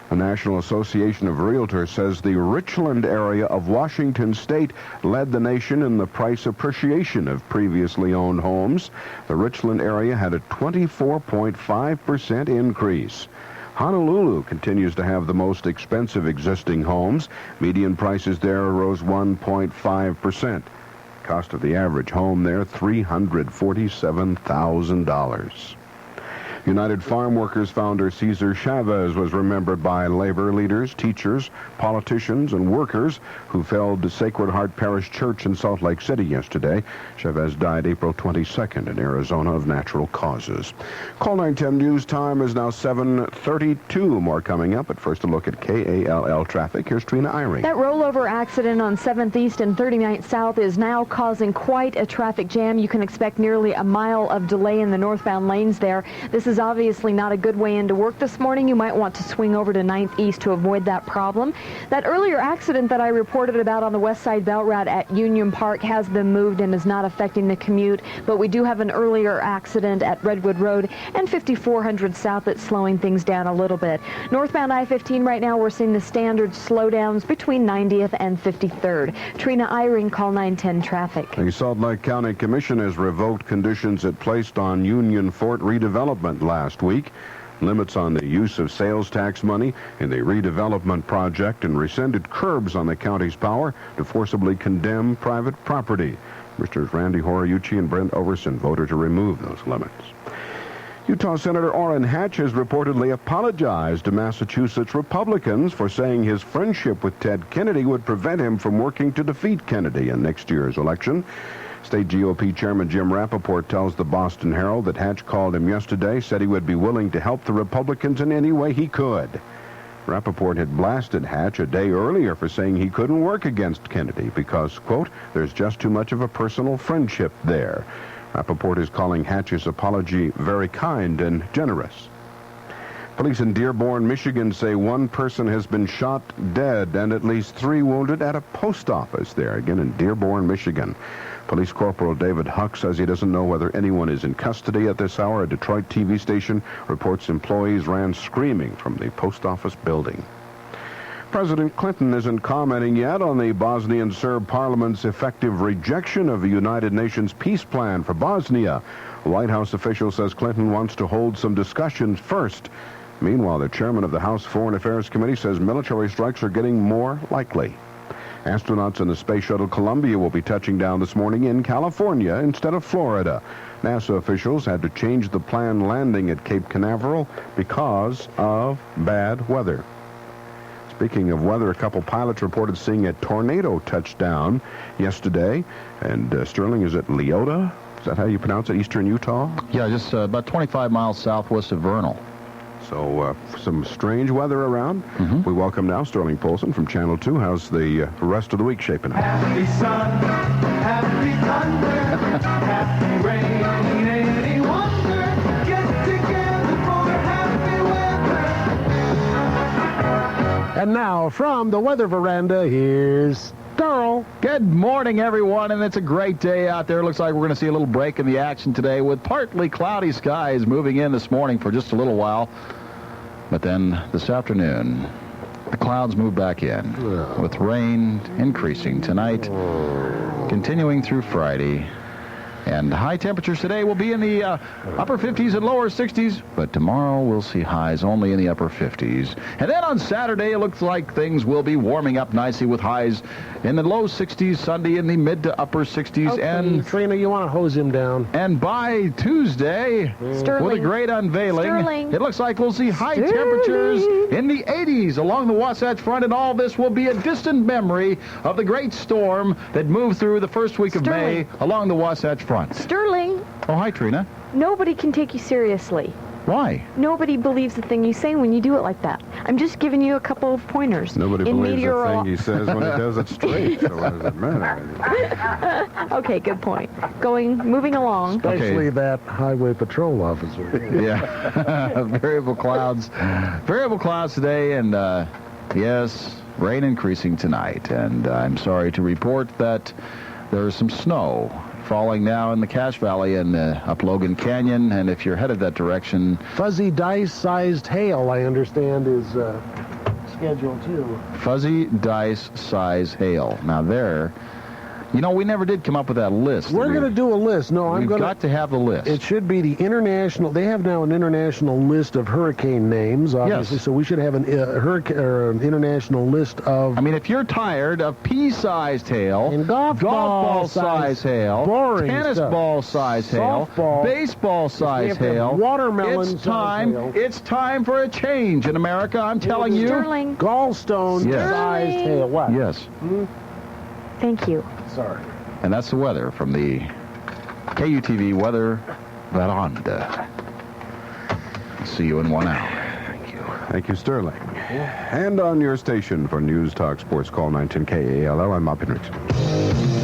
The National Association of Realtors says the Richland area of Washington State led the nation in the price appreciation of previously owned homes. The Richland area had a 24.5% increase. Honolulu continues to have the most expensive existing homes. Median prices there rose 1.5%. Cost of the average home there, $347,000. United Farm Workers founder Cesar Chavez was remembered by labor leaders, teachers, politicians, and workers who felled Sacred Heart Parish Church in Salt Lake City yesterday. Chavez died April 22nd in Arizona of natural causes. Call 910 News time is now 7:32. More coming up, but first a look at KALL traffic. Here's Trina Eyring. That rollover accident on 7th East and 39th South is now causing quite a traffic jam. You can expect nearly a mile of delay in the northbound lanes there. This is obviously not a good way into work this morning. You might want to swing over to 9th East to avoid that problem. That earlier accident that I reported about on the West Side Belt Route at Union Park has been moved and is not affecting the commute, but we do have an earlier accident at Redwood Road and 5400 South that's slowing things down a little bit. Northbound I-15 right now, we're seeing the standard slowdowns between 90th and 53rd. Trina Eyring, Call 910 Traffic. The Salt Lake County Commission has revoked conditions it placed on Union Fort redevelopment last week. Limits on the use of sales tax money in the redevelopment project and rescinded curbs on the county's power to forcibly condemn private property. Commissioners Randy Horayuchi and Brent Overson voted to remove those limits. Utah Senator Orrin Hatch has reportedly apologized to Massachusetts Republicans for saying his friendship with Ted Kennedy would prevent him from working to defeat Kennedy in next year's election. State GOP Chairman Jim Rappaport tells the Boston Herald that Hatch called him yesterday, said he would be willing to help the Republicans in any way he could. Rappaport had blasted Hatch a day earlier for saying he couldn't work against Kennedy because, quote, there's just too much of a personal friendship there. Rappaport is calling Hatch's apology very kind and generous. Police in Dearborn, Michigan say one person has been shot dead and at least 3 wounded at a post office there, again in Dearborn, Michigan. Police Corporal David Huck says he doesn't know whether anyone is in custody at this hour. A Detroit TV station reports employees ran screaming from the post office building. President Clinton isn't commenting yet on the Bosnian Serb parliament's effective rejection of the United Nations peace plan for Bosnia. A White House official says Clinton wants to hold some discussions first. Meanwhile, the chairman of the House Foreign Affairs Committee says military strikes are getting more likely. Astronauts in the Space Shuttle Columbia will be touching down this morning in California instead of Florida. NASA officials had to change the planned landing at Cape Canaveral because of bad weather. Speaking of weather, a couple pilots reported seeing a tornado touchdown yesterday. And Sterling, is it Leota? Is that how you pronounce it? Eastern Utah? Yeah, just about 25 miles southwest of Vernal. So some strange weather around. We welcome now Sterling Polson from Channel 2. How's the rest of the week shaping up? Happy sun, happy thunder, happy rain, any wonder, get together for happy weather. And now, from the weather veranda, here's Darrell. Good morning, everyone, and it's a great day out there. Looks like we're going to see a little break in the action today with partly cloudy skies moving in this morning for just a little while. But then this afternoon, the clouds move back in with rain increasing tonight, continuing through Friday. And high temperatures today will be in the upper 50s and lower 60s, but tomorrow we'll see highs only in the upper 50s. And then on Saturday, it looks like things will be warming up nicely with highs in the low 60s, Sunday in the mid to upper 60s. Okay, and Trina, you want to hose him down. And by Tuesday, with a great unveiling, it looks like we'll see high temperatures in the 80s along the Wasatch Front, and all this will be a distant memory of the great storm that moved through the first week of May along the Wasatch Front. Sterling. Oh, hi, Trina. Nobody can take you seriously. Why? Nobody believes the thing you say when you do it like that. I'm just giving you a couple of pointers. Nobody believes the thing he says when he does it straight, so what does it matter? Okay, good point. Moving along. Especially that highway patrol officer. Yeah. Variable clouds. Variable clouds today, and yes, rain increasing tonight. And I'm sorry to report that there's some snow falling now in the Cache Valley and up Logan Canyon, and if you're headed that direction... Fuzzy dice-sized hail, I understand, is scheduled too. Fuzzy dice-size hail. Now there... You know, we never did come up with that list. We're going to do a list. No, We've got to have the list. It should be the international... They have now an international list of hurricane names, obviously, so we should have an international list of... I mean, if you're tired of pea-sized hail, and golf ball-size hail, boring tennis stuff, ball-size hail, baseball-size hail, watermelon-sized it's time for a change in America, I'm telling you. Sterling. Gallstone-sized hail. What? Yes. Thank you. Sorry. And that's the weather from the KUTV Weather Veranda. See you in 1 hour. Thank you. Thank you, Sterling. And on your station for News Talk Sports, call 910 KALL. I'm Bob Hendricks.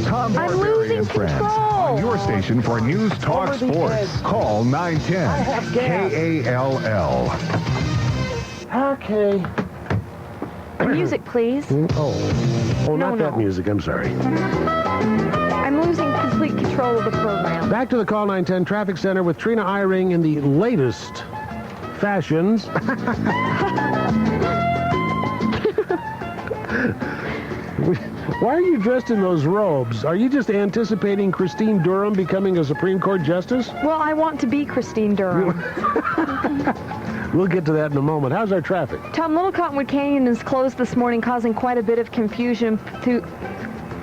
Tom Barberi and friends. On your station for News Talk Sports, call 910 KALL. Okay. Music, please. Oh, not that music. I'm sorry. I'm losing complete control of the program. Back to the Call 910 Traffic Center with Trina Eyring in the latest fashions. Why are you dressed in those robes? Are you just anticipating Christine Durham becoming a Supreme Court justice? Well, I want to be Christine Durham. We'll get to that in a moment. How's our traffic? Tom, Little Cottonwood Canyon is closed this morning, causing quite a bit of confusion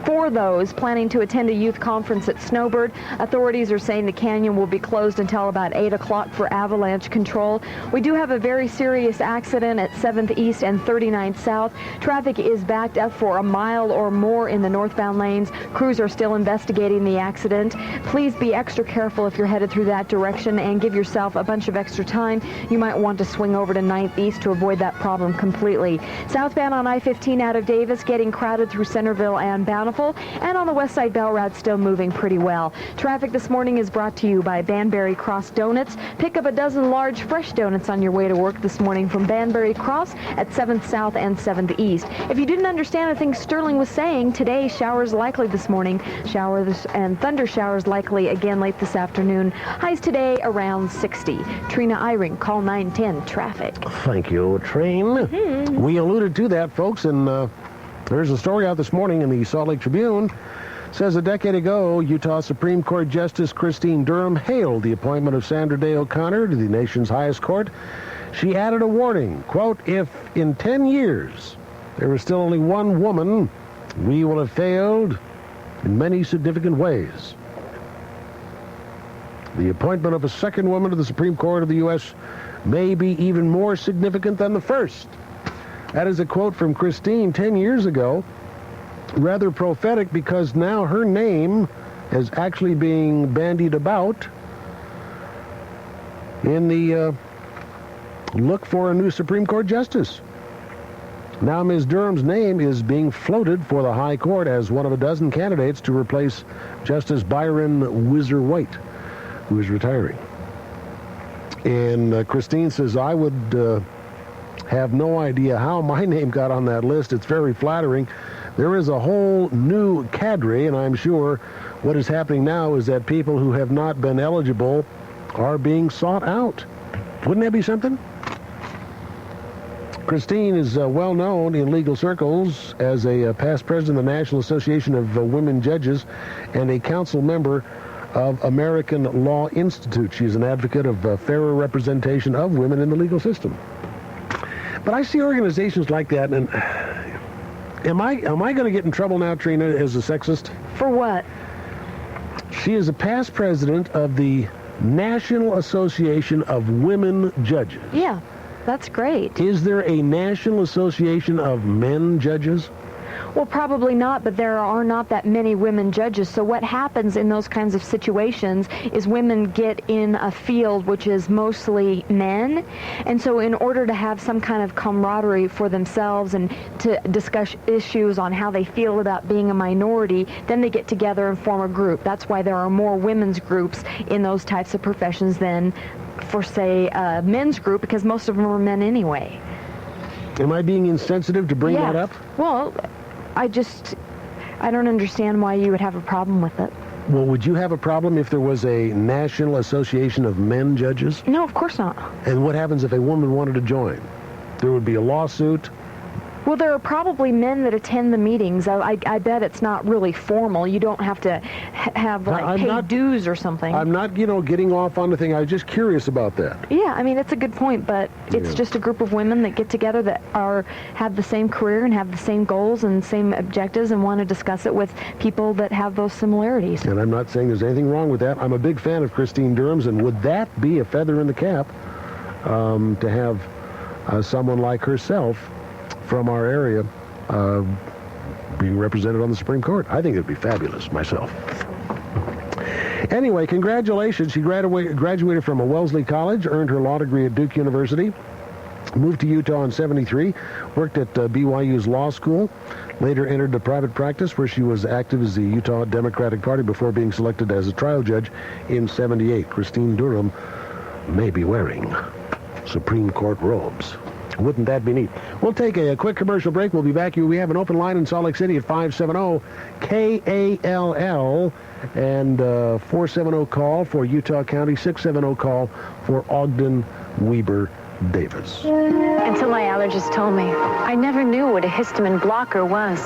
for those planning to attend a youth conference at Snowbird. Authorities are saying the canyon will be closed until about 8 o'clock for avalanche control. We do have a very serious accident at 7th East and 39th South. Traffic is backed up for a mile or more in the northbound lanes. Crews are still investigating the accident. Please be extra careful if you're headed through that direction and give yourself a bunch of extra time. You might want to swing over to 9th East to avoid that problem completely. Southbound on I-15 out of Davis, getting crowded through Centerville and Bountiful. And on the west side, Bell Route still moving pretty well. Traffic this morning is brought to you by Banbury Cross Donuts. Pick up a dozen large fresh donuts on your way to work this morning from Banbury Cross at 7th South and 7th East. If you didn't understand the things Sterling was saying, today showers likely this morning. Showers and thunder showers likely again late this afternoon. Highs today around 60. Trina Eyring, call 910 traffic. Thank you, Train. We alluded to that, folks, and there's a story out this morning in the Salt Lake Tribune. Says a decade ago, Utah Supreme Court Justice Christine Durham hailed the appointment of Sandra Day O'Connor to the nation's highest court. She added a warning, quote, "If in 10 years there is still only one woman, we will have failed in many significant ways." The appointment of a second woman to the Supreme Court of the U.S. may be even more significant than the first. That is a quote from Christine 10 years ago. Rather prophetic, because now her name is actually being bandied about in the look for a new Supreme Court justice. Now Ms. Durham's name is being floated for the High Court as one of a dozen candidates to replace Justice Byron Whizzer White, who is retiring. And Christine says, I would have no idea how my name got on that list. It's very flattering. There is a whole new cadre, and I'm sure what is happening now is that people who have not been eligible are being sought out. Wouldn't that be something? Christine is well known in legal circles as a past president of the National Association of Women Judges and a council member of American Law Institute. She's an advocate of fairer representation of women in the legal system. But I see organizations like that, and am I going to get in trouble now, Trina, as a sexist? For what? She is a past president of the National Association of Women Judges. Yeah, that's great. Is there a National Association of Men Judges? Well, probably not, but there are not that many women judges. So what happens in those kinds of situations is women get in a field which is mostly men. And so in order to have some kind of camaraderie for themselves and to discuss issues on how they feel about being a minority, then they get together and form a group. That's why there are more women's groups in those types of professions than for, say, a men's group, because most of them are men anyway. Am I being insensitive to bring that up? Well, I don't understand why you would have a problem with it. Well, would you have a problem if there was a National Association of Men Judges? No, of course not. And what happens if a woman wanted to join? There would be a lawsuit. Well, there are probably men that attend the meetings. I bet it's not really formal. You don't have to have, pay dues or something. I'm not, getting off on the thing. I was just curious about that. Yeah, I mean, it's a good point, but it's just a group of women that get together that have the same career and have the same goals and same objectives and want to discuss it with people that have those similarities. And I'm not saying there's anything wrong with that. I'm a big fan of Christine Durham's, and would that be a feather in the cap to have someone like herself from our area being represented on the Supreme Court? I think it'd be fabulous myself. Anyway, congratulations. She graduated from a Wellesley College, earned her law degree at Duke University, moved to Utah in '73, worked at BYU's law school, later entered the private practice where she was active as the Utah Democratic Party before being selected as a trial judge in '78. Christine Durham may be wearing Supreme Court robes. Wouldn't that be neat? We'll take a quick commercial break. We'll be back. We have an open line in Salt Lake City at 570-KALL and 470-CALL for Utah County, 670-CALL for Ogden Weber Davis. Until my allergist told me. I never knew what a histamine blocker was.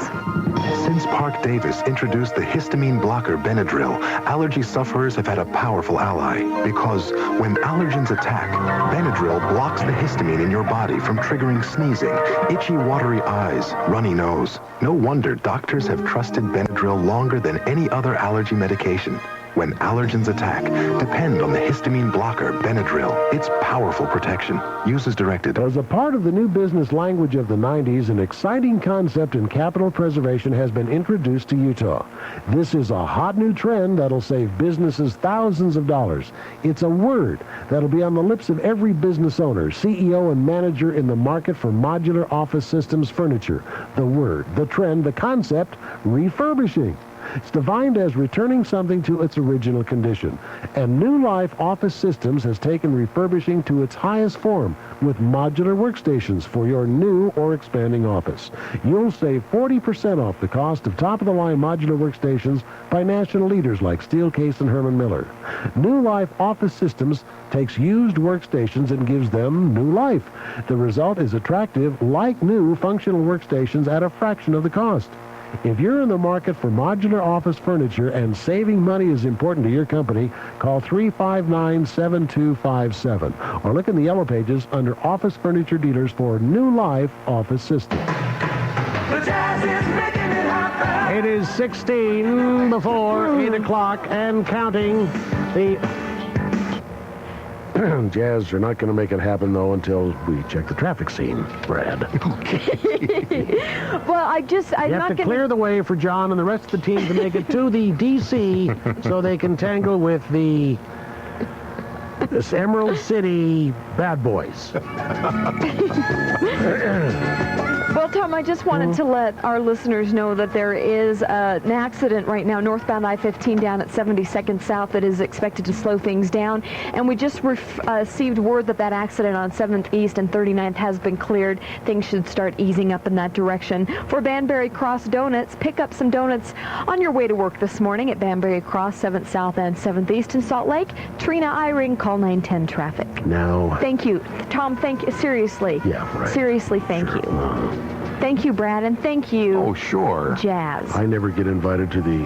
Since Park Davis introduced the histamine blocker Benadryl, allergy sufferers have had a powerful ally. Because when allergens attack, Benadryl blocks the histamine in your body from triggering sneezing, itchy, watery eyes, runny nose. No wonder doctors have trusted Benadryl longer than any other allergy medication. When allergens attack, depend on the histamine blocker, Benadryl. It's powerful protection. Use as directed. As a part of the new business language of the 90s, an exciting concept in capital preservation has been introduced to Utah. This is a hot new trend that'll save businesses thousands of dollars. It's a word that'll be on the lips of every business owner, CEO, and manager in the market for modular office systems furniture. The word, the trend, the concept, refurbishing. It's defined as returning something to its original condition. And New Life Office Systems has taken refurbishing to its highest form with modular workstations for your new or expanding office. You'll save 40% off the cost of top-of-the-line modular workstations by national leaders like Steelcase and Herman Miller. New Life Office Systems takes used workstations and gives them new life. The result is attractive, like-new functional workstations at a fraction of the cost. If you're in the market for modular office furniture and saving money is important to your company, call 359-7257 or look in the yellow pages under Office Furniture Dealers for New Life Office Systems. It is 16 before 8 o'clock and counting. The Jazz are not going to make it happen, though, until we check the traffic scene, Brad. Well, I'm you have to clear the way for John and the rest of the team to make it to the D.C. so they can tangle with the Emerald City bad boys. Well, Tom, I just wanted to let our listeners know that there is an accident right now, northbound I-15 down at 72nd South, that is expected to slow things down. And we just received word that that accident on 7th East and 39th has been cleared. Things should start easing up in that direction. For Banbury Cross Donuts, pick up some donuts on your way to work this morning at Banbury Cross, 7th South and 7th East in Salt Lake. Trina Eyring, call 910 traffic. No. Thank you. Tom, thank you. Seriously. Yeah, right. Seriously, thank you. Thank you, Brad, and thank you. Oh, sure. Jazz. I never get invited to the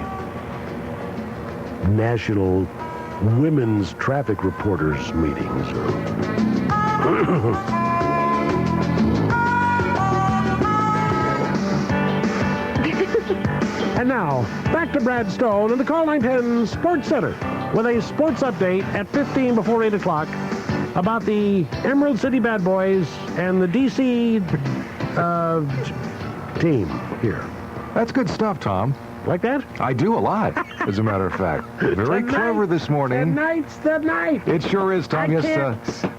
National Women's Traffic Reporters meetings. And now, back to Brad Stone and the Call 910 Sports Center with a sports update at 15 before 8 o'clock about the Emerald City Bad Boys and the D.C. team here. That's good stuff, Tom. Like that? I do a lot, as a matter of fact. Very clever this morning. Tonight's the night. It sure is, Tom. Yes,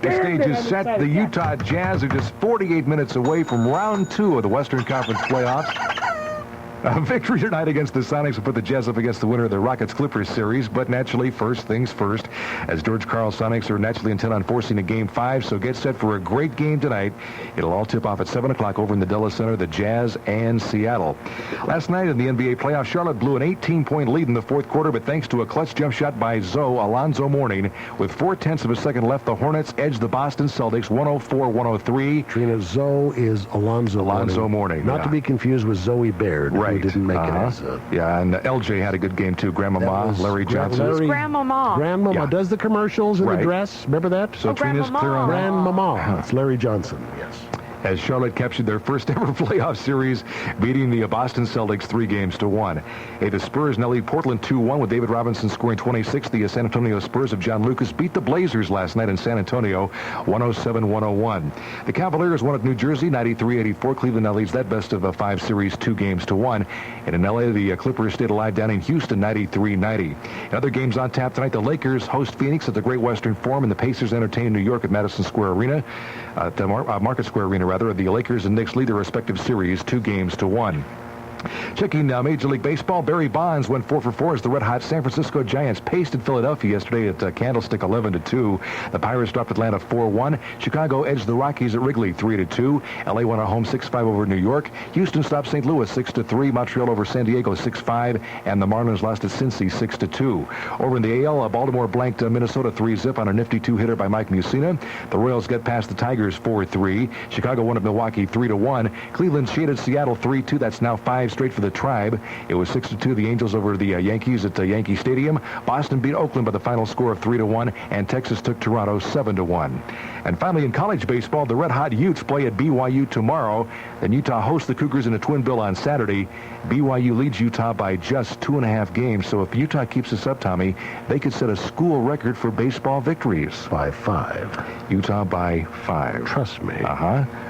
the stage is set. The Utah Jazz are just 48 minutes away from round 2 of the Western Conference playoffs. A victory tonight against the Sonics will put the Jazz up against the winner of the Rockets-Clippers series, but naturally, first things first, as George Karl's Sonics are naturally intent on forcing a Game 5, so get set for a great game tonight. It'll all tip off at 7 o'clock over in the Della Center, the Jazz and Seattle. Last night in the NBA playoffs, Charlotte blew an 18-point lead in the fourth quarter, but thanks to a clutch jump shot by Alonzo Mourning, with 0.4 of a second left, the Hornets edged the Boston Celtics 104-103. Trina, Zoe is Alonzo Mourning. Not to be confused with Zoe Baird. Right. Who didn't make it as yeah, and LJ had a good game, too. Grandmama, Larry Johnson. Grandmama. Grandmama does the commercials in the dress. Remember that? So Trina's clear on that. Grandmama. It's Larry Johnson, yes. As Charlotte captured their first ever playoff series, beating the Boston Celtics 3-1. The Spurs now lead Portland 2-1 with David Robinson scoring 26. The San Antonio Spurs of John Lucas beat the Blazers last night in San Antonio 107-101. The Cavaliers won at New Jersey 93-84. Cleveland now leads that best of 5 series 2-1. And in LA, the Clippers stayed alive down in Houston 93-90. In other games on tap tonight, the Lakers host Phoenix at the Great Western Forum, and the Pacers entertain New York at Madison Square Arena, at Market Square Arena. The Lakers and Knicks lead their respective series 2-1. Checking Major League Baseball, Barry Bonds went 4 for 4 as the red-hot San Francisco Giants pasted Philadelphia yesterday at Candlestick 11-2. The Pirates dropped Atlanta 4-1. Chicago edged the Rockies at Wrigley 3-2. L.A. won at home 6-5 over New York. Houston stopped St. Louis 6-3. Montreal over San Diego 6-5. And the Marlins lost at Cincy 6-2. Over in the AL, Baltimore blanked Minnesota 3-0 on a nifty 2-hitter by Mike Mussina. The Royals get past the Tigers 4-3. Chicago won at Milwaukee 3-1. Cleveland shaded Seattle 3-2. That's now 5 straight for the Tribe. It was 6-2. The Angels over the Yankees at Yankee Stadium. Boston beat Oakland by the final score of 3-1, and Texas took Toronto 7-1. And finally, in college baseball, the red-hot Utes play at BYU tomorrow. Then Utah hosts the Cougars in a twin bill on Saturday. BYU leads Utah by just 2.5 games. So if Utah keeps this up, Tommy, they could set a school record for baseball victories. By 5. Utah by 5. Trust me.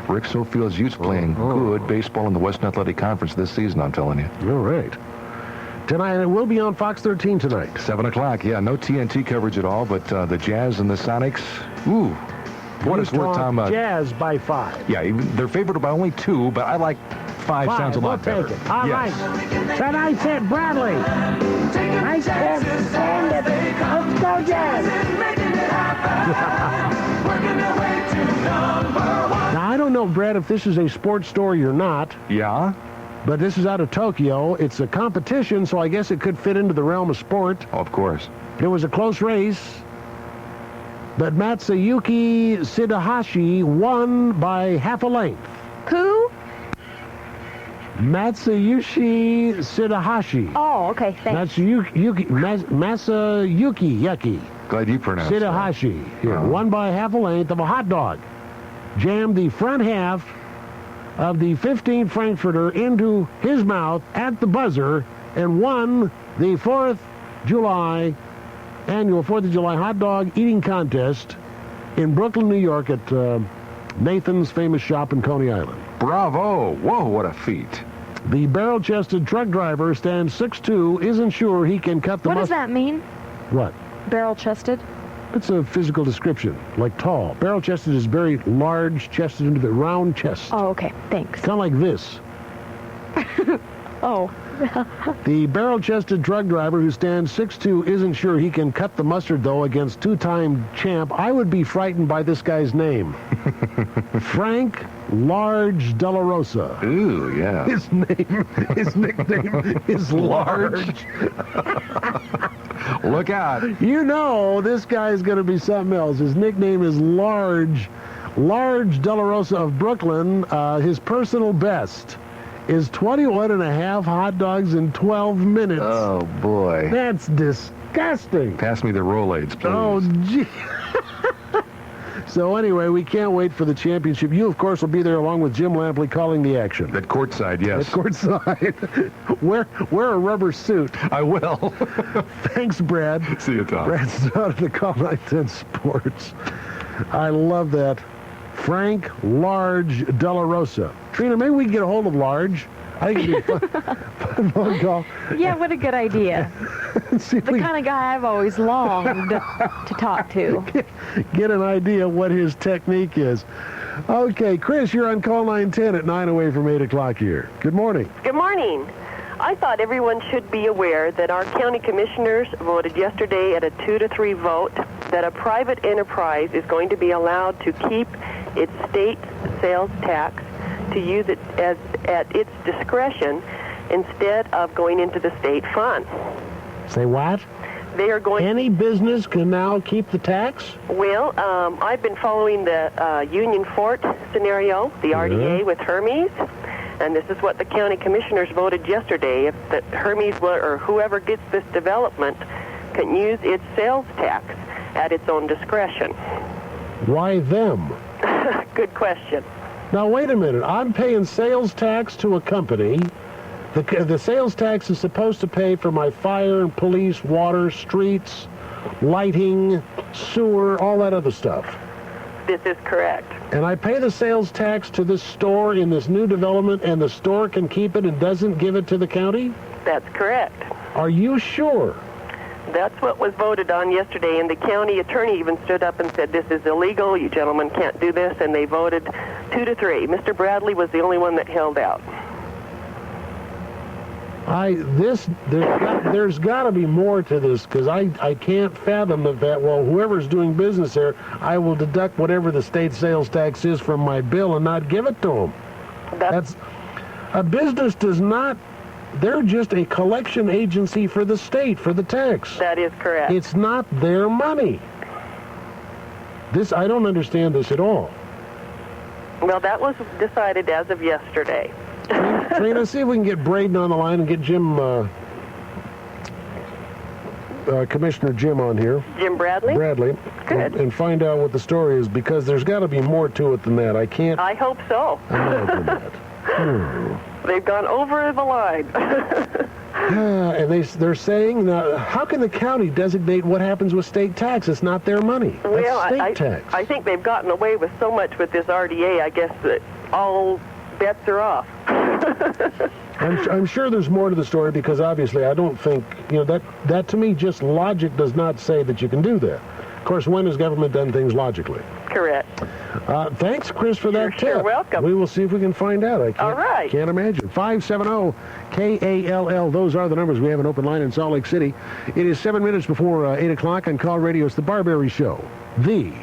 Rick Sofield's Utes playing good baseball in the Western Athletic Conference this season, I'm telling you. All right. Tonight, it will be on Fox 13 tonight. 7 o'clock, yeah. No TNT coverage at all, but the Jazz and the Sonics, ooh. What is worth, Tom? Jazz by 5. Yeah, they're favored by only 2, but I like 5 sounds a lot better. Take it. All right. Tonight's at Bradley. Nice and let's go, Jazz. Now, I don't know, Brad, if this is a sports story or not. Yeah? But this is out of Tokyo. It's a competition, so I guess it could fit into the realm of sport. Of course. It was a close race, but Matsuyuki Shidahashi won by half a length. Who? Matsuyuki Shidahashi. Oh, okay, thanks. Masayuki. Glad you pronounced Shidahashi. Here, won by half a length of a hot dog. Jammed the front half of the 15 Frankfurter into his mouth at the buzzer and won the 4th of July hot dog eating contest in Brooklyn, New York at Nathan's famous shop in Coney Island. Bravo. Whoa, what a feat. The barrel-chested truck driver stands 6'2", isn't sure he can cut the What does that mean? What? Barrel-chested? It's a physical description, like tall. Barrel-chested is very large-chested into the round chest. Oh, okay. Thanks. Kind of like this. Oh. The barrel-chested truck driver who stands 6'2" isn't sure he can cut the mustard, though, against two-time champ. I would be frightened by this guy's name. Frank Large De La Rosa. Ooh, yeah. His nickname is Large. Look out. You know this guy's going to be something else. His nickname is Large De La Rosa of Brooklyn. His personal best is 21 and a half hot dogs in 12 minutes. Oh, boy. That's disgusting. Pass me the Rolaids, please. Oh, gee. So anyway, we can't wait for the championship. You, of course, will be there along with Jim Lampley calling the action. At courtside, yes. At courtside. Wear a rubber suit. I will. Thanks, Brad. See you, Tom. Brad's out of the Call 910 Sports. I love that. Frank Large De La Rosa. Trina, maybe we can get a hold of Large. I think it'd be a fun phone call. Yeah, what a good idea. The kind of guy I've always longed to talk to. Get an idea what his technique is. Okay, Chris, you're on Call 910 at 9 away from 8 o'clock here. Good morning. Good morning. I thought everyone should be aware that our county commissioners voted yesterday at a 2-3 vote that a private enterprise is going to be allowed to keep its state sales tax to use it as at its discretion instead of going into the state fund. Say what? They are going. Any business can now keep the tax? Well, I've been following the Union Fort scenario, the RDA with Hermes, and this is what the county commissioners voted yesterday. If the Hermes or whoever gets this development can use its sales tax at its own discretion. Why them? Good question. Now, wait a minute. I'm paying sales tax to a company. The sales tax is supposed to pay for my fire and police, water, streets, lighting, sewer, all that other stuff. This is correct. And I pay the sales tax to this store in this new development, and the store can keep it and doesn't give it to the county? That's correct. Are you sure? That's what was voted on yesterday, and the county attorney even stood up and said, this is illegal, you gentlemen can't do this, and they voted 2-3. Mr. Bradley was the only one that held out. There's got to be more to this, because I can't fathom that, well, whoever's doing business there, I will deduct whatever the state sales tax is from my bill and not give it to them. That's a business does not. They're just a collection agency for the state, for the tax. That is correct. It's not their money. I don't understand this at all. Well, that was decided as of yesterday. Trina, see if we can get Braden on the line and get Jim, Commissioner Jim on here. Jim Bradley? Bradley. Good. And find out what the story is, because there's got to be more to it than that. I hope so. Imagine that. They've gone over the line. And they're saying, now, how can the county designate what happens with state tax? It's not their money. That's state tax. I think they've gotten away with so much with this RDA, I guess, that all bets are off. I'm sure there's more to the story, because obviously I don't think, that to me, just logic does not say that you can do that. Of course, when has government done things logically? Correct. Thanks, Chris, for that tip. You're welcome. We will see if we can find out. All right. Can't imagine. 570-KALL. Those are the numbers. We have an open line in Salt Lake City. It is 7 minutes before 8 o'clock on Call Radio. It's the Barberi Show. The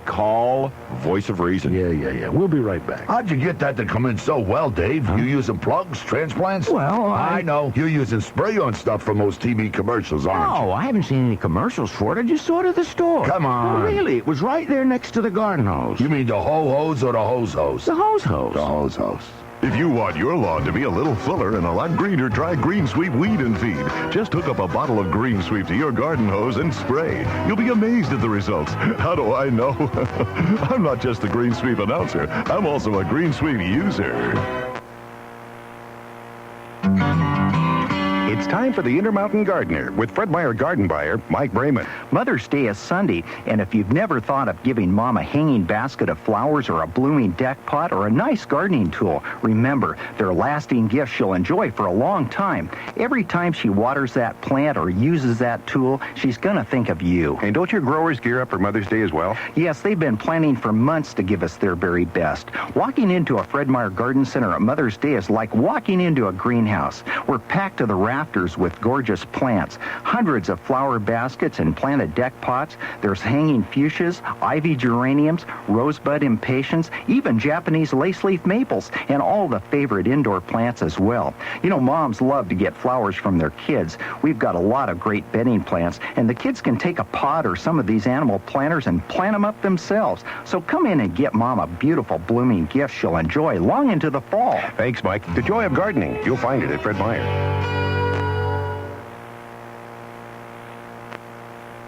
Call voice of reason. Yeah. We'll be right back. How'd you get that to come in so well, Dave? You using plugs, transplants? Well, I know. You're using spray-on stuff from those TV commercials, aren't you? No, I haven't seen any commercials for it. I just saw it at the store. Come on. No, really, it was right there next to the garden hose. You mean the ho-hose or the hose-hose? The hose-hose. The hose-hose. If you want your lawn to be a little fuller and a lot greener, try Green Sweep Weed and Feed. Just hook up a bottle of Green Sweep to your garden hose and spray. You'll be amazed at the results. How do I know? I'm not just the Green Sweep announcer. I'm also a Green Sweep user. It's It's time for the Intermountain Gardener with Fred Meyer garden buyer Mike Brayman. Mother's Day is Sunday, and if you've never thought of giving Mom a hanging basket of flowers or a blooming deck pot or a nice gardening tool, remember, they're lasting gifts she'll enjoy for a long time. Every time she waters that plant or uses that tool, she's going to think of you. And don't your growers gear up for Mother's Day as well? Yes, they've been planning for months to give us their very best. Walking into a Fred Meyer Garden Center at Mother's Day is like walking into a greenhouse. We're packed to the rafters with gorgeous plants, hundreds of flower baskets and planted deck pots. There's hanging fuchsias, ivy geraniums, rosebud impatiens, even Japanese lace leaf maples, and all the favorite indoor plants as well. You know, moms love to get flowers from their kids. We've got a lot of great bedding plants, and the kids can take a pot or some of these animal planters and plant them up themselves. So come in and get Mom a beautiful blooming gift she'll enjoy long into the fall. Thanks, Mike. The joy of gardening. You'll find it at Fred Meyer.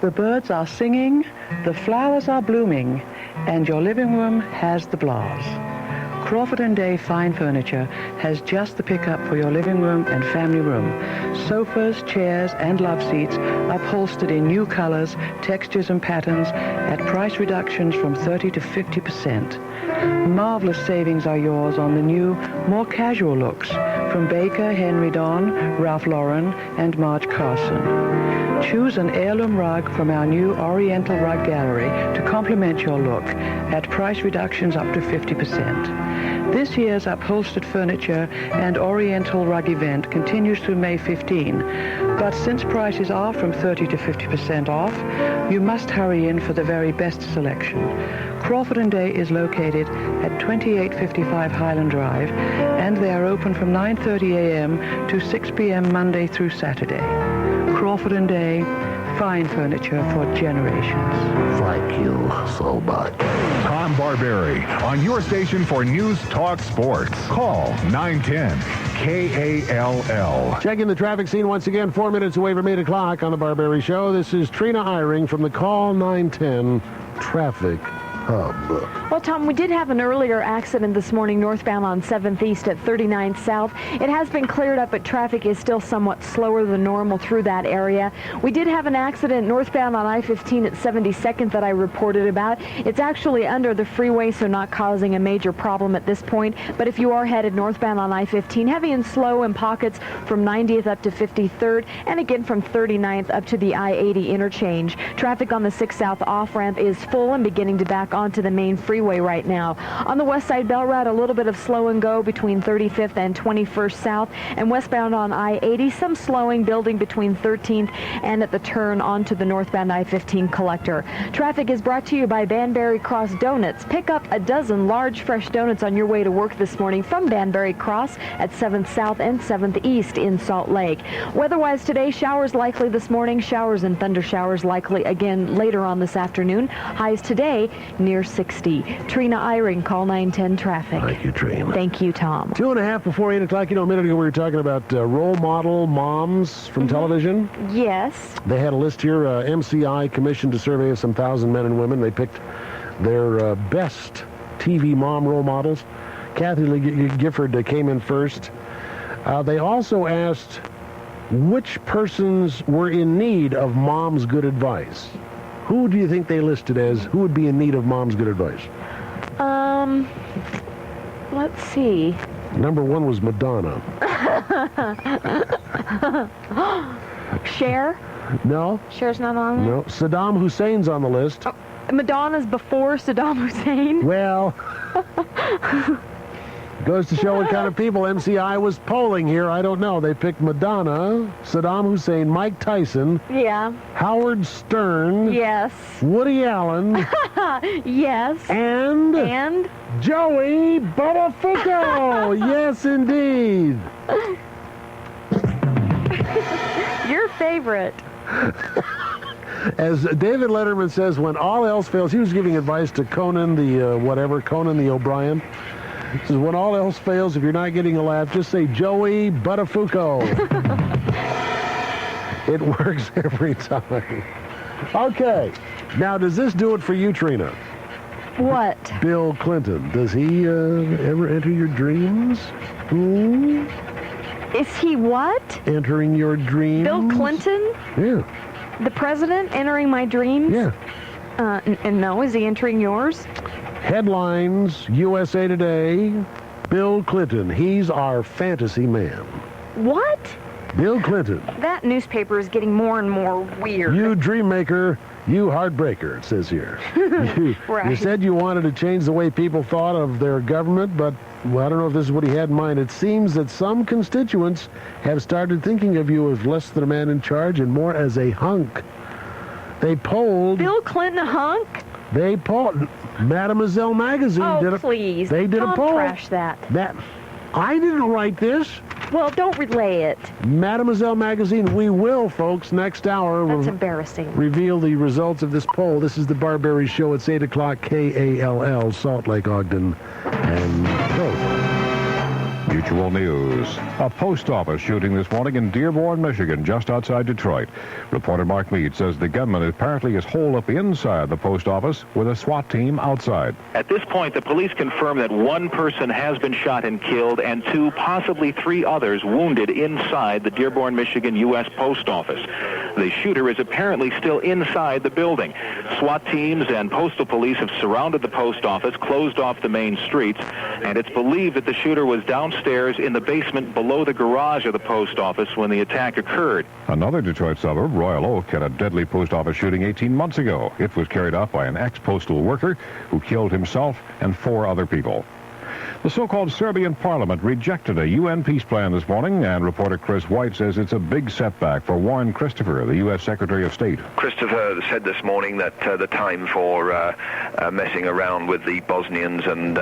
The birds are singing, the flowers are blooming, and your living room has the blahs. Crawford & Day Fine Furniture has just the pickup for your living room and family room. Sofas, chairs, and love seats upholstered in new colors, textures, and patterns at price reductions from 30 to 50%. Marvelous savings are yours on the new, more casual looks from Baker, Henry Don, Ralph Lauren, and Marge Carson. Choose an heirloom rug from our new Oriental Rug Gallery to complement your look at price reductions up to 50%. This year's upholstered furniture and Oriental rug event continues through May 15, but since prices are from 30 to 50% off, you must hurry in for the very best selection. Crawford & Day is located at 2855 Highland Drive, and they are open from 9:30 a.m. to 6 p.m. Monday through Saturday. Crawford & Day, fine furniture for generations. Thank you so much. Tom Barberi on your station for News Talk Sports. Call 910 KALL. Checking the traffic scene once again, 4 minutes away from 8 o'clock on the Barberi Show. This is Trina Eyring from the KALL 910 Traffic Hub. Well, Tom, we did have an earlier accident this morning northbound on 7th East at 39th South. It has been cleared up, but traffic is still somewhat slower than normal through that area. We did have an accident northbound on I-15 at 72nd that I reported about. It's actually under the freeway, so not causing a major problem at this point. But if you are headed northbound on I-15, heavy and slow in pockets from 90th up to 53rd, and again from 39th up to the I-80 interchange. Traffic on the 6 South off-ramp is full and beginning to back onto the main freeway right now. On the west side Bell Route, a little bit of slow and go between 35th and 21st South, and westbound on I-80, some slowing building between 13th and at the turn onto the northbound I-15 collector. Traffic is brought to you by Banbury Cross Donuts. Pick up a dozen large fresh donuts on your way to work this morning from Banbury Cross at 7th South and 7th East in Salt Lake. Weather-wise today, showers likely this morning, showers and thunder showers likely again later on this afternoon. Highs today near 60. Trina Eyring, KALL 910 Traffic. Thank you, Trina. Thank you, Tom. 2.5 before 8 o'clock. You know, a minute ago we were talking about role model moms from television. Yes. They had a list here. MCI commissioned a survey of some 1,000 men and women. They picked their best TV mom role models. Kathy Lee Gifford came in first. They also asked which persons were in need of mom's good advice. Who do you think they listed as who would be in need of mom's good advice? Let's see. Number 1 was Madonna. Cher? No. Cher's not on there? No. Saddam Hussein's on the list. Madonna's before Saddam Hussein? Well, goes to show what kind of people MCI was polling here. I don't know. They picked Madonna, Saddam Hussein, Mike Tyson. Yeah. Howard Stern. Yes. Woody Allen. Yes. And Joey Buttafuoco. Yes, indeed. Your favorite. As David Letterman says, when all else fails, he was giving advice to Conan the O'Brien. He says, when all else fails, if you're not getting a laugh, just say Joey Buttafuoco. It works every time. Okay. Now, does this do it for you, Trina? What? Bill Clinton. Does he ever enter your dreams? Is he what? Entering your dreams. Bill Clinton? Yeah. The president entering my dreams? Yeah. And no, is he entering yours? Headlines, USA Today, Bill Clinton. He's our fantasy man. What? Bill Clinton. That newspaper is getting more and more weird. You dream maker, you heartbreaker, it says here. Right. You said you wanted to change the way people thought of their government, but well, I don't know if this is what he had in mind. It seems that some constituents have started thinking of you as less than a man in charge and more as a hunk. They polled... Bill Clinton a hunk? They polled... Mademoiselle magazine did a... Please. They did Tom, a poll. Trash that. I didn't write this. Well, don't relay it. Mademoiselle magazine, we will, folks, next hour. That's embarrassing. Reveal the results of this poll. This is the Barberi Show. It's 8 o'clock, KALL, Salt Lake, Ogden, and Rose. Mutual News. A post office shooting this morning in Dearborn, Michigan, just outside Detroit. Reporter Mark Mead says the gunman apparently is holed up inside the post office with a SWAT team outside. At this point, the police confirm that one person has been shot and killed and 2, possibly 3 others wounded inside the Dearborn, Michigan U.S. Post Office. The shooter is apparently still inside the building. SWAT teams and postal police have surrounded the post office, closed off the main streets, and it's believed that the shooter was downstairs in the basement below the garage of the post office when the attack occurred. Another Detroit suburb, Royal Oak, had a deadly post office shooting 18 months ago. It was carried out by an ex-postal worker who killed himself and 4 other people. The so-called Serbian parliament rejected a UN peace plan this morning, and reporter Chris White says it's a big setback for Warren Christopher, the U.S. Secretary of State. Christopher said this morning that the time for messing around with the Bosnians and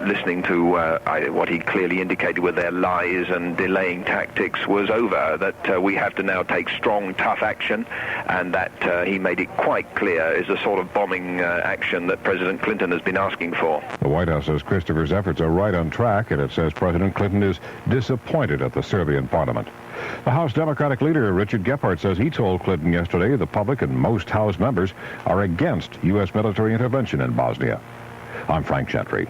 listening to what he clearly indicated with their lies and delaying tactics was over, that we have to now take strong, tough action, and that he made it quite clear is the sort of bombing action that President Clinton has been asking for. The White House says Christopher's efforts are right on track, and it says President Clinton is disappointed at the Serbian parliament. The House Democratic leader, Richard Gephardt, says he told Clinton yesterday the public and most House members are against U.S. military intervention in Bosnia. I'm Frank Gentry.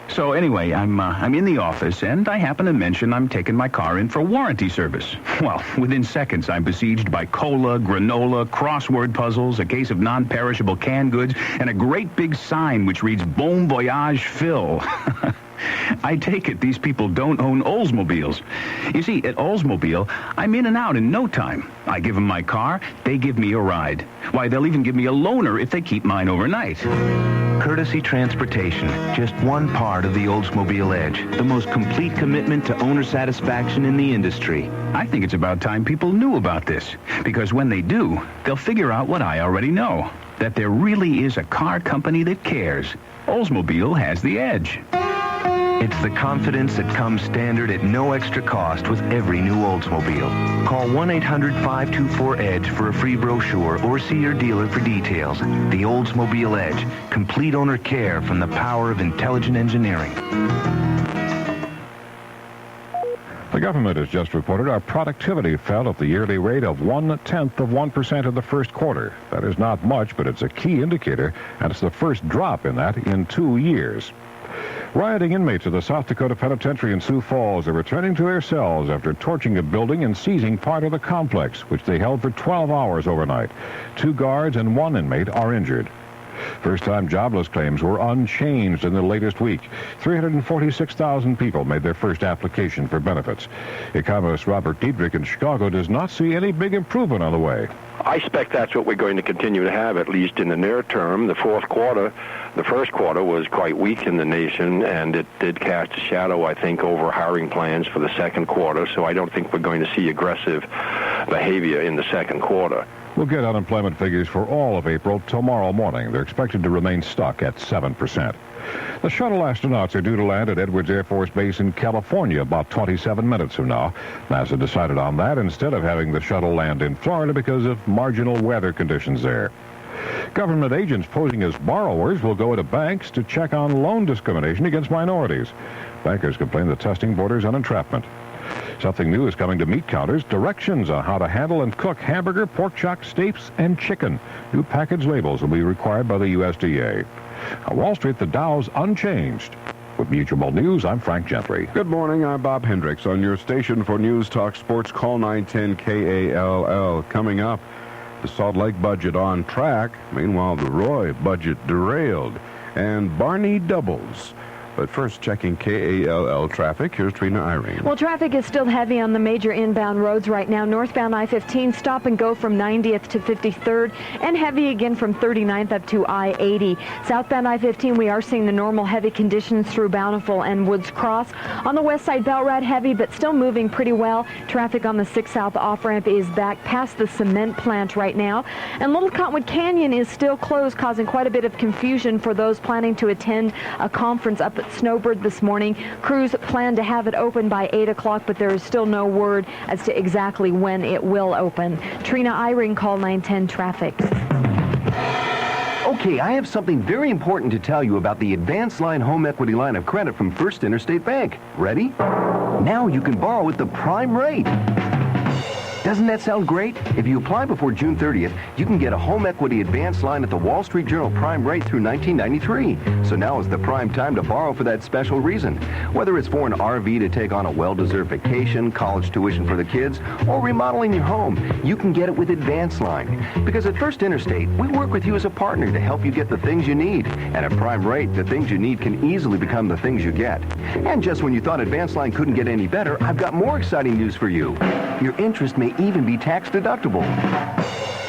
So anyway, I'm in the office, and I happen to mention I'm taking my car in for warranty service. Well, within seconds, I'm besieged by cola, granola, crossword puzzles, a case of non-perishable canned goods, and a great big sign which reads Bon Voyage Phil. I take it these people don't own Oldsmobiles. You see, at Oldsmobile, I'm in and out in no time. I give them my car, they give me a ride. Why, they'll even give me a loaner if they keep mine overnight. Courtesy Transportation, just one part of the Oldsmobile Edge, the most complete commitment to owner satisfaction in the industry. I think it's about time people knew about this, because when they do, they'll figure out what I already know, that there really is a car company that cares. Oldsmobile has the edge. It's the confidence that comes standard at no extra cost with every new Oldsmobile. Call 1-800-524-EDGE for a free brochure or see your dealer for details. The Oldsmobile Edge, complete owner care from the power of intelligent engineering. The government has just reported our productivity fell at the yearly rate of 0.1% in the first quarter. That is not much, but it's a key indicator, and it's the first drop in that in 2 years. Rioting inmates of the South Dakota Penitentiary in Sioux Falls are returning to their cells after torching a building and seizing part of the complex, which they held for 12 hours overnight. 2 guards and 1 inmate are injured. First-time jobless claims were unchanged in the latest week. 346,000 people made their first application for benefits. Economist Robert Diedrich in Chicago does not see any big improvement on the way. I expect that's what we're going to continue to have, at least in the near term. The first quarter was quite weak in the nation, and it did cast a shadow, I think, over hiring plans for the second quarter, so I don't think we're going to see aggressive behavior in the second quarter. We'll get unemployment figures for all of April tomorrow morning. They're expected to remain stuck at 7%. The shuttle astronauts are due to land at Edwards Air Force Base in California about 27 minutes from now. NASA decided on that instead of having the shuttle land in Florida because of marginal weather conditions there. Government agents posing as borrowers will go to banks to check on loan discrimination against minorities. Bankers complain the testing borders on entrapment. Something new is coming to meat counters. Directions on how to handle and cook hamburger, pork chops, steaks, and chicken. New package labels will be required by the USDA. On Wall Street, the Dow's unchanged. With Mutual News, I'm Frank Gentry. Good morning. I'm Bob Hendricks on your station for News Talk Sports. Call 910 KALL. Coming up, the Salt Lake budget on track. Meanwhile, the Roy budget derailed. And Barney doubles. But first, checking KALL traffic. Here's Trina Eyring. Well, traffic is still heavy on the major inbound roads right now. Northbound I-15, stop and go from 90th to 53rd, and heavy again from 39th up to I-80. Southbound I-15, we are seeing the normal heavy conditions through Bountiful and Woods Cross. On the west side, Bell Road heavy, but still moving pretty well. Traffic on the 6 South off-ramp is back past the cement plant right now. And Little Cottonwood Canyon is still closed, causing quite a bit of confusion for those planning to attend a conference up at Snowbird this morning. Crews plan to have it open by 8 o'clock, but there is still no word as to exactly when it will open. Trina Eyring, Call 910 Traffic. Okay, I have something very important to tell you about the Advanced Line Home Equity Line of Credit from First Interstate Bank. Ready? Now you can borrow at the prime rate. Doesn't that sound great? If you apply before June 30th, you can get a home equity advance line at the Wall Street Journal prime rate through 1993. So now is the prime time to borrow for that special reason. Whether it's for an RV to take on a well-deserved vacation, college tuition for the kids, or remodeling your home, you can get it with Advance Line. Because at First Interstate, we work with you as a partner to help you get the things you need. And at prime rate, the things you need can easily become the things you get. And just when you thought Advance Line couldn't get any better, I've got more exciting news for you. Your interest may even be tax deductible.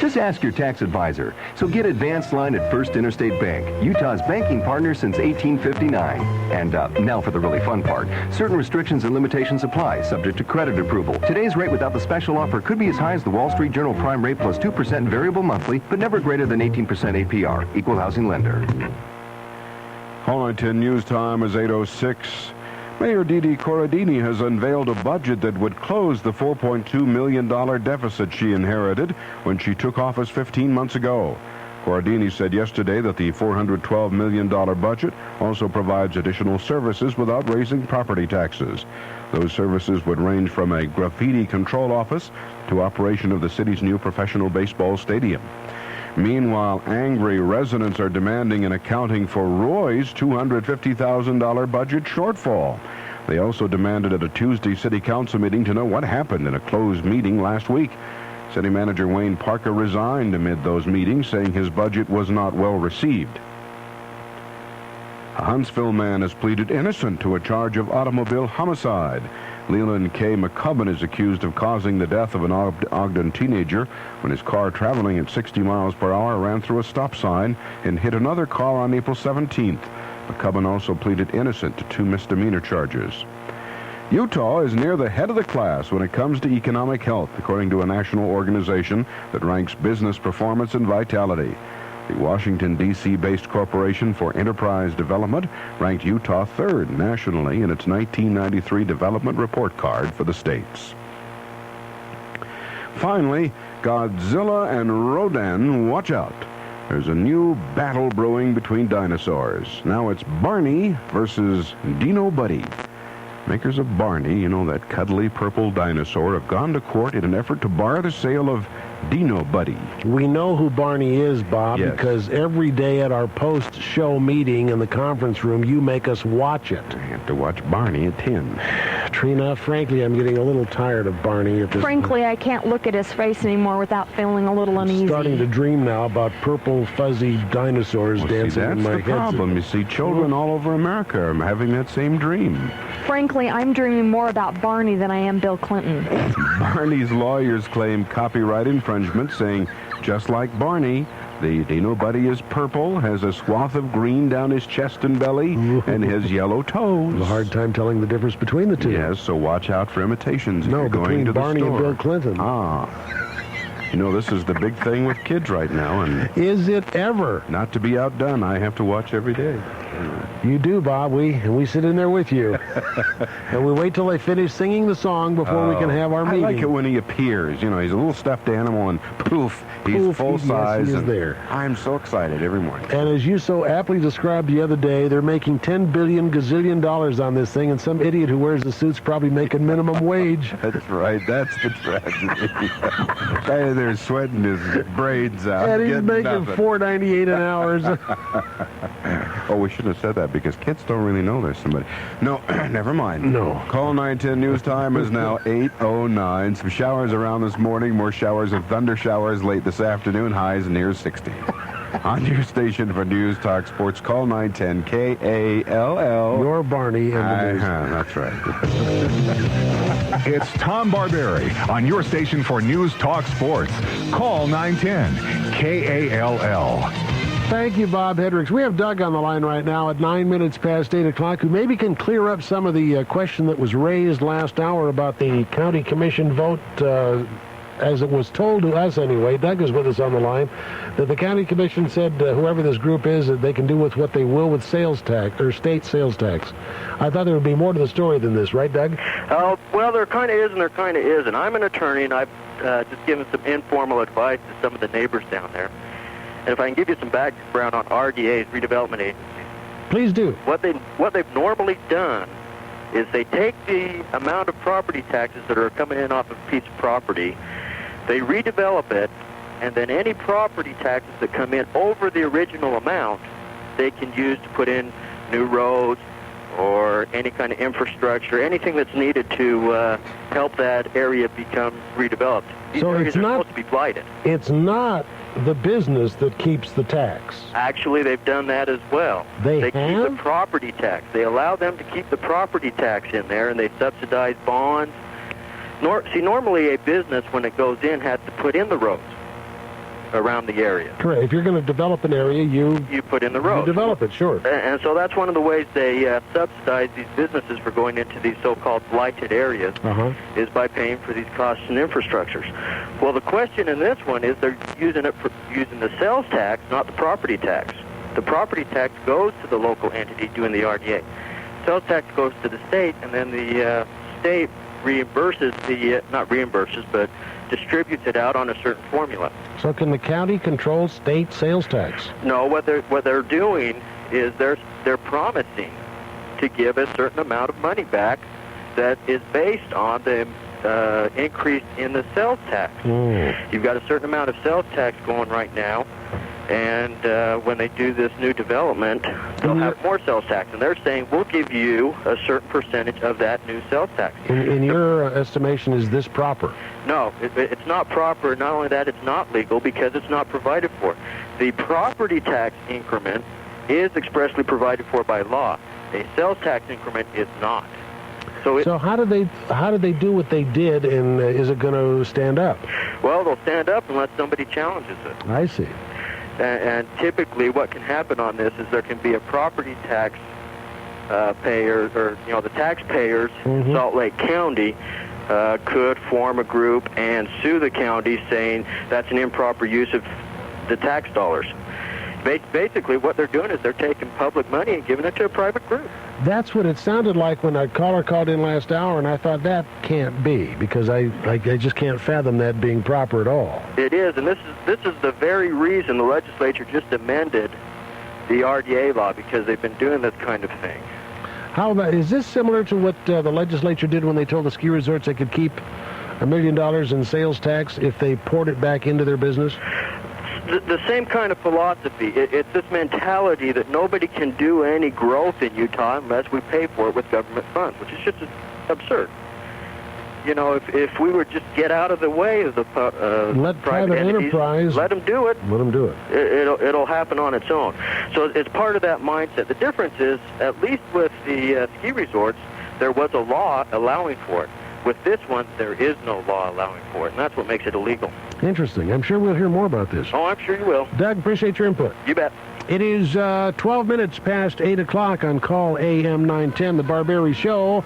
Just ask your tax advisor. So get Advanced Line at First Interstate Bank, Utah's banking partner since 1859. And now for the really fun part. Certain restrictions and limitations apply, subject to credit approval. Today's rate without the special offer could be as high as the Wall Street Journal prime rate plus 2% variable monthly, but never greater than 18% APR. Equal housing lender. Call 910 News Time is 8:06. Mayor Didi Corradini has unveiled a budget that would close the $4.2 million deficit she inherited when she took office 15 months ago. Corradini said yesterday that the $412 million budget also provides additional services without raising property taxes. Those services would range from a graffiti control office to operation of the city's new professional baseball stadium. Meanwhile, angry residents are demanding an accounting for Roy's $250,000 budget shortfall. They also demanded at a Tuesday city council meeting to know what happened in a closed meeting last week. City manager Wayne Parker resigned amid those meetings, saying his budget was not well received. A Huntsville man has pleaded innocent to a charge of automobile homicide. Leland K. McCubbin is accused of causing the death of an Ogden teenager when his car traveling at 60 miles per hour ran through a stop sign and hit another car on April 17th. McCubbin also pleaded innocent to 2 misdemeanor charges. Utah is near the head of the class when it comes to economic health, according to a national organization that ranks business performance and vitality. The Washington, D.C.-based Corporation for Enterprise Development ranked Utah 3rd nationally in its 1993 development report card for the states. Finally, Godzilla and Rodan, watch out. There's a new battle brewing between dinosaurs. Now it's Barney versus Dino Buddy. Makers of Barney, you know, that cuddly purple dinosaur, have gone to court in an effort to bar the sale of Dino Buddy. We know who Barney is, Bob, yes, because every day at our post-show meeting in the conference room, you make us watch it. I have to watch Barney at 10. Trina, frankly, I'm getting a little tired of Barney at this Frankly, I can't look at his face anymore without feeling a little uneasy. I'm starting to dream now about purple, fuzzy dinosaurs dancing in my head. That's the problem. You see, children all over America are having that same dream. Frankly, I'm dreaming more about Barney than I am Bill Clinton. Barney's lawyers claim copyright infringement, saying, just like Barney, the Dino Buddy is purple, has a swath of green down his chest and belly, and has yellow toes. I have a hard time telling the difference between the two. Yes, so watch out for imitations. No, between Barney and Bill Clinton. You know, this is the big thing with kids right now. And is it ever? Not to be outdone, I have to watch every day. You do, Bob. We sit in there with you. And we wait till they finish singing the song before we can have our meeting. I like it when he appears. You know, he's a little stuffed animal, and poof, he's full size. Yes, he is there. I'm so excited every morning. And as you so aptly described the other day, they're making $10 billion gazillion on this thing, and some idiot who wears the suit's probably making minimum wage. That's right. That's the tragedy. They're sweating his braids out. And he's making $4.98 an hour. Oh, we shouldn't have said that because kids don't really know there's somebody. No, never mind. No. Call 910 news time is now 8:09. Some showers around this morning, more showers and thunder showers late this afternoon, highs near 60. On your station for News Talk Sports, call 910 KALL. Your Barney and the news. That's right. It's Tom Barberi on your station for News Talk Sports. Call 910 KALL. Thank you, Bob Hendricks. We have Doug on the line right now at 9 minutes past 8 o'clock, who maybe can clear up some of the question that was raised last hour about the county commission vote, as it was told to us anyway. Doug is with us on the line, that the county commission said whoever this group is, that they can do with what they will with sales tax, or state sales tax. I thought there would be more to the story than this, right, Doug? Well, there kind of is and there kind of isn't. I'm an attorney, and I've just given some informal advice to some of the neighbors down there. And if I can give you some background on RDAs, redevelopment agencies. Please do. What they've normally done is they take the amount of property taxes that are coming in off of a piece of property, they redevelop it, and then any property taxes that come in over the original amount, they can use to put in new roads or any kind of infrastructure, anything that's needed to help that area become redeveloped. These areas are supposed to be blighted. It's not the business that keeps the tax. Actually, they've done that as well. They keep the property tax. They allow them to keep the property tax in there, and they subsidize bonds. Normally a business, when it goes in, has to put in the roads around the area. Correct. If you're going to develop an area, you put in the roads. You develop it, sure. And so that's one of the ways they subsidize these businesses for going into these so-called blighted areas, is by paying for these costs and infrastructures. Well, the question in this one is they're using the sales tax, not the property tax. The property tax goes to the local entity doing the RDA. Sales tax goes to the state, and then the state but distributes it out on a certain formula. So can the county control state sales tax? No, what they're doing is they're promising to give a certain amount of money back that is based on the increase in the sales tax. You've got a certain amount of sales tax going right now, and when they do this new development, they'll have more sales tax, and they're saying, we'll give you a certain percentage of that new sales tax. In your estimation, is this proper? No, it's not proper. Not only that, it's not legal because it's not provided for. The property tax increment is expressly provided for by law. A sales tax increment is not. So how did they do what they did, and is it going to stand up? Well, they'll stand up unless somebody challenges it. I see. And typically what can happen on this is there can be a property tax payer, or the taxpayers in Salt Lake County could form a group and sue the county saying that's an improper use of the tax dollars. Basically what they're doing is they're taking public money and giving it to a private group. That's what it sounded like when a caller called in last hour, and I thought that can't be, because I just can't fathom that being proper at all. It is, and this is the very reason the legislature just amended the RDA law, because they've been doing this kind of thing. How about, is this similar to what the legislature did when they told the ski resorts they could keep $1 million in sales tax if they poured it back into their business? The same kind of philosophy. It's this mentality that nobody can do any growth in Utah unless we pay for it with government funds, which is just absurd. If we would just get out of the way of the private entities, enterprise, let them do it. Let them do it. It'll happen on its own. So it's part of that mindset. The difference is, at least with the ski resorts, there was a law allowing for it. With this one, there is no law allowing for it, and that's what makes it illegal. Interesting. I'm sure we'll hear more about this. Oh, I'm sure you will. Doug, appreciate your input. You bet. It is 12 minutes past 8 o'clock on Call AM 910, the Barberi Show.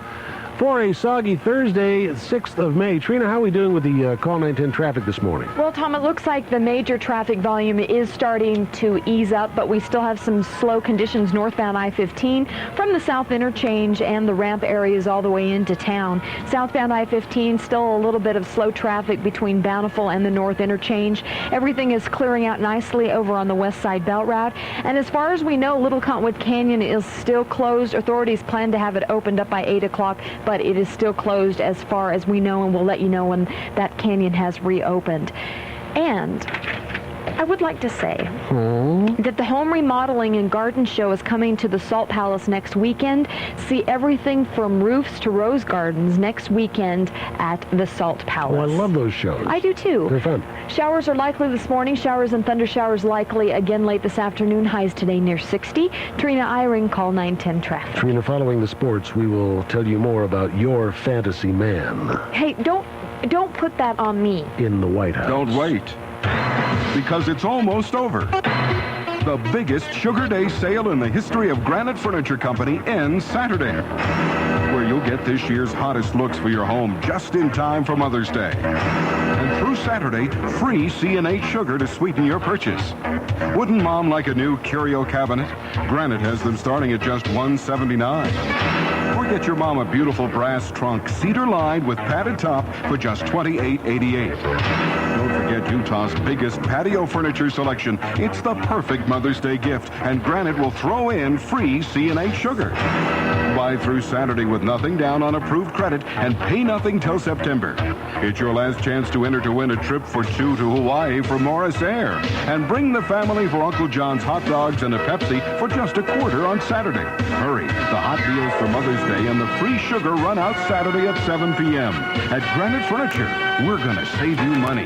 For a soggy Thursday, 6th of May. Trina, how are we doing with the Call 910 traffic this morning? Well, Tom, it looks like the major traffic volume is starting to ease up, but we still have some slow conditions northbound I-15 from the South Interchange and the ramp areas all the way into town. Southbound I-15, still a little bit of slow traffic between Bountiful and the North Interchange. Everything is clearing out nicely over on the West Side Belt Route. And as far as we know, Little Cottonwood Canyon is still closed. Authorities plan to have it opened up by 8 o'clock. But it is still closed as far as we know, and we'll let you know when that canyon has reopened. And I would like to say that the Home Remodeling and Garden Show is coming to the Salt Palace next weekend. See everything from roofs to rose gardens next weekend at the Salt Palace. Oh, I love those shows. I do too. They're fun. Showers are likely this morning. Showers and thunder showers likely again late this afternoon. Highs today near 60. Trina Eyring, call 910 traffic. Trina, following the sports, we will tell you more about your fantasy man Hey, don't put that on me. in the White House. Don't wait, because it's almost over. The biggest Sugar Day sale in the history of Granite Furniture Company ends Saturday, where you'll get this year's hottest looks for your home just in time for Mother's Day. And through Saturday, free C&H sugar to sweeten your purchase. Wouldn't Mom like a new curio cabinet? Granite has them starting at just $179. Or get your mom a beautiful brass trunk, cedar-lined with padded top for just $28.88. Don't forget Utah's biggest patio furniture selection. It's the perfect Mother's Day gift, and Granite will throw in free C&H sugar. Buy through Saturday with nothing down on approved credit and pay nothing till September. It's your last chance to enter to win a trip for two to Hawaii for Morris Air. And bring the family for Uncle John's hot dogs and a Pepsi for just a quarter on Saturday. Hurry, the hot deals for Mother's Day and the free sugar run out Saturday at 7 p.m. At Granite Furniture, we're going to save you money.